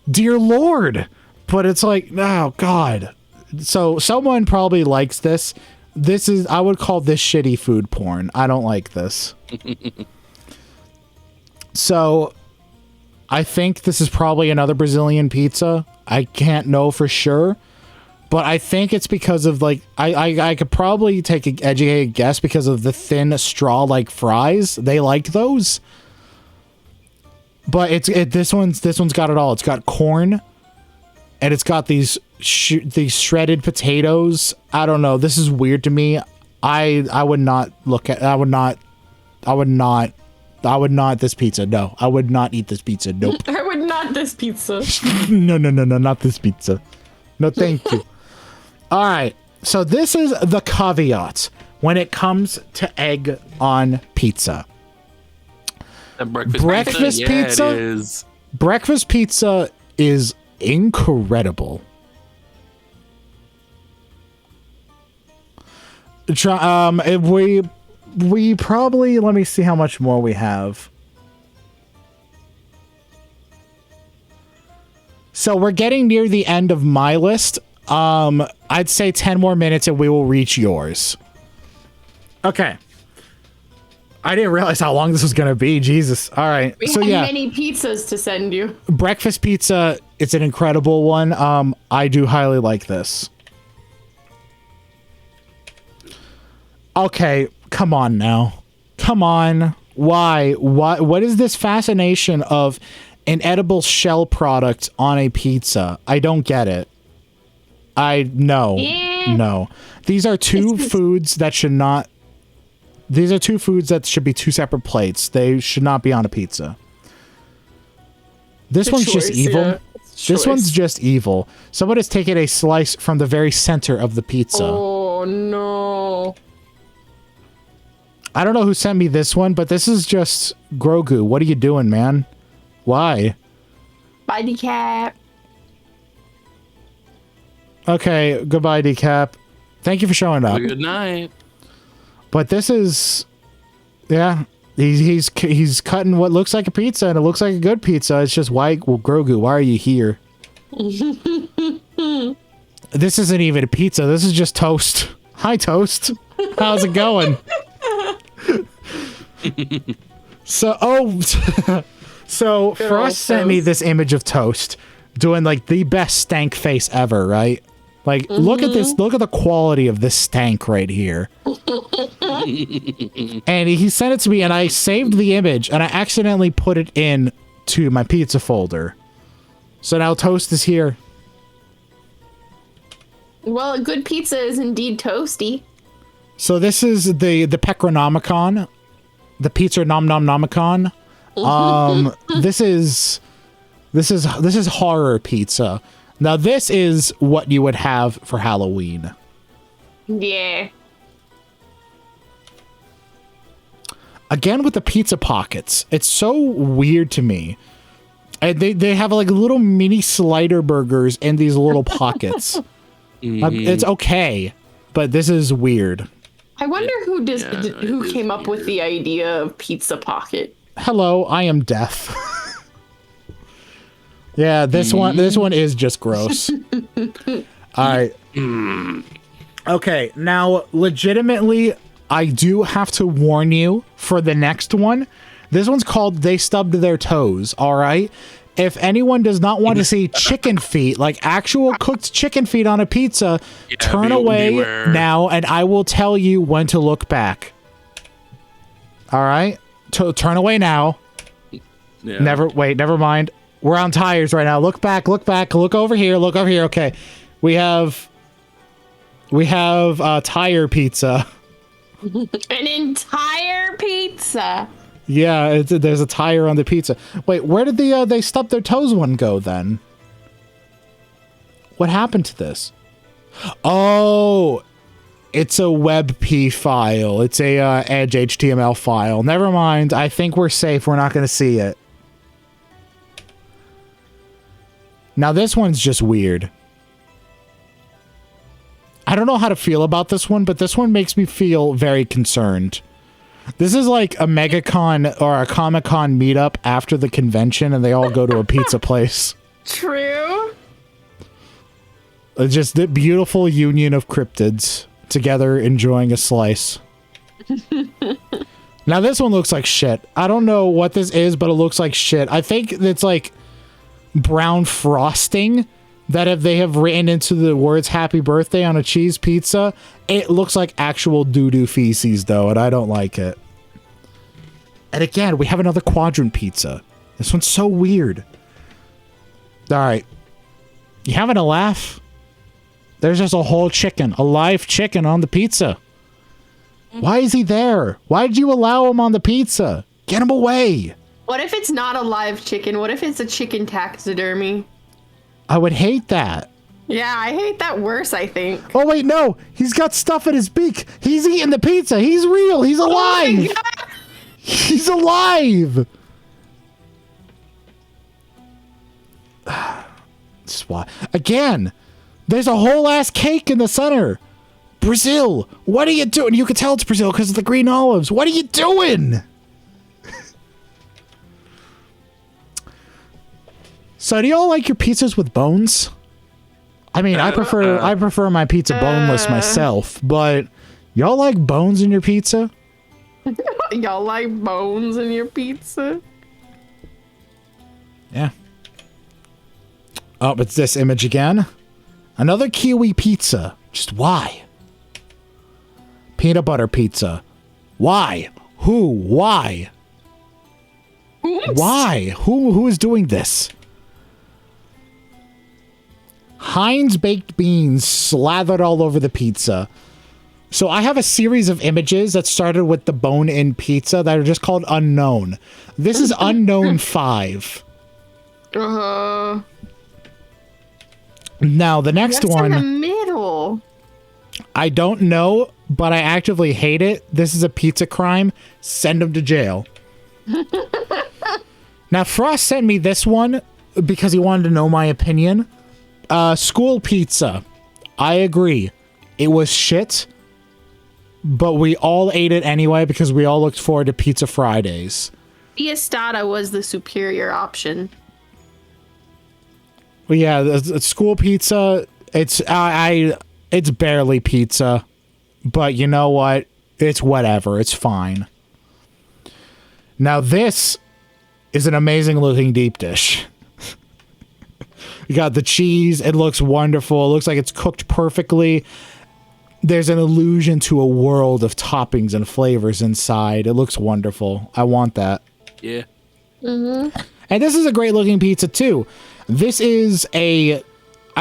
S1: Dear Lord. But it's like, oh, God. So someone probably likes this. This is... I would call this shitty food porn. I don't like this. So... I think this is probably another Brazilian pizza. I can't know for sure. But I think it's because of, like, I could probably take an educated guess because of the thin straw-like fries. They like those. But this one's got it all. It's got corn, and it's got these shredded potatoes. I don't know. This is weird to me. I would not look at. I would not this pizza. No, I would not eat this pizza. Nope.
S2: I would not this pizza.
S1: No, not this pizza. No, thank you. All right. So this is the caveat when it comes to egg on pizza.
S4: Breakfast pizza? Yeah, it is.
S1: Breakfast pizza is incredible. If we probably, let me see how much more we have. So we're getting near the end of my list. I'd say 10 more minutes and we will reach yours. Okay. I didn't realize how long this was going to be. Jesus. All right.
S2: We
S1: so
S2: have
S1: yeah,
S2: many pizzas to send you.
S1: Breakfast pizza. It's an incredible one. I do highly like this. Okay. Come on now. Come on. Why? What is this fascination of an edible shell product on a pizza? I don't get it. No. These are two foods that should not... These are two foods that should be two separate plates. They should not be on a pizza. This one's just evil. Yeah. This one's just evil. Someone has taken a slice from the very center of the pizza.
S2: Oh, no.
S1: I don't know who sent me this one, but this is just Grogu. What are you doing, man? Why?
S2: Bye, Decap.
S1: Okay, goodbye, Decap. Thank you for showing up.
S4: Good night.
S1: But this is... Yeah, He's cutting what looks like a pizza, and it looks like a good pizza. It's just, why, well, Grogu, why are you here? This isn't even a pizza. This is just toast. Hi, Toast. How's it going? So Frost sent me this image of Toast doing like the best stank face ever, right? Like, look at this. Look at the quality of this stank right here. And he sent it to me, and I saved the image, and I accidentally put it in to my pizza folder. So now Toast is here.
S2: Well, a good pizza is indeed toasty.
S1: So this is the Pecronomicon, the Pizza Nom Nom Nomicon. This is horror pizza. Now this is what you would have for Halloween.
S2: Yeah.
S1: Again with the pizza pockets. It's so weird to me. And they have like little mini slider burgers in these little pockets. It's okay, but this is weird.
S2: I wonder who came up with the idea of pizza pocket.
S1: Hello, I am deaf. Yeah, this one is just gross. All right. Okay, now legitimately, I do have to warn you for the next one. This one's called They Stubbed Their Toes, all right? If anyone does not want to see chicken feet, like actual cooked chicken feet on a pizza, turn away now, and I will tell you when to look back. All right? Turn away now.
S4: Yeah.
S1: Never mind. We're on tires right now. Look back, look over here, Okay. We have tire pizza.
S2: An entire pizza.
S1: Yeah, there's a tire on the pizza. Wait, where did the They Stubbed Their Toes one go then? What happened to this? Oh, it's a WebP file. It's a Edge HTML file. Never mind. I think we're safe. We're not going to see it. Now this one's just weird. I don't know how to feel about this one, but this one makes me feel very concerned. This is like a MegaCon or a Comic-Con meetup after the convention, and they all go to a pizza place.
S2: True.
S1: It's just the beautiful union of cryptids together enjoying a slice. Now this one looks like shit. I don't know what this is, but it looks like shit. I think it's like brown frosting that if they have written into the words happy birthday on a cheese pizza. It looks like actual doo-doo feces though, and I don't like it. And again, we have another quadrant pizza. This one's so weird. Alright. You having a laugh? There's just a whole chicken, a live chicken on the pizza. Why is he there? Why did you allow him on the pizza? Get him away.
S2: What if it's not a live chicken? What if it's a chicken taxidermy?
S1: I would hate that.
S2: Yeah, I hate that worse, I think.
S1: Oh, wait, no. He's got stuff in his beak. He's eating the pizza. He's real. He's alive.
S2: Oh
S1: He's alive. Again, there's a whole ass cake in the center. Brazil, what are you doing? You can tell it's Brazil because of the green olives. What are you doing? So do y'all like your pizzas with bones? I mean, I prefer my pizza boneless myself, but y'all like bones in your pizza?
S2: Y'all like bones in your pizza?
S1: Yeah. Oh, it's this image again. Another kiwi pizza. Just why? Peanut butter pizza. Why? Who? Why?
S2: Oops.
S1: Why? Who is doing this? Heinz baked beans slathered all over the pizza. So I have a series of images that started with the bone-in pizza that are just called Unknown. This is Unknown 5.
S2: Uh-huh.
S1: Now, the next one...
S2: in the middle.
S1: I don't know, but I actively hate it. This is a pizza crime. Send him to jail. Now, Frost sent me this one because he wanted to know my opinion. School pizza. I agree. It was shit. but we all ate it anyway because we all looked forward to Pizza Fridays.
S2: Fiestada was the superior option.
S1: Well, yeah, the school pizza, it's barely pizza, but you know what? It's whatever. It's fine. Now this is an amazing looking deep dish. You got the cheese. It looks wonderful. It looks like it's cooked perfectly. There's an allusion to a world of toppings and flavors inside. It looks wonderful. I want that.
S4: Yeah.
S2: Mm-hmm.
S1: And this is a great looking pizza too. This is I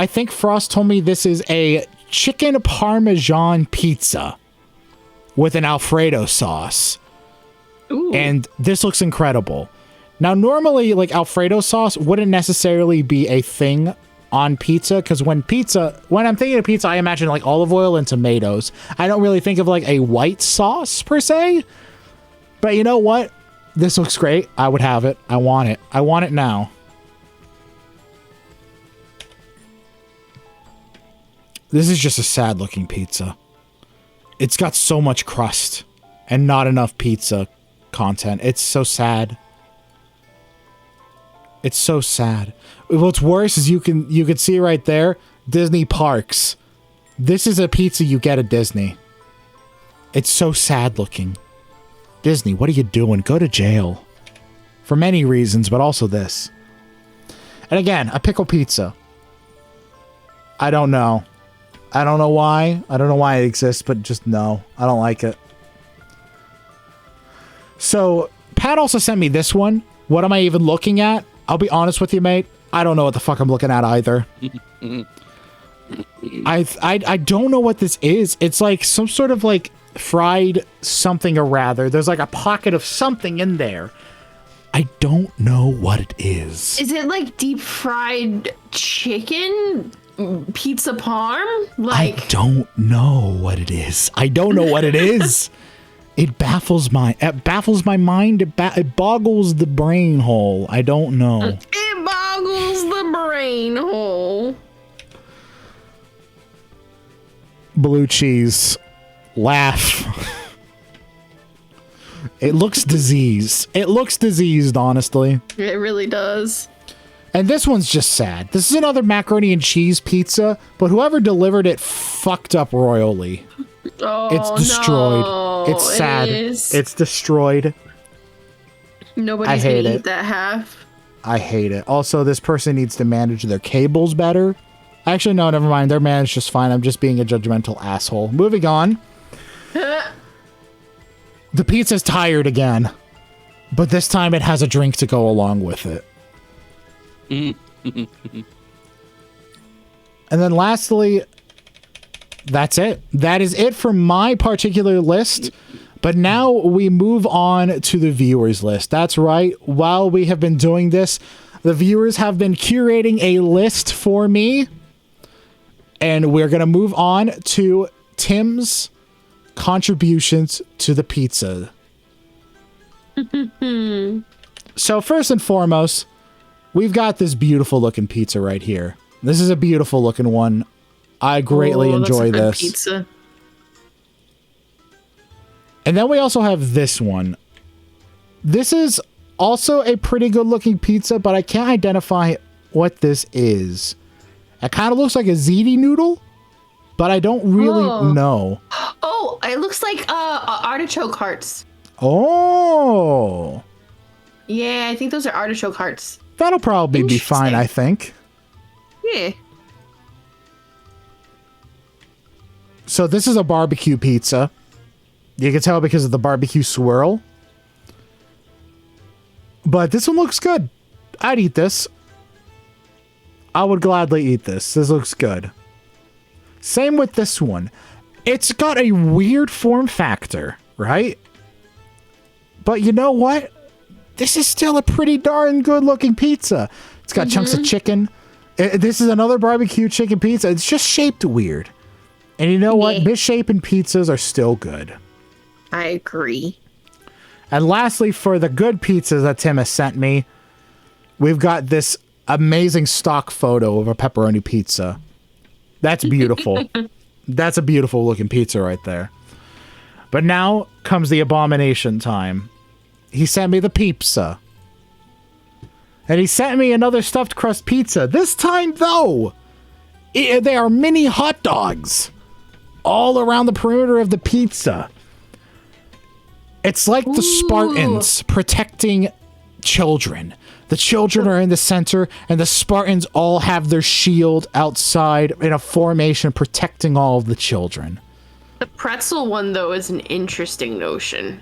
S1: think Frost told me this is a chicken parmesan pizza with an Alfredo sauce.
S2: Ooh.
S1: And this looks incredible. Now, normally, like, Alfredo sauce wouldn't necessarily be a thing on pizza, because when I'm thinking of pizza, I imagine, like, olive oil and tomatoes. I don't really think of, like, a white sauce, per se. But you know what? This looks great. I would have it. I want it. I want it now. This is just a sad-looking pizza. It's got so much crust and not enough pizza content. It's so sad. It's so sad. What's worse is you can see right there, Disney Parks. This is a pizza you get at Disney. It's so sad looking. Disney, what are you doing? Go to jail. For many reasons, but also this. And again, a pickle pizza. I don't know. I don't know why. I don't know why it exists, but just no. I don't like it. So, Pat also sent me this one. What am I even looking at? I'll be honest with you, mate. I don't know what the fuck I'm looking at either. I don't know what this is. It's like some sort of like fried something or rather. There's like a pocket of something in there. I don't know what it is.
S2: Is it like deep fried chicken? Pizza parm? Like,
S1: I don't know what it is. I don't know what it is. It baffles my mind. It boggles the brain hole. I don't know.
S2: It boggles the brain hole.
S1: Blue cheese. Laugh. It looks diseased. It looks diseased, honestly.
S2: It really does.
S1: And this one's just sad. This is another macaroni and cheese pizza, but whoever delivered it fucked up royally.
S2: Oh,
S1: it's destroyed.
S2: No,
S1: it's sad. It's destroyed.
S2: Nobody's gonna eat that half.
S1: I hate it. Also, this person needs to manage their cables better. Actually, no, never mind. They're managed just fine. I'm just being a judgmental asshole. Moving on. The pizza's tired again. But this time it has a drink to go along with it. And then lastly, that's it. That is it for my particular list. But now we move on to the viewers list. That's right. While we have been doing this, the viewers have been curating a list for me. And we're going to move on to Tim's contributions to the pizza. So first and foremost, we've got this beautiful looking pizza right here. This is a beautiful looking one. I greatly enjoy this.
S2: Pizza.
S1: And then we also have this one. This is also a pretty good looking pizza, but I can't identify what this is. It kind of looks like a ziti noodle, but I don't really know.
S2: Oh, it looks like artichoke hearts.
S1: Oh.
S2: Yeah, I think those are artichoke hearts.
S1: That'll probably be fine, I think.
S2: Yeah.
S1: So this is a barbecue pizza. You can tell because of the barbecue swirl. But this one looks good. I'd eat this. I would gladly eat this. This looks good. Same with this one. It's got a weird form factor, right? But you know what? This is still a pretty darn good looking pizza. It's got chunks of chicken. This is another barbecue chicken pizza. It's just shaped weird. And you know what? Misshapen pizzas are still good.
S2: I agree.
S1: And lastly, for the good pizzas that Tim has sent me, we've got this amazing stock photo of a pepperoni pizza. That's beautiful. That's a beautiful looking pizza right there. But now comes the abomination time. He sent me the pizza. And he sent me another stuffed crust pizza. This time, though, they are mini hot dogs all around the perimeter of the pizza. It's like the Spartans protecting children. The children are in the center, and the Spartans all have their shield outside in a formation protecting all of the children.
S2: The pretzel one, though, is an interesting notion.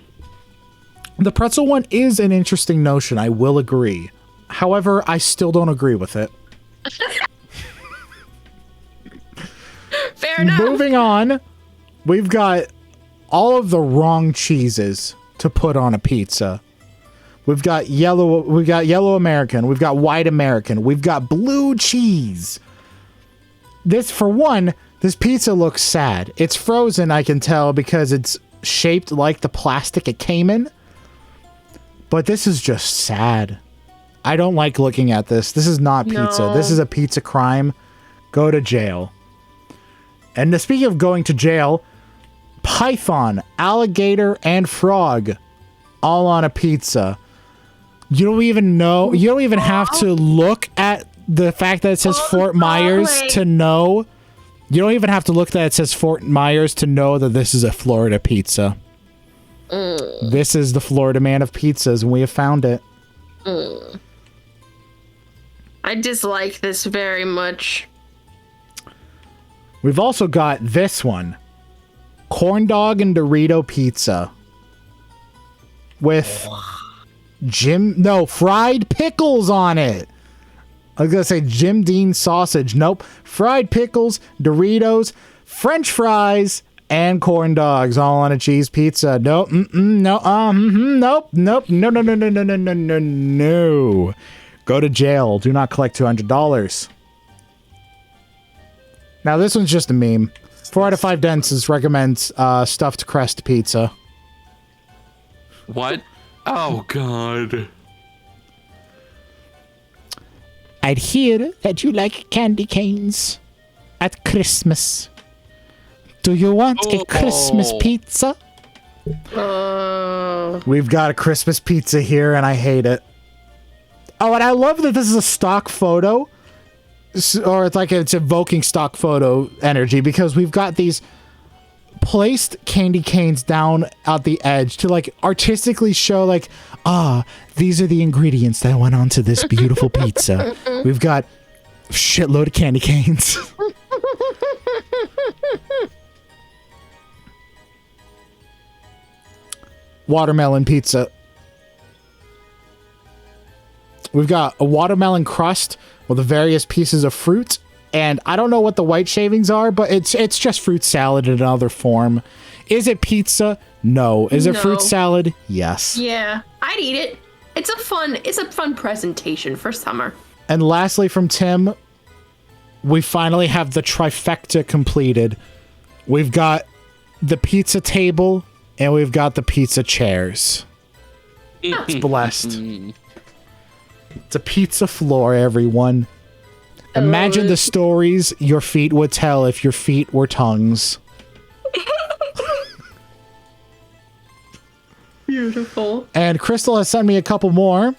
S1: The pretzel one is an interesting notion, I will agree. However, I still don't agree with it.
S2: Fair enough.
S1: Moving on, we've got all of the wrong cheeses to put on a pizza. We've got yellow American, we've got white American, we've got blue cheese. This, for one, this pizza looks sad. It's frozen, I can tell, because it's shaped like the plastic it came in. But this is just sad. I don't like looking at this. This is not pizza.
S2: No.
S1: This is a pizza crime. Go to jail. And speaking of going to jail, python, alligator, and frog all on a pizza. You don't even know. You don't even have to look at the fact that it says Fort Myers to know. You don't even have to look that it says Fort Myers to know that this is a Florida pizza. This is the Florida man of pizzas, and we have found it.
S2: I dislike this very much.
S1: We've also got this one. Corn dog and Dorito pizza. With fried pickles on it. I was going to say Jim Dean sausage. Nope. Fried pickles, Doritos, French fries, and corn dogs all on a cheese pizza. Nope. Nope. No. Go to jail. Do not collect $200. Now, this one's just a meme. 4 out of 5 dentists recommends stuffed crust pizza.
S4: What? Oh, God.
S1: I'd hear that you like candy canes at Christmas. Do you want a Christmas pizza? We've got a Christmas pizza here, and I hate it. Oh, and I love that this is a stock photo. Or it's evoking stock photo energy, because we've got these placed candy canes down at the edge to artistically show these are the ingredients that went onto this beautiful pizza. We've got a shitload of candy canes. Watermelon pizza. We've got a watermelon crust with the various pieces of fruit, and I don't know what the white shavings are, but it's just fruit salad in another form. Is it pizza? No. Is it fruit salad? Yes.
S2: Yeah, I'd eat it. It's a fun presentation for summer.
S1: And lastly, from Tim, we finally have the trifecta completed. We've got the pizza table, and we've got the pizza chairs. It's blessed. It's a pizza floor, everyone. Imagine the stories your feet would tell if your feet were tongues.
S2: Beautiful.
S1: And Crystal has sent me a couple more.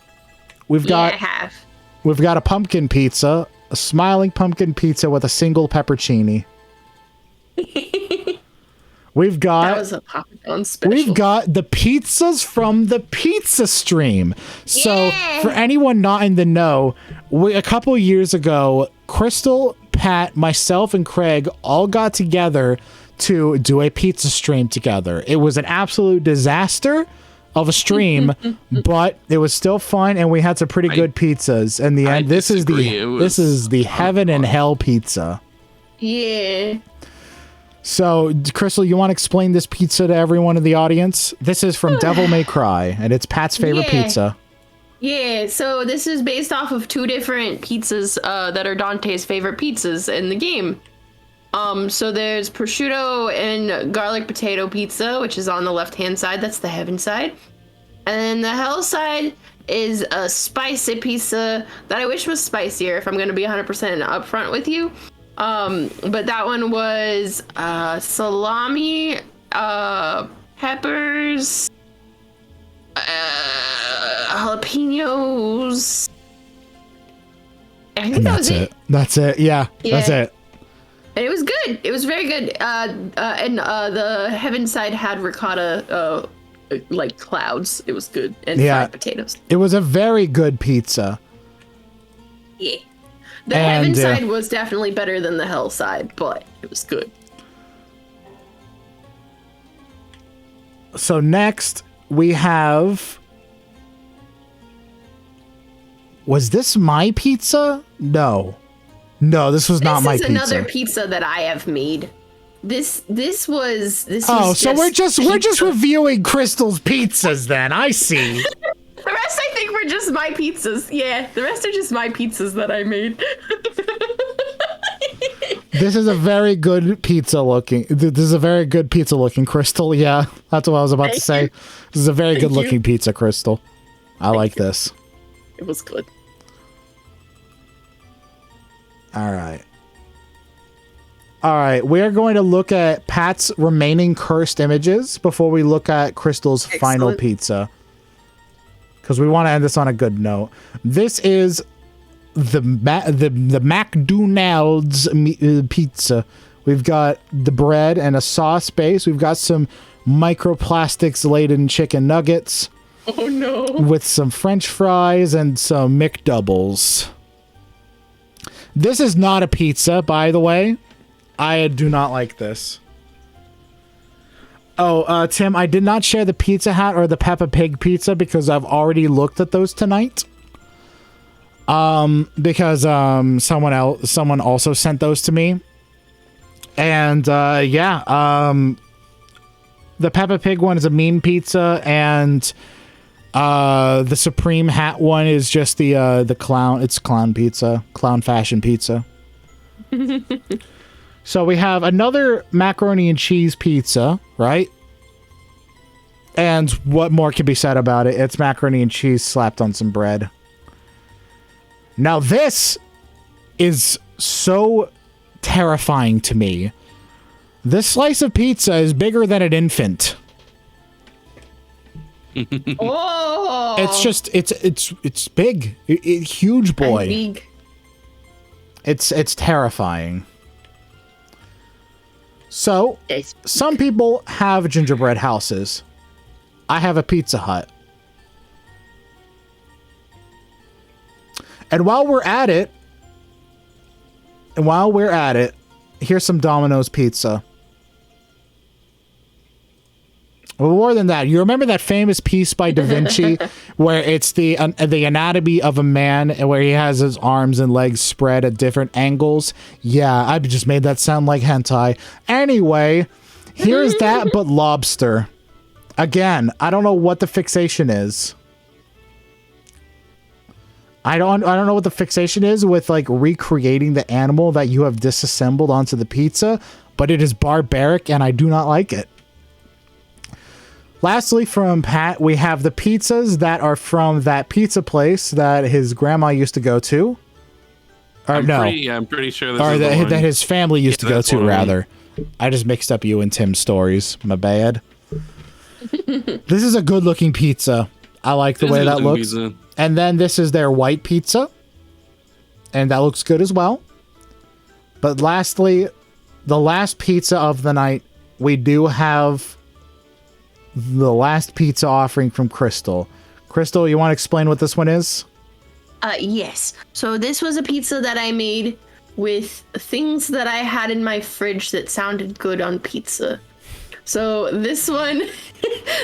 S1: We've got a pumpkin pizza, a smiling pumpkin pizza with a single peppercini. That
S2: was a Papa John's special.
S1: We've got the pizzas from the pizza stream. So for anyone not in the know, a couple years ago, Crystal, Pat, myself, and Craig all got together to do a pizza stream together. It was an absolute disaster of a stream, but it was still fun, and we had some pretty good pizzas. In the end, this is the heaven and hell pizza.
S2: Yeah.
S1: So, Crystal, you want to explain this pizza to everyone in the audience? This is from Devil May Cry, and it's Pat's favorite pizza.
S2: Yeah, so this is based off of 2 different pizzas that are Dante's favorite pizzas in the game. So there's prosciutto and garlic potato pizza, which is on the left-hand side. That's the heaven side. And then the hell side is a spicy pizza that I wish was spicier, if I'm going to be 100% upfront with you. But that one was salami, peppers, jalapenos. I think that was it.
S1: That's it. Yeah, that's it.
S2: And it was good. It was very good. And the heaven side had ricotta, like clouds. It was good. And fried potatoes.
S1: It was a very good pizza.
S2: Yeah. The heaven side was definitely better than the hell side, but it was good.
S1: So next we have... Was this my pizza? No, this was not my pizza.
S2: This is another pizza that I have made. This was.
S1: Oh, so we're just reviewing Crystal's pizzas then. I see.
S2: The rest, I think, were just my pizzas. Yeah, the rest are just my pizzas that I made.
S1: This is a very good pizza looking. This is a very good pizza looking, Crystal. Yeah, that's what I was about to say. This is a very good looking pizza, Crystal. I like this.
S2: It was good.
S1: All right, we're going to look at Pat's remaining cursed images before we look at Crystal's final pizza. Because we want to end this on a good note. This is the McDonald's pizza. We've got the bread and a sauce base. We've got some microplastics-laden chicken nuggets.
S2: Oh, no.
S1: With some French fries and some McDoubles. This is not a pizza, by the way. I do not like this. Oh, Tim, I did not share the Pizza Hut or the Peppa Pig pizza because I've already looked at those tonight. Because someone also sent those to me. And the Peppa Pig one is a mean pizza, and the Supreme Hat one is just the clown. It's clown pizza, clown fashion pizza. So we have another macaroni and cheese pizza, right? And what more can be said about it? It's macaroni and cheese slapped on some bread. Now this is so terrifying to me. This slice of pizza is bigger than an infant.
S2: Oh!
S1: It's big. Huge boy.
S2: Big.
S1: It's terrifying. So, some people have gingerbread houses. I have a Pizza Hut. And while we're at it, here's some Domino's pizza. Well, more than that, you remember that famous piece by Da Vinci where it's the anatomy of a man and where he has his arms and legs spread at different angles? Yeah, I just made that sound like hentai. Anyway, here's that, but lobster. Again, I don't know what the fixation is. I don't know what the fixation is with like recreating the animal that you have disassembled onto the pizza, but it is barbaric and I do not like it. Lastly, from Pat, we have the pizzas that are from that pizza place that his grandma used to go to. Or
S4: I'm pretty sure this
S1: or
S4: is
S1: that his family used to go to, rather. I just mixed up you and Tim's stories. My bad. This is a good-looking pizza. I like the way that looks. Pizza. And then this is their white pizza. And that looks good as well. But lastly, the last pizza of the night, we do have the last pizza offering from Crystal. Crystal, you want to explain what this one is?
S2: Yes. So this was a pizza that I made with things that I had in my fridge that sounded good on pizza. So this one,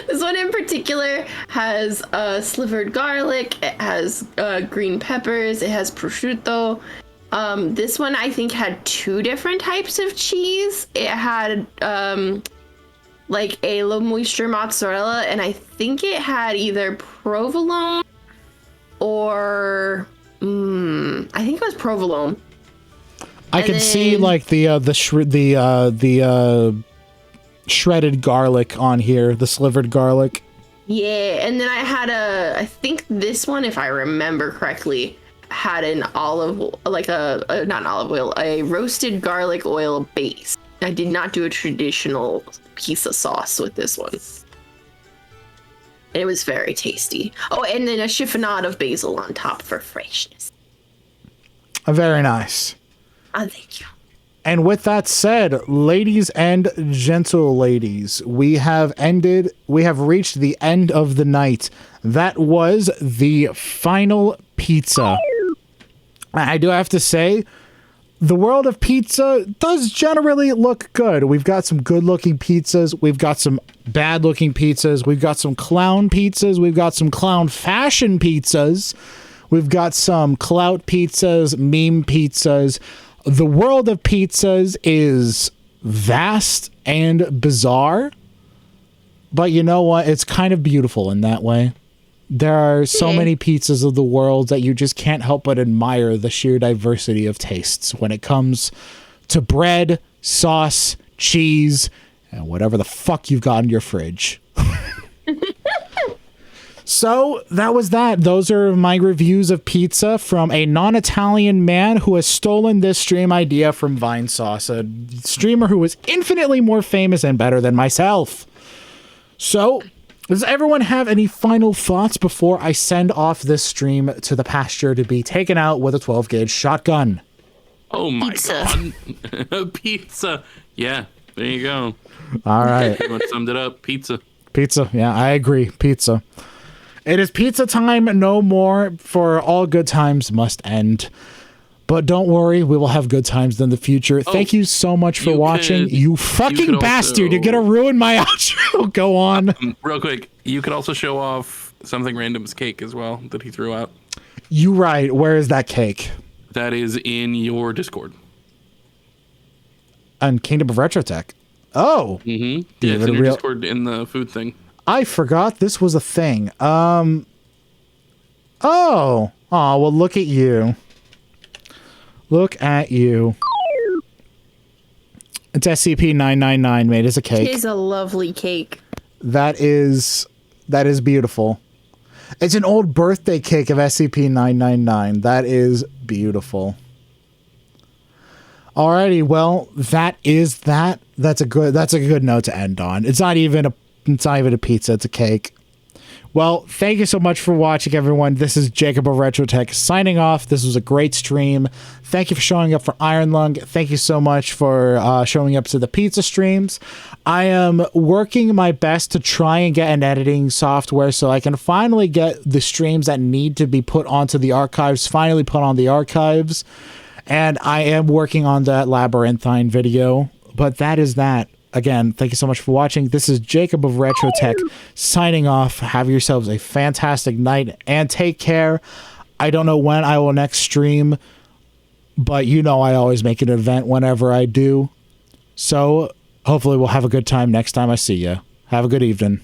S2: this one in particular has slivered garlic. It has green peppers. It has prosciutto. This one I think had 2 different types of cheese. It had like a low moisture mozzarella, and I think it had either provolone or I think it was provolone.
S1: I can see like the shredded garlic on here, the slivered garlic.
S2: Yeah, and then I had I think this one, if I remember correctly, had an a roasted garlic oil base. I did not do a traditional pizza sauce with this one. It was very tasty. Oh, and then a chiffonade of basil on top for freshness.
S1: Very nice.
S2: Oh, thank you.
S1: And with that said, ladies and gentle ladies, we have reached the end of the night. That was the final pizza. I do have to say, the world of pizza does generally look good. We've got some good-looking pizzas. We've got some bad-looking pizzas. We've got some clown pizzas. We've got some clown fashion pizzas. We've got some clout pizzas, meme pizzas. The world of pizzas is vast and bizarre, but you know what? It's kind of beautiful in that way. There are so many pizzas of the world that you just can't help but admire the sheer diversity of tastes when it comes to bread, sauce, cheese, and whatever the fuck you've got in your fridge. So that was that. Those are my reviews of pizza from a non-Italian man who has stolen this stream idea from Vinesauce, a streamer who is infinitely more famous and better than myself. So, does everyone have any final thoughts before I send off this stream to the pasture to be taken out with a 12-gauge shotgun?
S4: Oh my
S2: Pizza.
S4: God. Pizza. Yeah, there you go.
S1: All right.
S4: Pretty much summed it up. Pizza.
S1: Pizza. Yeah, I agree. Pizza. It is pizza time no more, for all good times must end. But don't worry, we will have good times in the future. Thank you so much for watching. You fucking bastard. You're going to ruin my outro. Go on.
S4: Real quick, you could also show off something random's cake as well that he threw out.
S1: You right. Where is that cake?
S4: That is in your Discord.
S1: On Kingdom of RetroTech. Oh.
S4: Mm-hmm. Yeah, it's in your Discord in the food thing.
S1: I forgot this was a thing. Oh. Oh, well, look at you. Look at you. It's SCP-999 made as a cake.
S2: It is a lovely cake.
S1: That is beautiful. It's an old birthday cake of SCP-999. That is beautiful. Alrighty, well, that is that. That's a good note to end on. It's not even a pizza, it's a cake. Well, thank you so much for watching, everyone. This is Jacob of RetroTech signing off. This was a great stream. Thank you for showing up for Iron Lung. Thank you so much for showing up to the pizza streams. I am working my best to try and get an editing software so I can finally get the streams that need to be put onto the archives finally put on the archives. And I am working on that labyrinthine video. But that is that. Again, thank you so much for watching. This is Jacob of RetroTech signing off. Have yourselves a fantastic night and take care. I don't know when I will next stream, but you know I always make an event whenever I do. So hopefully we'll have a good time next time I see you. Have a good evening.